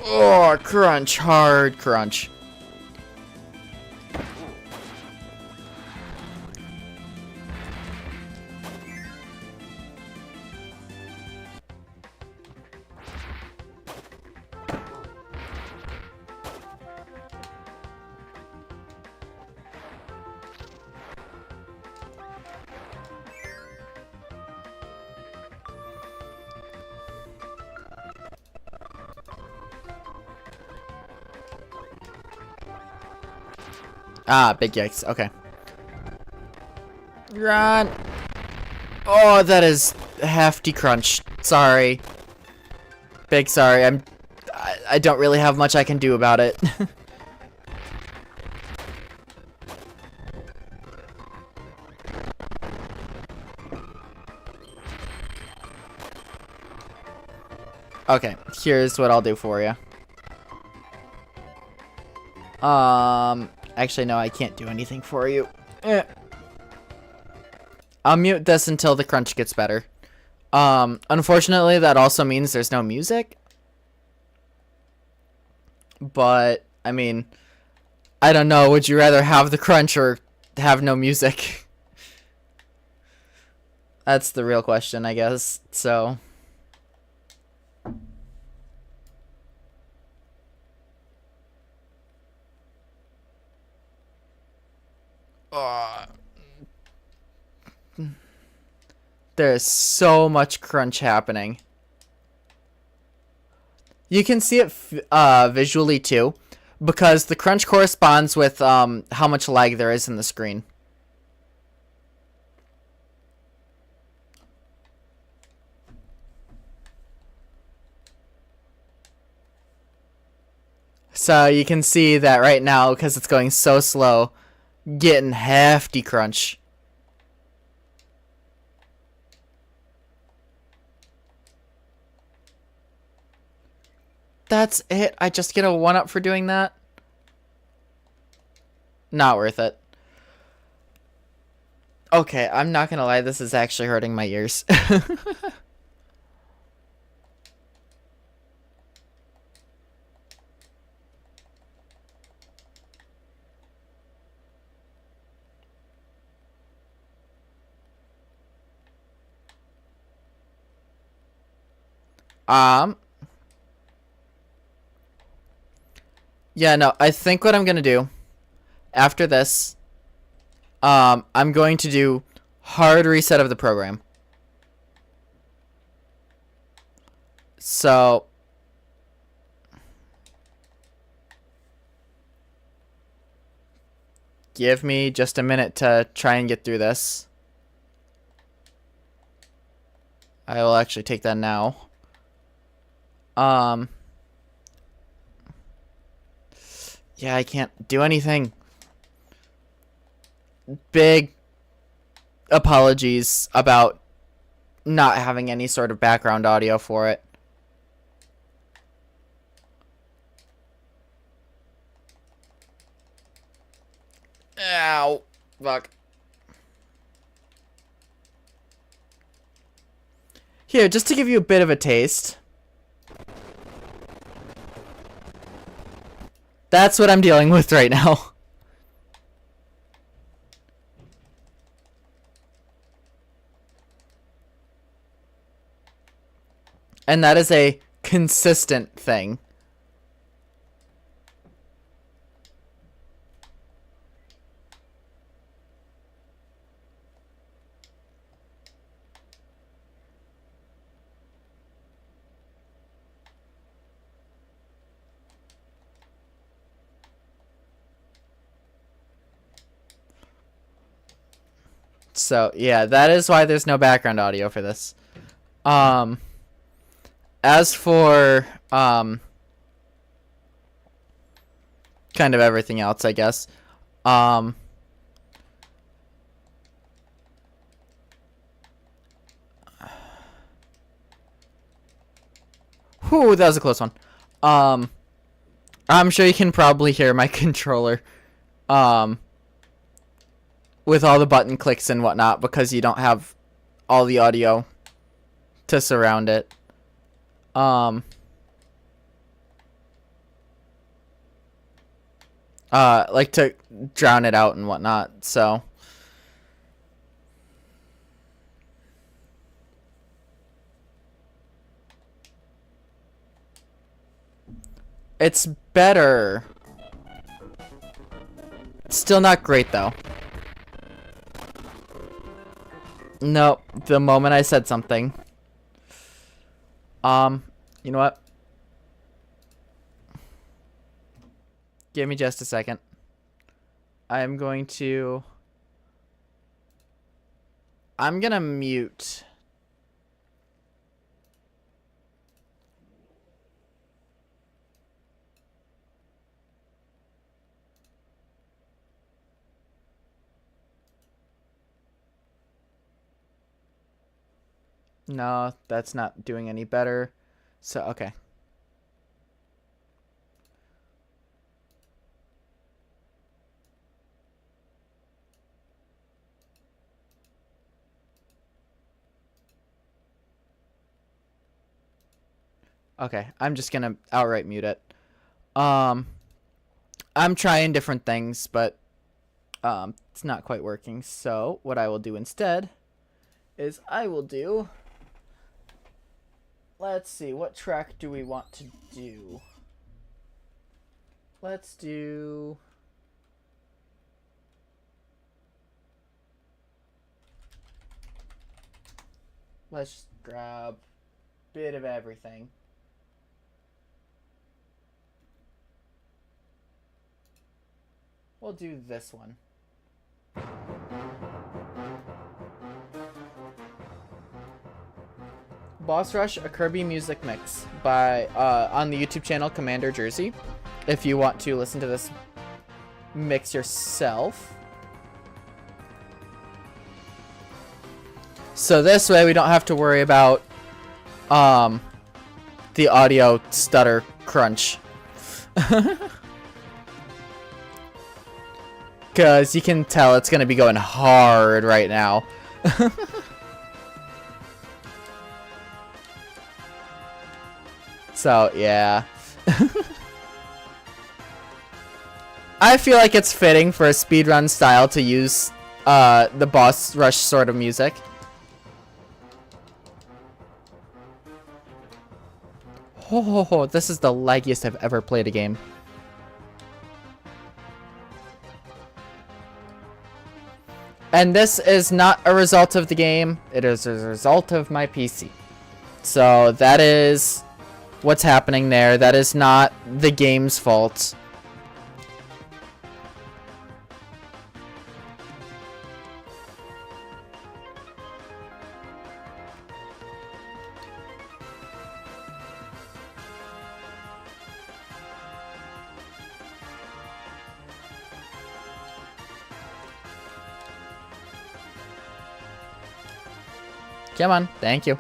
Oh, crunch, hard crunch. Ah, big yikes. Okay. Run. Oh, that is a hefty crunch. Sorry. Big sorry. I don't really have much I can do about it. Okay, here's what I'll do for you. Actually, no, I can't do anything for you. I'll mute this until the crunch gets better. Unfortunately, that also means there's no music. But, I mean, I don't know. Would you rather have the crunch or have no music? That's the real question, I guess. So... There's so much crunch happening. You can see it visually too, because the crunch corresponds with how much lag there is in the screen. So you can see that right now, because it's going so slow, getting hefty crunch. That's it? I just get a 1-up for doing that? Not worth it. Okay, I'm not gonna lie, this is actually hurting my ears. Yeah, no, I think what I'm gonna do after this, I'm going to do hard reset of the program. So, give me just a minute to try and get through this. I will actually take that now. Yeah, I can't do anything. Big apologies about not having any sort of background audio for it. Ow. Fuck. Here, just to give you a bit of a taste. That's what I'm dealing with right now. And that is a consistent thing. So, yeah, that is why there's no background audio for this. As for, kind of everything else, I guess. Whew, that was a close one. I'm sure you can probably hear my controller. With all the button clicks and whatnot, because you don't have all the audio to surround it. Like to drown it out and whatnot, so. It's better. Still not great, though. Nope, the moment I said something. You know what? Give me just a second. I'm gonna mute. No, that's not doing any better. So, okay. Okay, I'm just gonna outright mute it. I'm trying different things, but it's not quite working. So, what I will do instead is I will do... Let's see, what track do we want to do? Let's do... Let's just grab a bit of everything. We'll do this one. Boss Rush, a Kirby music mix by on the YouTube channel Commander Jersey. If you want to listen to this mix yourself. So this way we don't have to worry about the audio stutter crunch. Because you can tell it's going to be going hard right now. So, yeah. I feel like it's fitting for a speedrun style to use the boss rush sort of music. Oh, this is the laggiest I've ever played a game. And this is not a result of the game. It is a result of my PC. So that is what's happening there. That is not the game's fault. Come on. Thank you.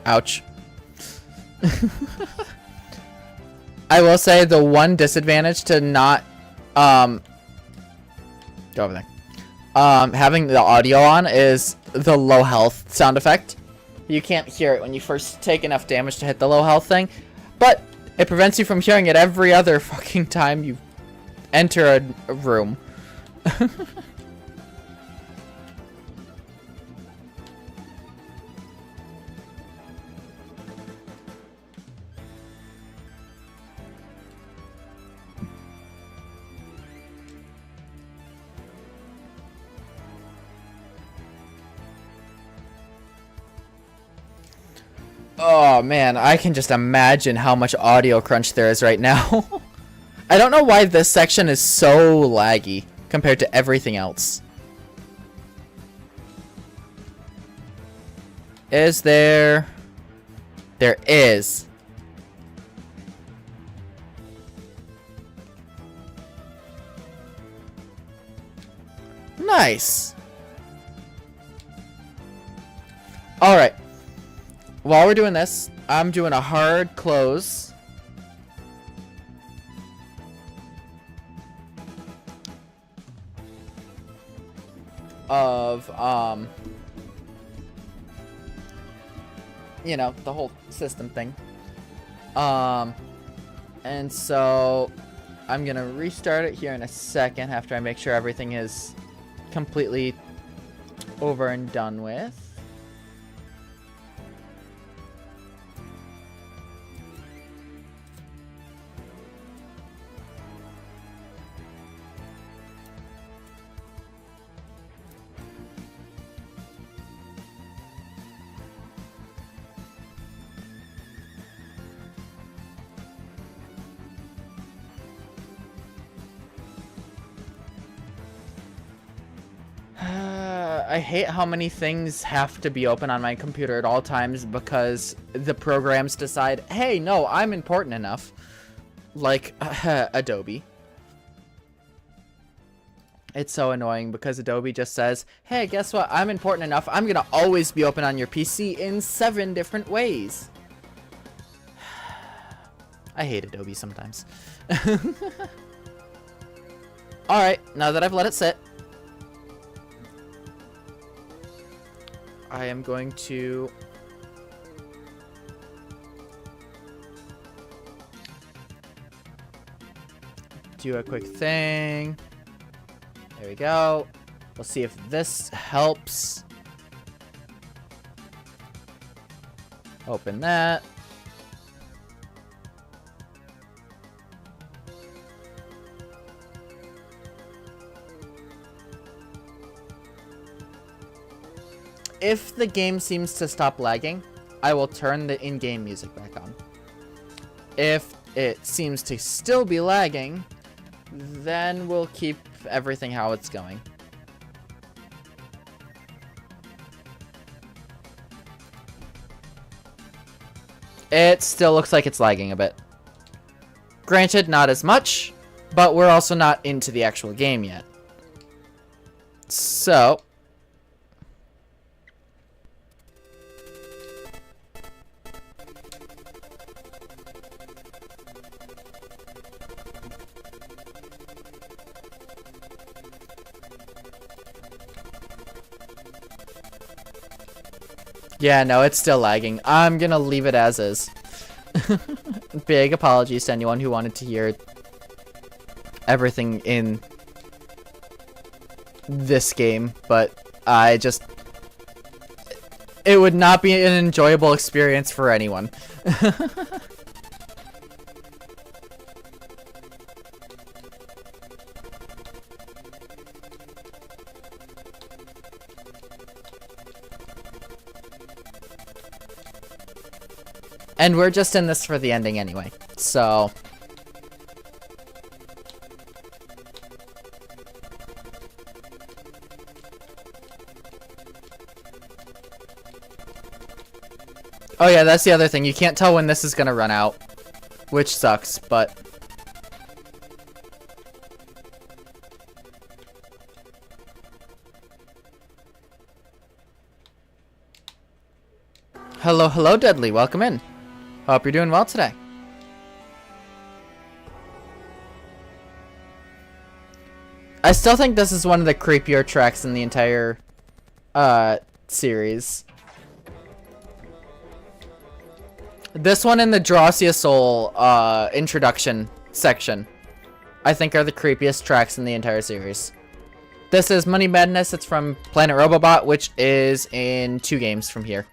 Ouch. I will say the one disadvantage to not go over there. Having the audio on is the low health sound effect. You can't hear it when you first take enough damage to hit the low health thing, but it prevents you from hearing it every other fucking time you enter a room. Oh man, I can just imagine how much audio crunch there is right now. I don't know why this section is so laggy compared to everything else. Is there? There is. Nice. All right. While we're doing this, I'm doing a hard close. Of, you know, the whole system thing. And so I'm gonna restart it here in a second after I make sure everything is completely over and done with. I hate how many things have to be open on my computer at all times because the programs decide, hey, no, I'm important enough. Like, Adobe. It's so annoying because Adobe just says, hey, guess what? I'm important enough. I'm gonna always be open on your PC in 7 different ways. I hate Adobe sometimes. Alright, now that I've let it sit, I am going to do a quick thing. There we go. We'll see if this helps. Open that. If the game seems to stop lagging, I will turn the in-game music back on. If it seems to still be lagging, then we'll keep everything how it's going. It still looks like it's lagging a bit. Granted, not as much, but we're also not into the actual game yet. So yeah, no, it's still lagging. I'm gonna leave it as is. Big apologies to anyone who wanted to hear everything in this game, but it would not be an enjoyable experience for anyone. And we're just in this for the ending anyway. So... Oh yeah, that's the other thing. You can't tell when this is gonna run out. Which sucks, but... Hello, hello, Dudley. Welcome in. Hope you're doing well today. I still think this is one of the creepier tracks in the entire series. This one and the Drossia Soul introduction section, I think, are the creepiest tracks in the entire series. This is Money Madness. It's from Planet Robobot, which is in 2 games from here.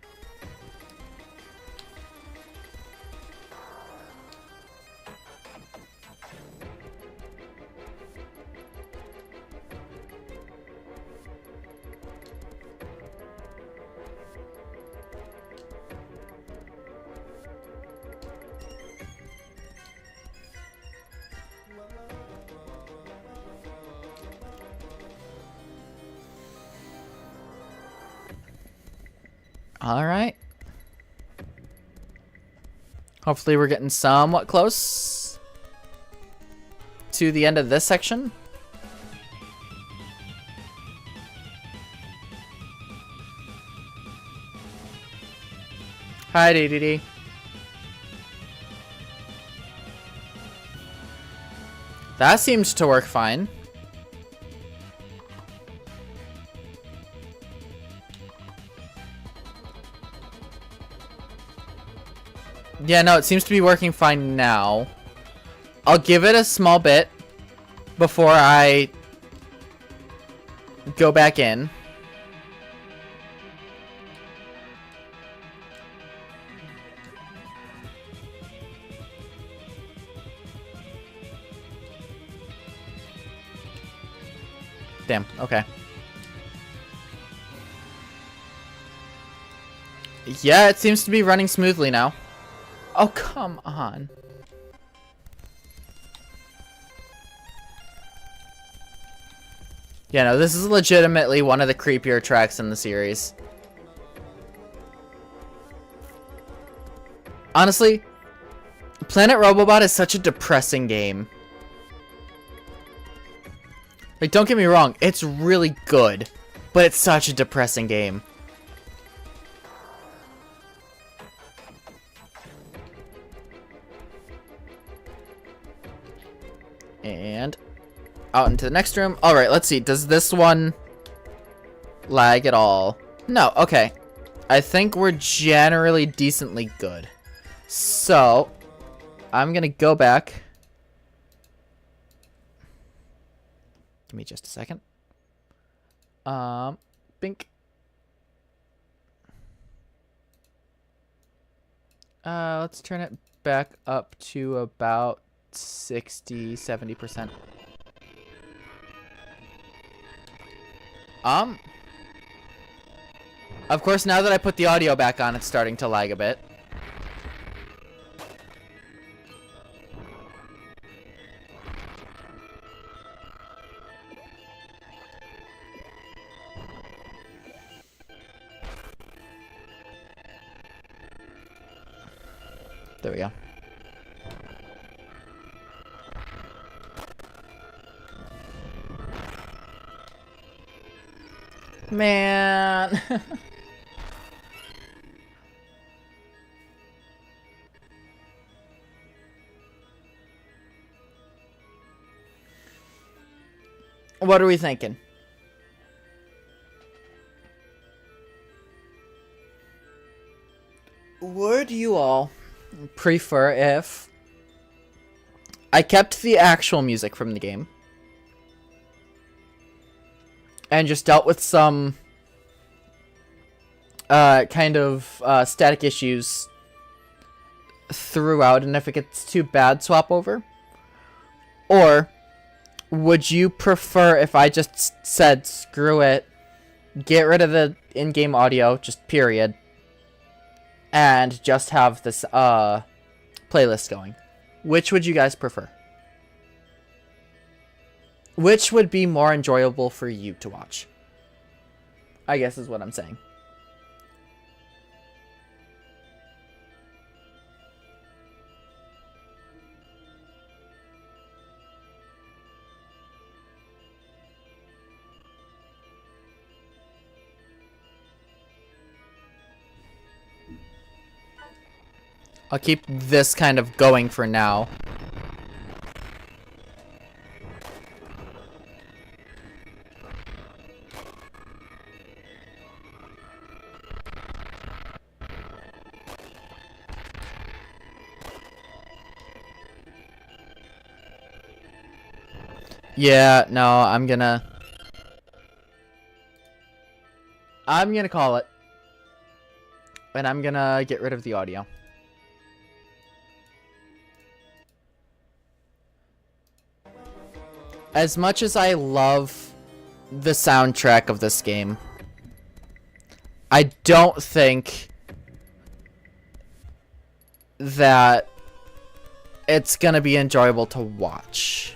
Alright. Hopefully we're getting somewhat close to the end of this section. Hi, DDD. That seems to work fine. Yeah, no, it seems to be working fine now. I'll give it a small bit before I go back in. Damn, okay. Yeah, it seems to be running smoothly now. Oh, come on. Yeah, no, this is legitimately one of the creepier tracks in the series. Honestly, Planet Robobot is such a depressing game. Like, don't get me wrong, it's really good, but it's such a depressing game. And out into the next room. Alright, let's see. Does this one lag at all? No, okay. I think we're generally decently good. So, I'm gonna go back. Give me just a second. Bink. Let's turn it back up to about 60-70%. Of course, now that I put the audio back on, it's starting to lag a bit. There we go. Man. What are we thinking? Would you all prefer if I kept the actual music from the game and just dealt with some kind of static issues throughout, and if it gets too bad, swap over? Or would you prefer if I just said, screw it, get rid of the in-game audio, just period, and just have this playlist going. Which would you guys prefer? Which would be more enjoyable for you to watch? I guess is what I'm saying. I'll keep this kind of going for now. Yeah, no, I'm gonna call it. And I'm gonna get rid of the audio. As much as I love the soundtrack of this game, I don't think that it's gonna be enjoyable to watch.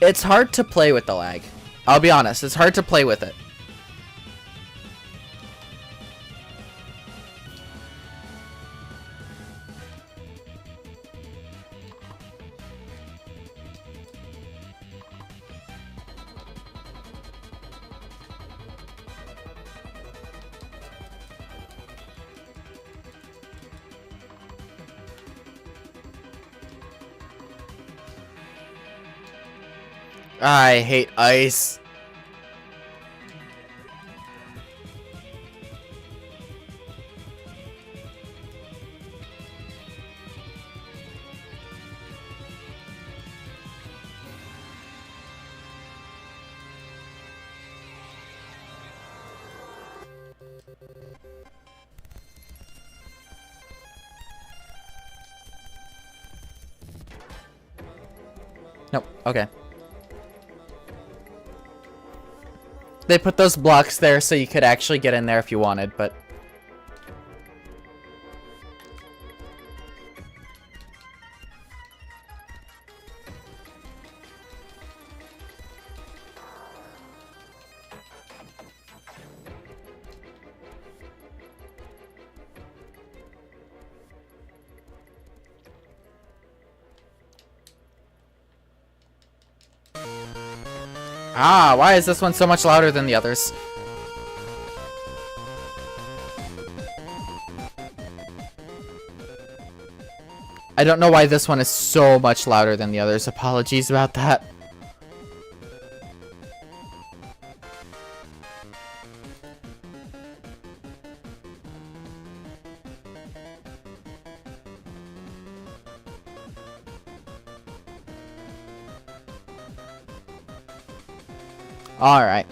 It's hard to play with the lag. I'll be honest, it's hard to play with it. I hate ice. Nope, okay. They put those blocks there so you could actually get in there if you wanted, but... Ah, why is this one so much louder than the others? I don't know why this one is so much louder than the others. Apologies about that. All right.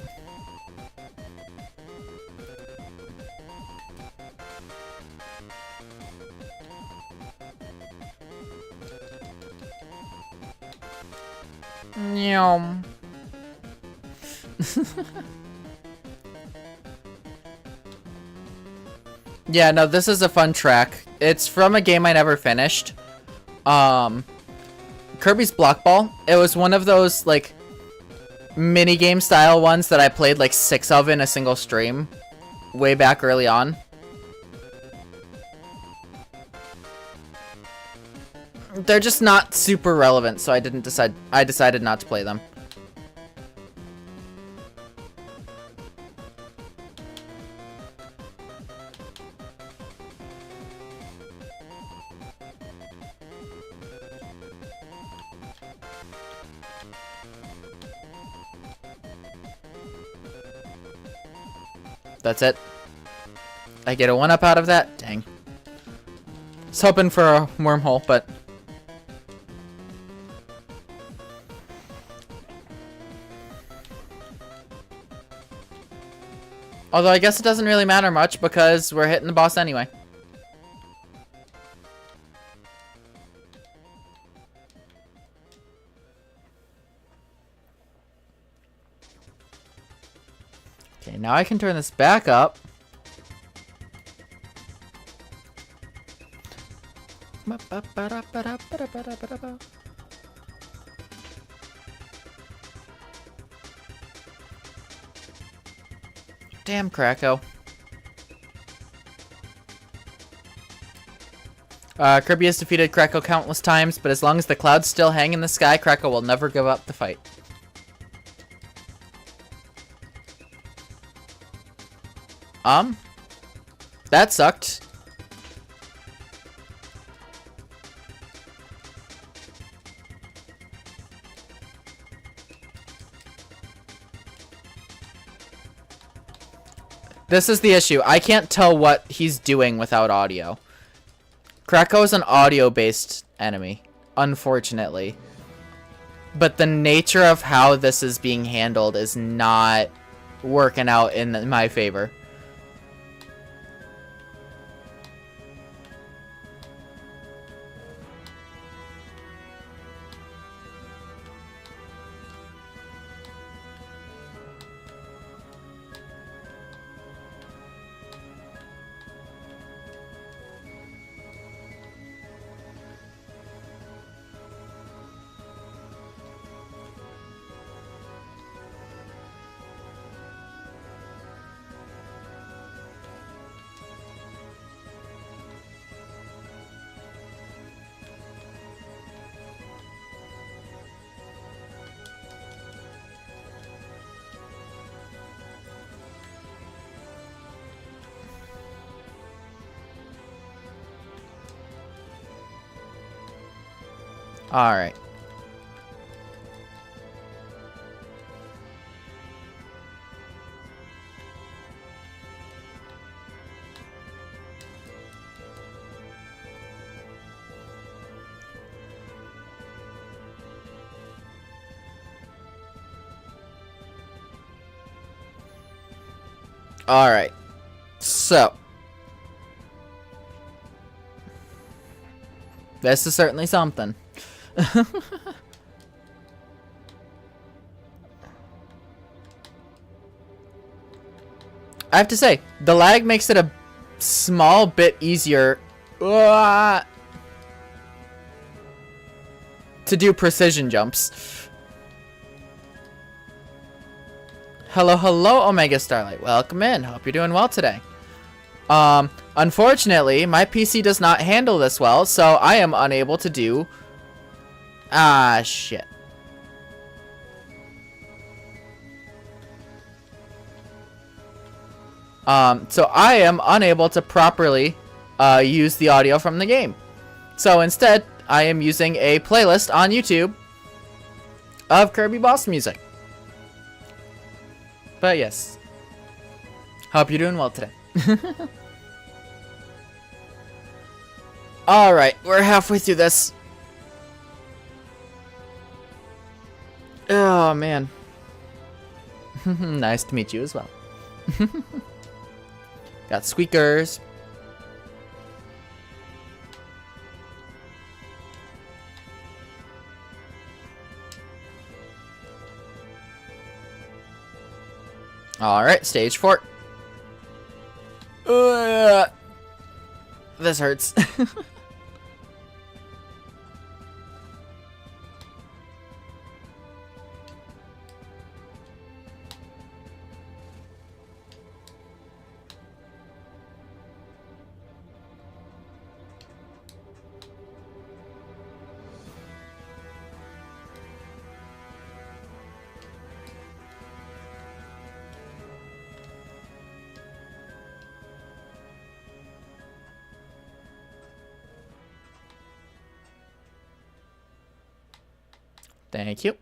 Yum. Yeah, no, this is a fun track. It's from a game I never finished. Kirby's Block Ball. It was one of those, like, mini game style ones that I played like 6 of in a single stream way back early on. They're just not super relevant, so I decided not to play them. That's it. I get a 1-up out of that? Dang. I was hoping for a wormhole, but... Although I guess it doesn't really matter much because we're hitting the boss anyway. Okay, Okay, now I can turn this back up. Damn, Krakow. Kirby has defeated Krakow countless times, but as long as the clouds still hang in the sky, Krakow will never give up the fight. That sucked. This is the issue. I can't tell what he's doing without audio. Krakow is an audio-based enemy, unfortunately. But the nature of how this is being handled is not working out in my favor. Alright. Alright. So. This is certainly something. I have to say, the lag makes it a small bit easier to do precision jumps. Hello, hello, Omega Starlight. Welcome in. Hope you're doing well today. Unfortunately, my PC does not handle this well, so I am unable to do... Ah, shit. So I am unable to properly use the audio from the game. So instead, I am using a playlist on YouTube of Kirby boss music. But yes. Hope you're doing well today. Alright, we're halfway through this. Oh, man. Nice to meet you as well. Got squeakers. Alright, stage 4. This hurts. Thank you.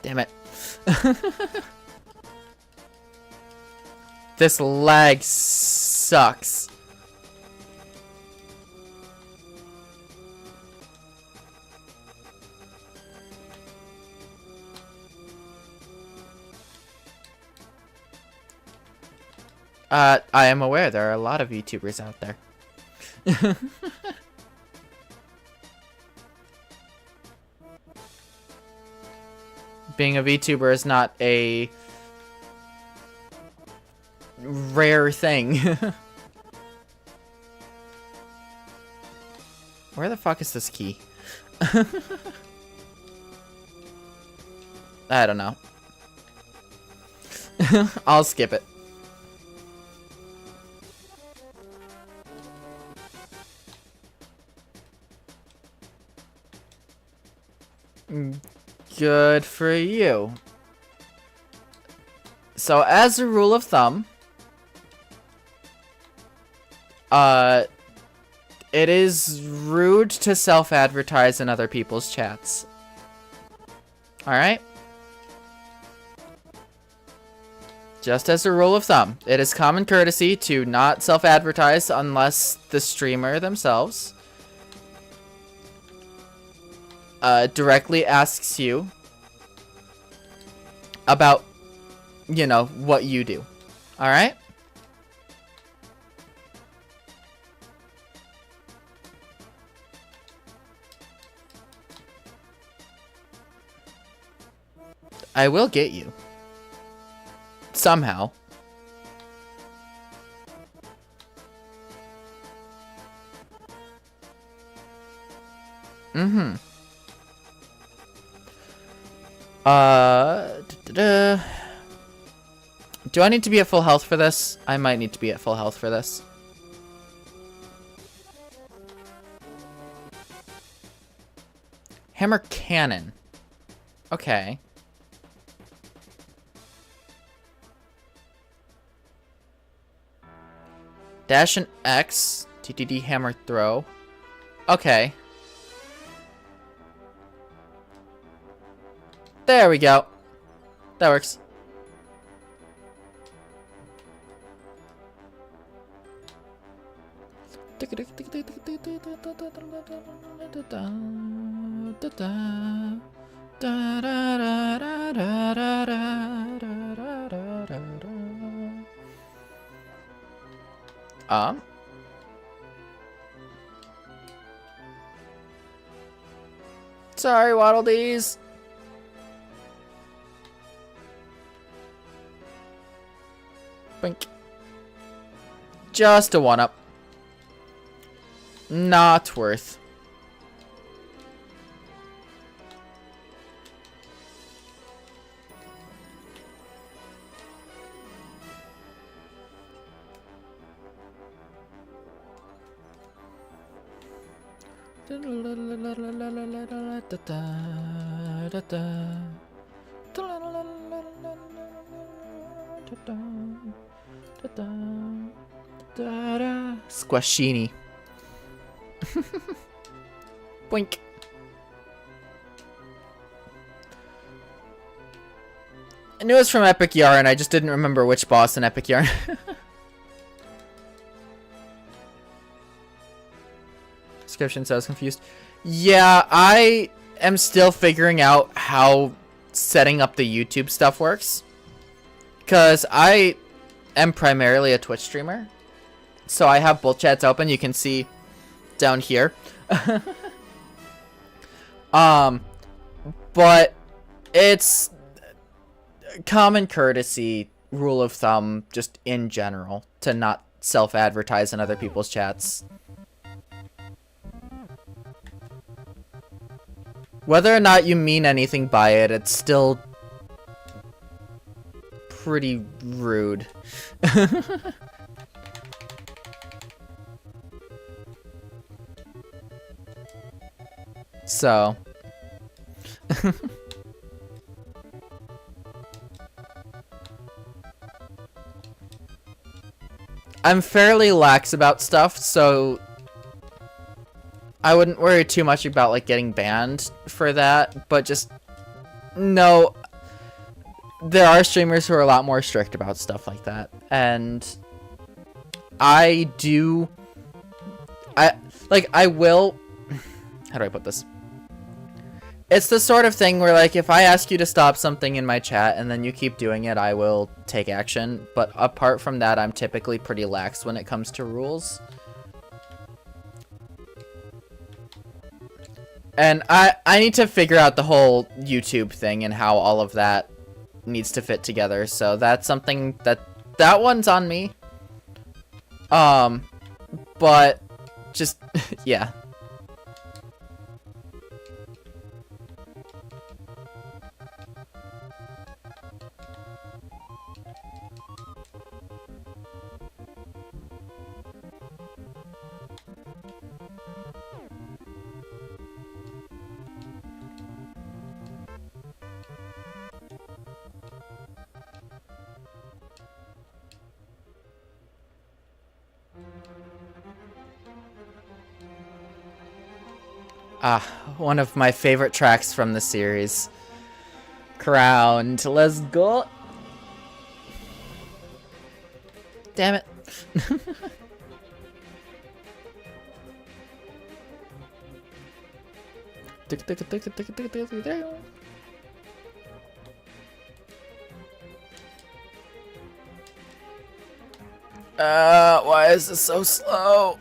Damn it. This lag sucks. I am aware there are a lot of YouTubers out there. Being a VTuber is not a rare thing. Where the fuck is this key? I don't know. I'll skip it. Good for you. So, as a rule of thumb, it is rude to self-advertise in other people's chats. Alright? Just as a rule of thumb, it is common courtesy to not self-advertise unless the streamer themselves directly asks you about, you know, what you do. Alright? I will get you. Somehow. Mm-hmm. Do I need to be at full health for this? I might need to be at full health for this. Hammer cannon. Okay. Dash and X. TTD hammer throw. Okay. There we go. That works. Sorry, Waddle Dees. Blink. Just a one-up. Not worth. Squashini. Boink. I knew it was from Epic Yarn, I just didn't remember which boss in Epic Yarn. Description, so I was confused. Yeah, I am still figuring out how setting up the YouTube stuff works. Because I am primarily a Twitch streamer. So I have both chats open, you can see down here. But it's common courtesy, rule of thumb, just in general, to not self-advertise in other people's chats. Whether or not you mean anything by it, it's still pretty rude. So. I'm fairly lax about stuff, so I wouldn't worry too much about, like, getting banned for that, but just no. There are streamers who are a lot more strict about stuff like that, and I will, how do I put this? It's the sort of thing where, like, if I ask you to stop something in my chat and then you keep doing it, I will take action. But apart from that, I'm typically pretty lax when it comes to rules. And I need to figure out the whole YouTube thing and how all of that needs to fit together. So that's something that one's on me. But just, yeah. One of my favorite tracks from the series. Crowned. Let's go. Damn it. Why is this so slow?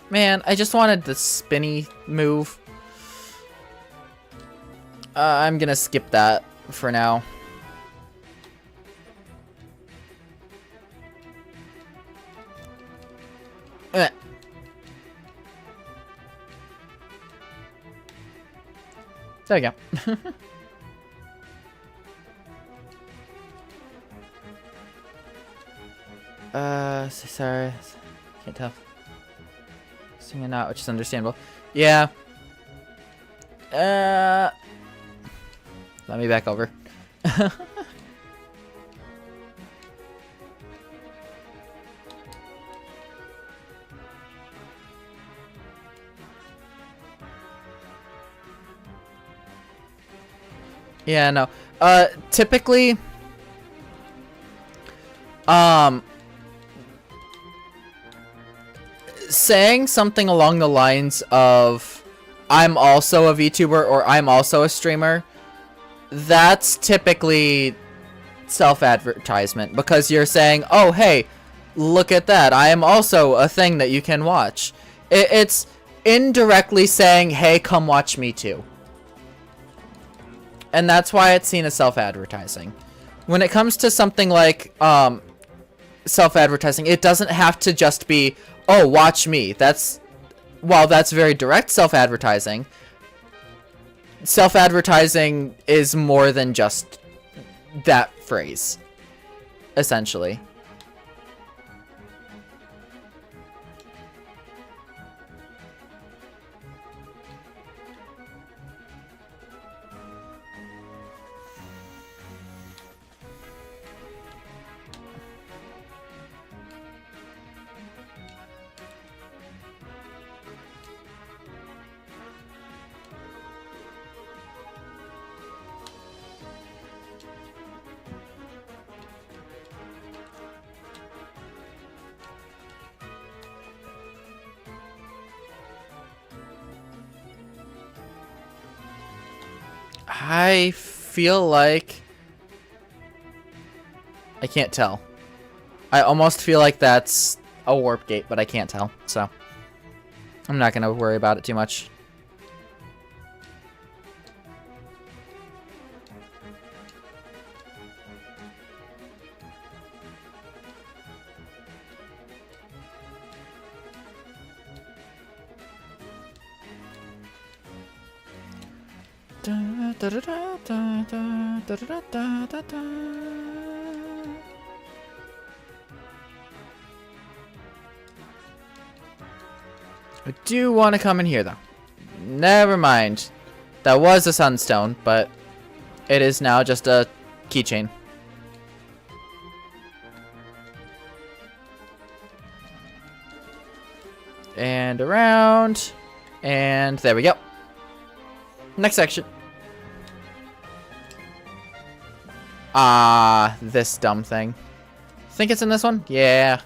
Man, I just wanted the spinny move. I'm gonna skip that for now. There we go. Sorry. Can't tell. Singing out, which is understandable. Yeah. Let me back over. Yeah, no. Typically, saying something along the lines of, I'm also a VTuber or I'm also a streamer, that's typically self-advertisement, because you're saying, oh, hey, look at that, I am also a thing that you can watch. It's indirectly saying, hey, come watch me too. And that's why it's seen as self-advertising. When it comes to something like self-advertising, it doesn't have to just be, oh, watch me. While that's very direct self-advertising, self-advertising is more than just that phrase, essentially. I feel like I can't tell. I almost feel like that's a warp gate, but I can't tell, so I'm not gonna worry about it too much. I do want to come in here, though. Never mind. That was a sunstone, but It is now just a keychain. And around. And there we go. Next section. This dumb thing. Think it's in this one? Yeah.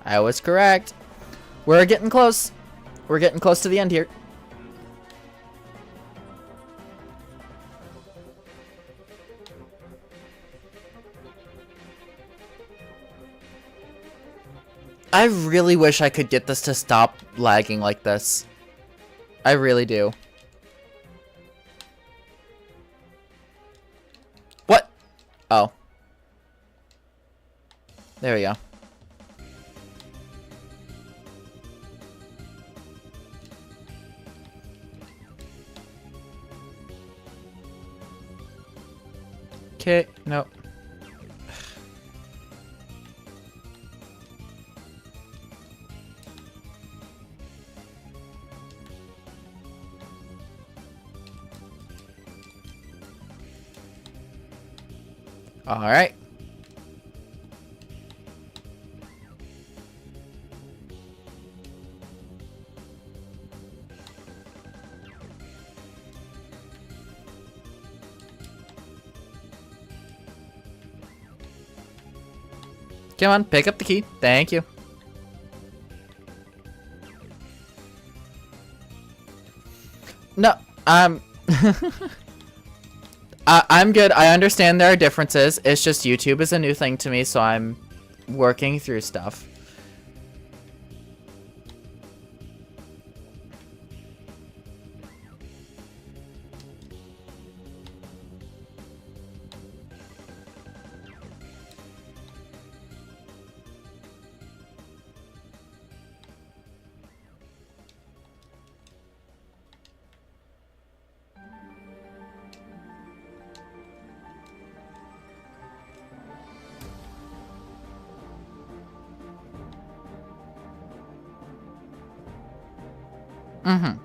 I was correct. We're getting close. We're getting close to the end here. I really wish I could get this to stop lagging like this. I really do. What? Oh. There we go. Okay, no. All right. Come on, pick up the key. Thank you. No, I'm good. I understand there are differences. It's just YouTube is a new thing to me, so I'm working through stuff. Mm-hmm.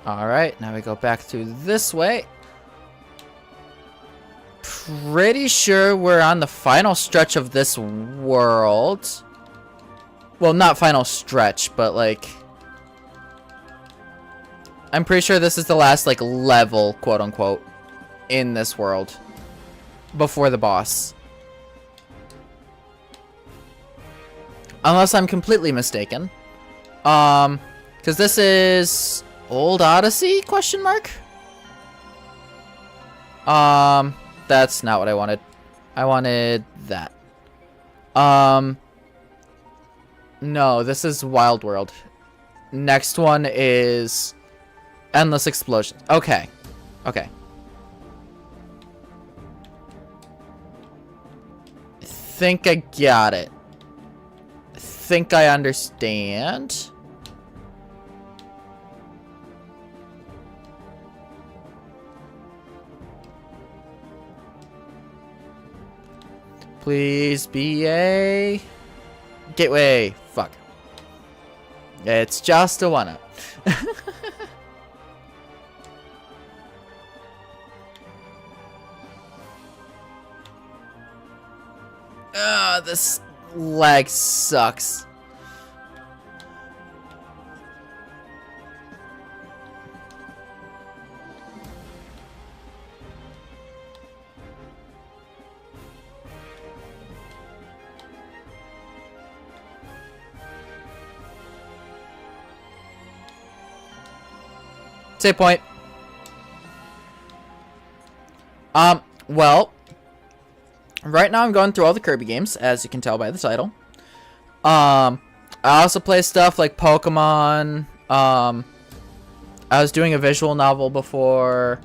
All right, now we go back through this way. Pretty sure we're on the final stretch of this world. Well, not final stretch, but like... I'm pretty sure this is the last, like, level, quote-unquote, in this world. Before the boss. Unless I'm completely mistaken. Because this is... Old Odyssey, question mark? That's not what I wanted. I wanted that. No, this is Wild World. Next one is Endless Explosions. Okay. Okay. Think I got it. Think I understand. Please be a gateway. Fuck. It's just a one-up. This lag sucks. Save point. Well, right now I'm going through all the Kirby games, as you can tell by the title. I also play stuff like Pokemon. I was doing a visual novel before.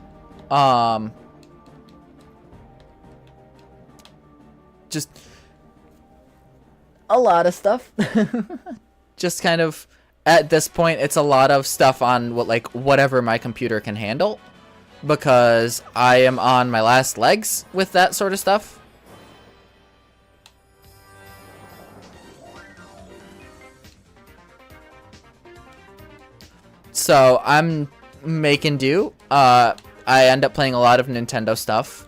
Just a lot of stuff. Just kind of at this point, it's a lot of stuff on whatever my computer can handle, because I am on my last legs with that sort of stuff. So I'm making do. I end up playing a lot of Nintendo stuff.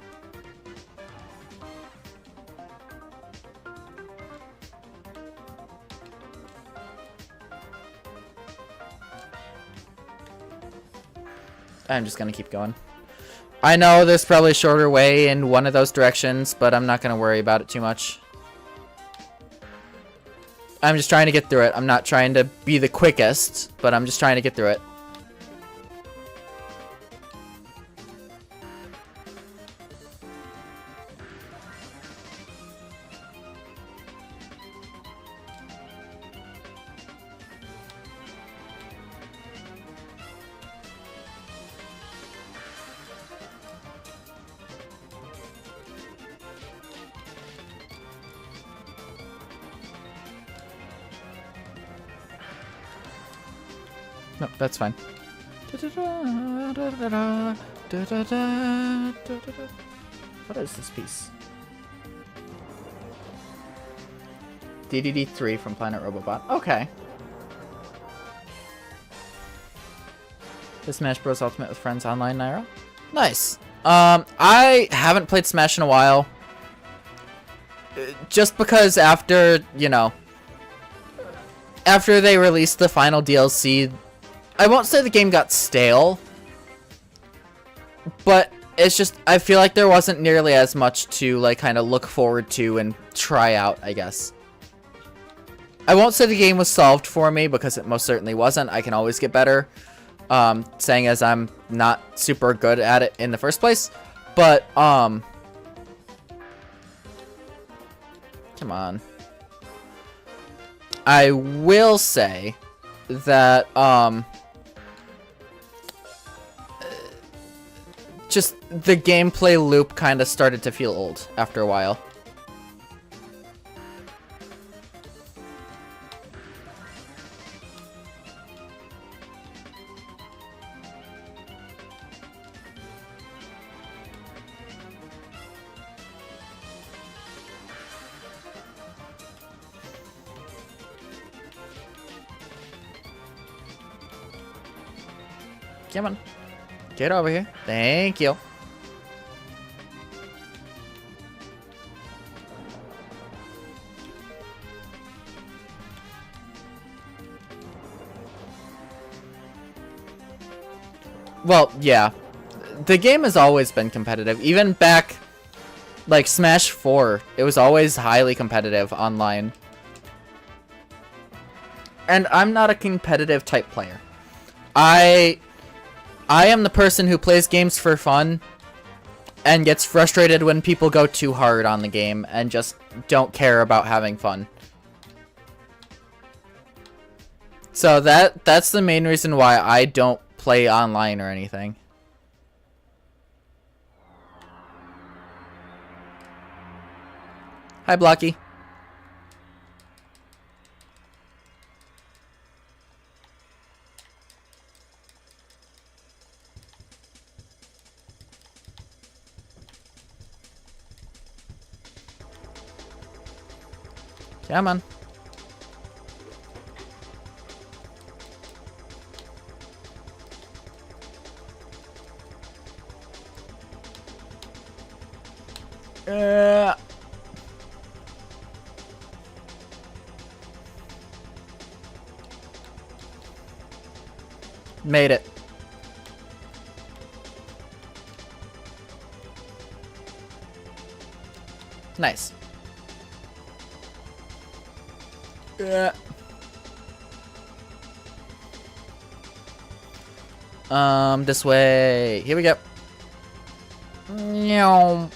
I'm just gonna keep going. I know there's probably a shorter way in one of those directions, but I'm not gonna worry about it too much. I'm just trying to get through it. I'm not trying to be the quickest, but I'm just trying to get through it. No, that's fine. What is this piece? DDD3 from Planet Robobot. Okay. The Smash Bros. Ultimate with friends online, Nairo. Nice. I haven't played Smash in a while. Just because after, you know, after they released the final DLC, I won't say the game got stale, but it's just, I feel like there wasn't nearly as much to, like, kind of look forward to and try out, I guess. I won't say the game was solved for me, because it most certainly wasn't. I can always get better, saying as I'm not super good at it in the first place, but, come on. I will say that, just the gameplay loop kind of started to feel old after a while. Come on. Get over here. Thank you. Well, yeah. The game has always been competitive. Even back, like, Smash 4, it was always highly competitive online. And I'm not a competitive type player. I am the person who plays games for fun and gets frustrated when people go too hard on the game and just don't care about having fun. So that's the main reason why I don't play online or anything. Hi, Blocky. Come on. Made it. Nice. This way. Here we go. Meow.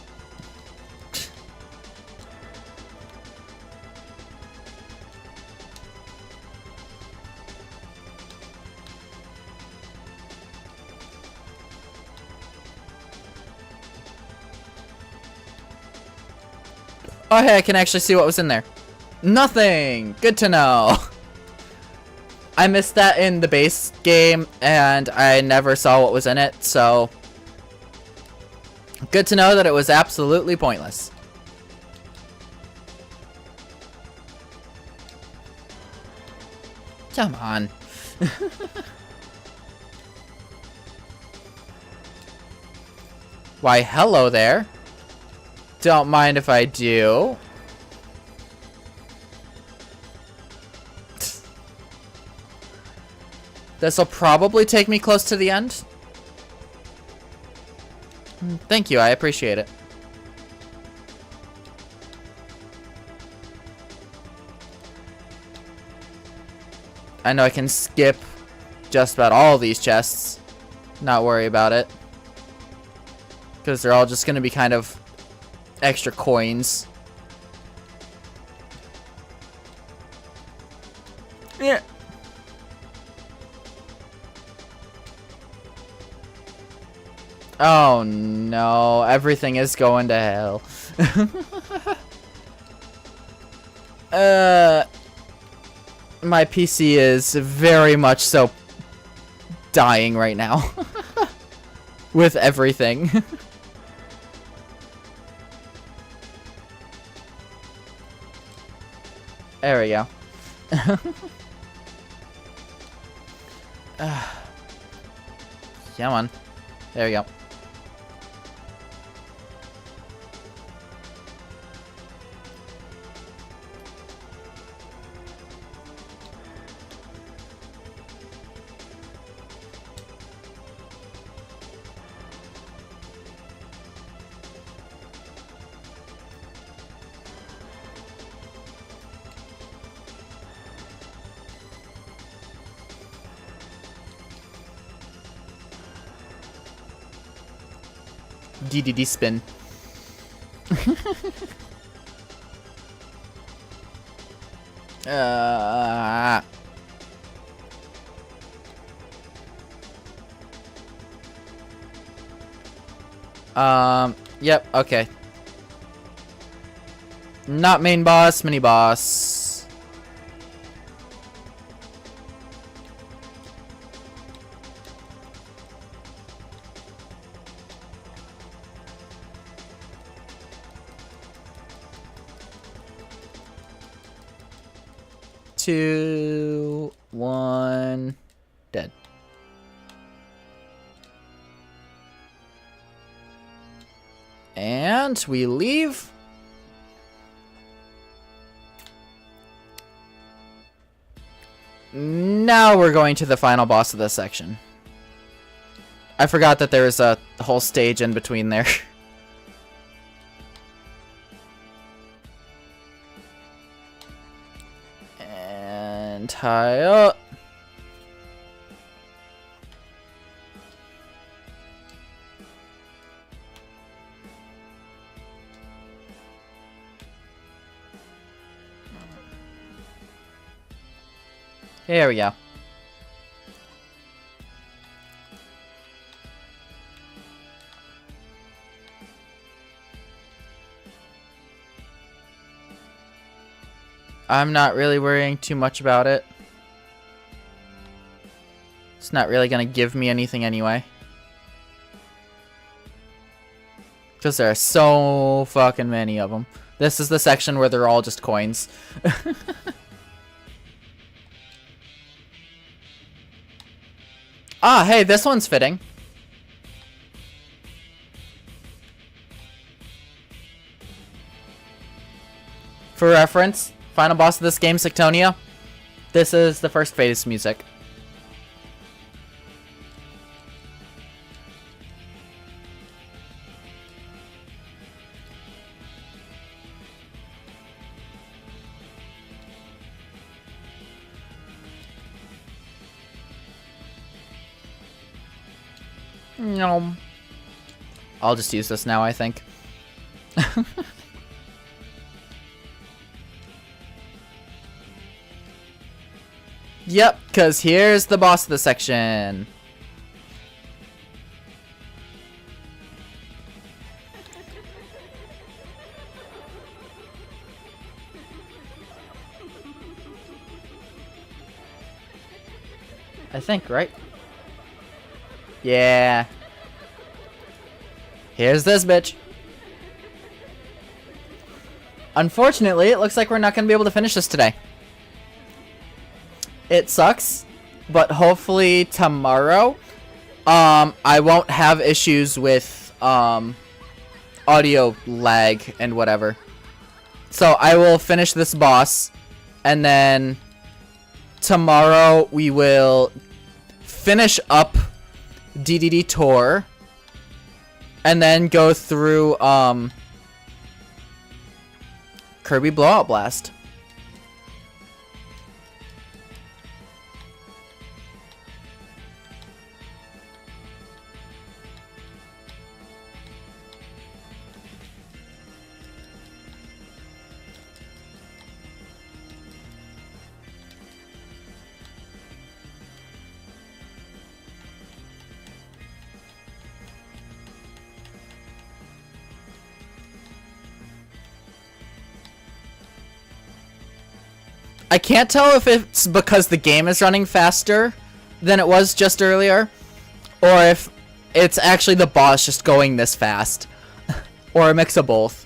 Oh, hey, I can actually see what was in there. Nothing! Good to know. I missed that in the base game, and I never saw what was in it, so good to know that it was absolutely pointless. Come on. Why, hello there. Don't mind if I do. This'll probably take me close to the end. Thank you, I appreciate it. I know I can skip just about all these chests. Not worry about it. Because they're all just going to be kind of extra coins. Yeah. Oh no, everything is going to hell. My PC is very much so dying right now. With everything. There we go. Come on. There we go. DDD spin. Yep, okay. Not main boss, mini boss. Two, one, dead. And we leave. Now we're going to the final boss of this section. I forgot that there was a whole stage in between there. And tie up. There we go. I'm not really worrying too much about it. It's not really gonna give me anything anyway. Because there are so fucking many of them. This is the section where they're all just coins. Ah, hey, this one's fitting. For reference, final boss of this game, Sectonia. This is the first phase music. No. I'll just use this now, I think. Yep, because here's the boss of the section. I think, right? Yeah. Here's this bitch. Unfortunately, it looks like we're not going to be able to finish this today. It sucks, but hopefully tomorrow, I won't have issues with, audio lag and whatever. So I will finish this boss, and then tomorrow we will finish up DDD Tour, and then go through, Kirby Blowout Blast. I can't tell if it's because the game is running faster than it was just earlier, or if it's actually the boss just going this fast, or a mix of both.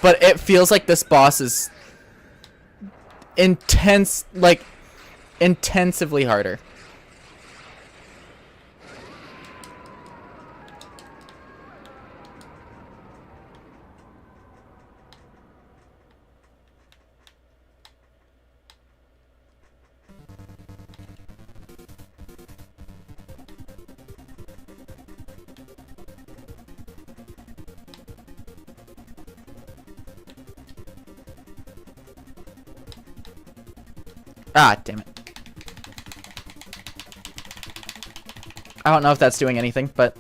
But it feels like this boss is intense, like, intensively harder. Ah, damn it. I don't know if that's doing anything, but...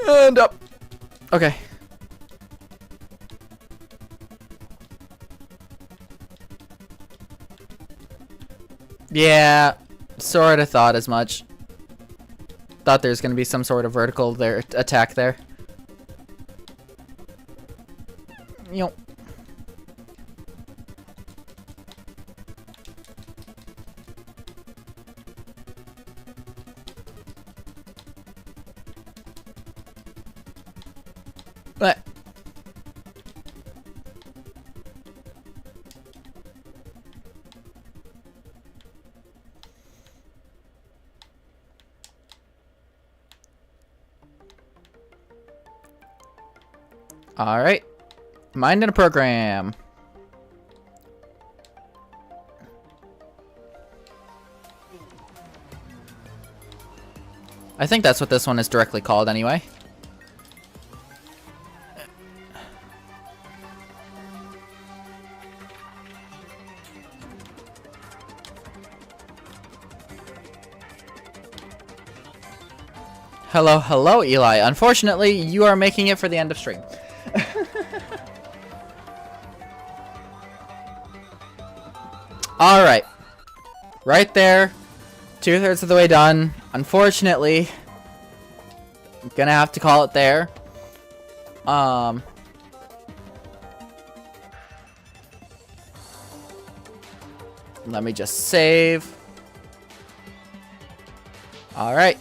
And up. Okay. Yeah, sort of thought as much. Thought there's gonna be some sort of vertical attack there. Yo. What? All right. Mind in a program. I think that's what this one is directly called anyway. Hello, hello, Eli. Unfortunately, you are making it for the end of stream. Alright. Right there. 2/3 of the way done. Unfortunately, I'm gonna have to call it there. Let me just save. Alright.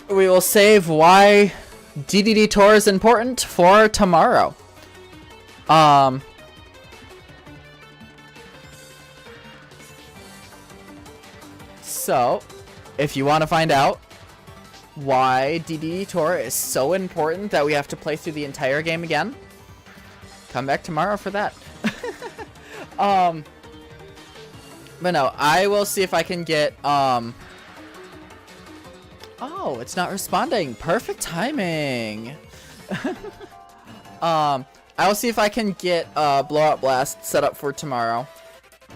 We will save why DDD Tour is important for tomorrow. So, if you want to find out why DDD Tour is so important that we have to play through the entire game again, come back tomorrow for that. But no, I will see if I can get, oh, it's not responding. Perfect timing. I will see if I can get Blowout Blast set up for tomorrow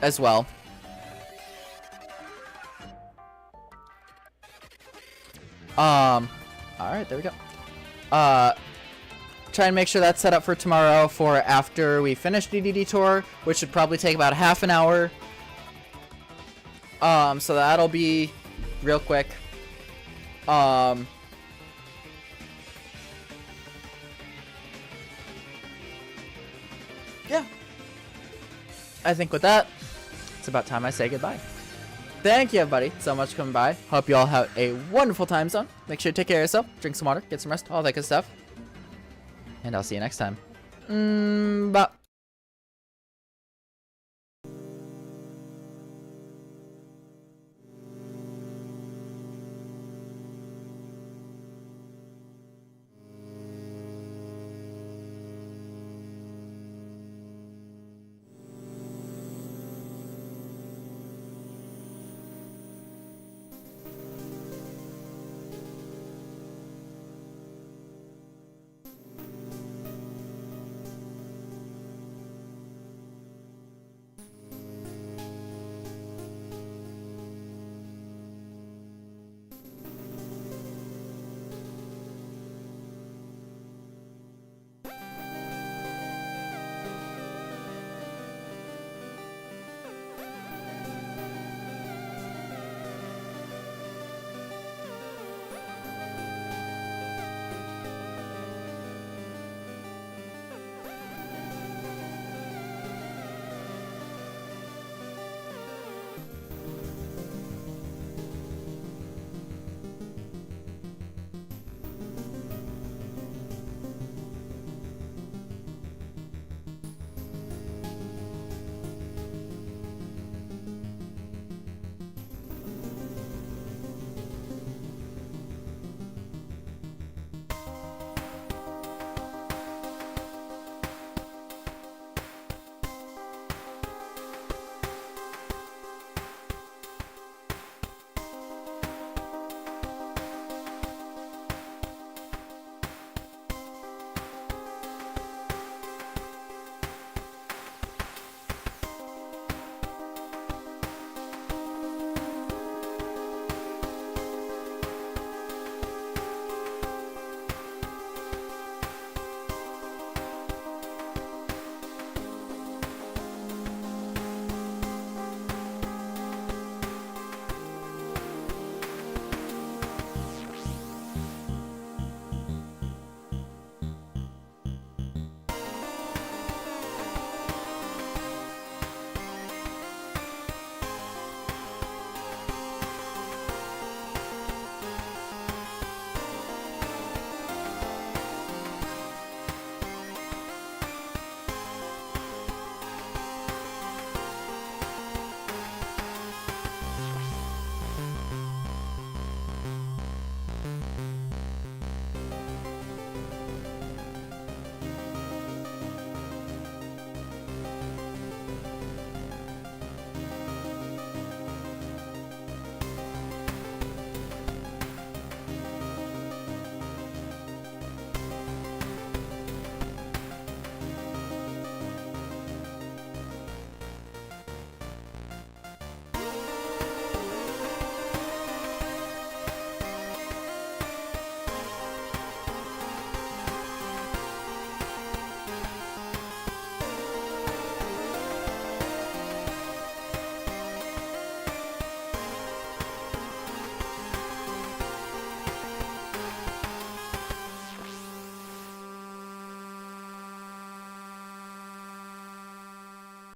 as well. All right, there we go. Try and make sure that's set up for tomorrow for after we finish DDD tour, which should probably take about half an hour. So that'll be real quick. Yeah. I think with that, it's about time I say goodbye. Thank you, everybody, so much for coming by. Hope you all have a wonderful time zone. Make sure to take care of yourself, drink some water, get some rest, all that good stuff. And I'll see you next time. Bye.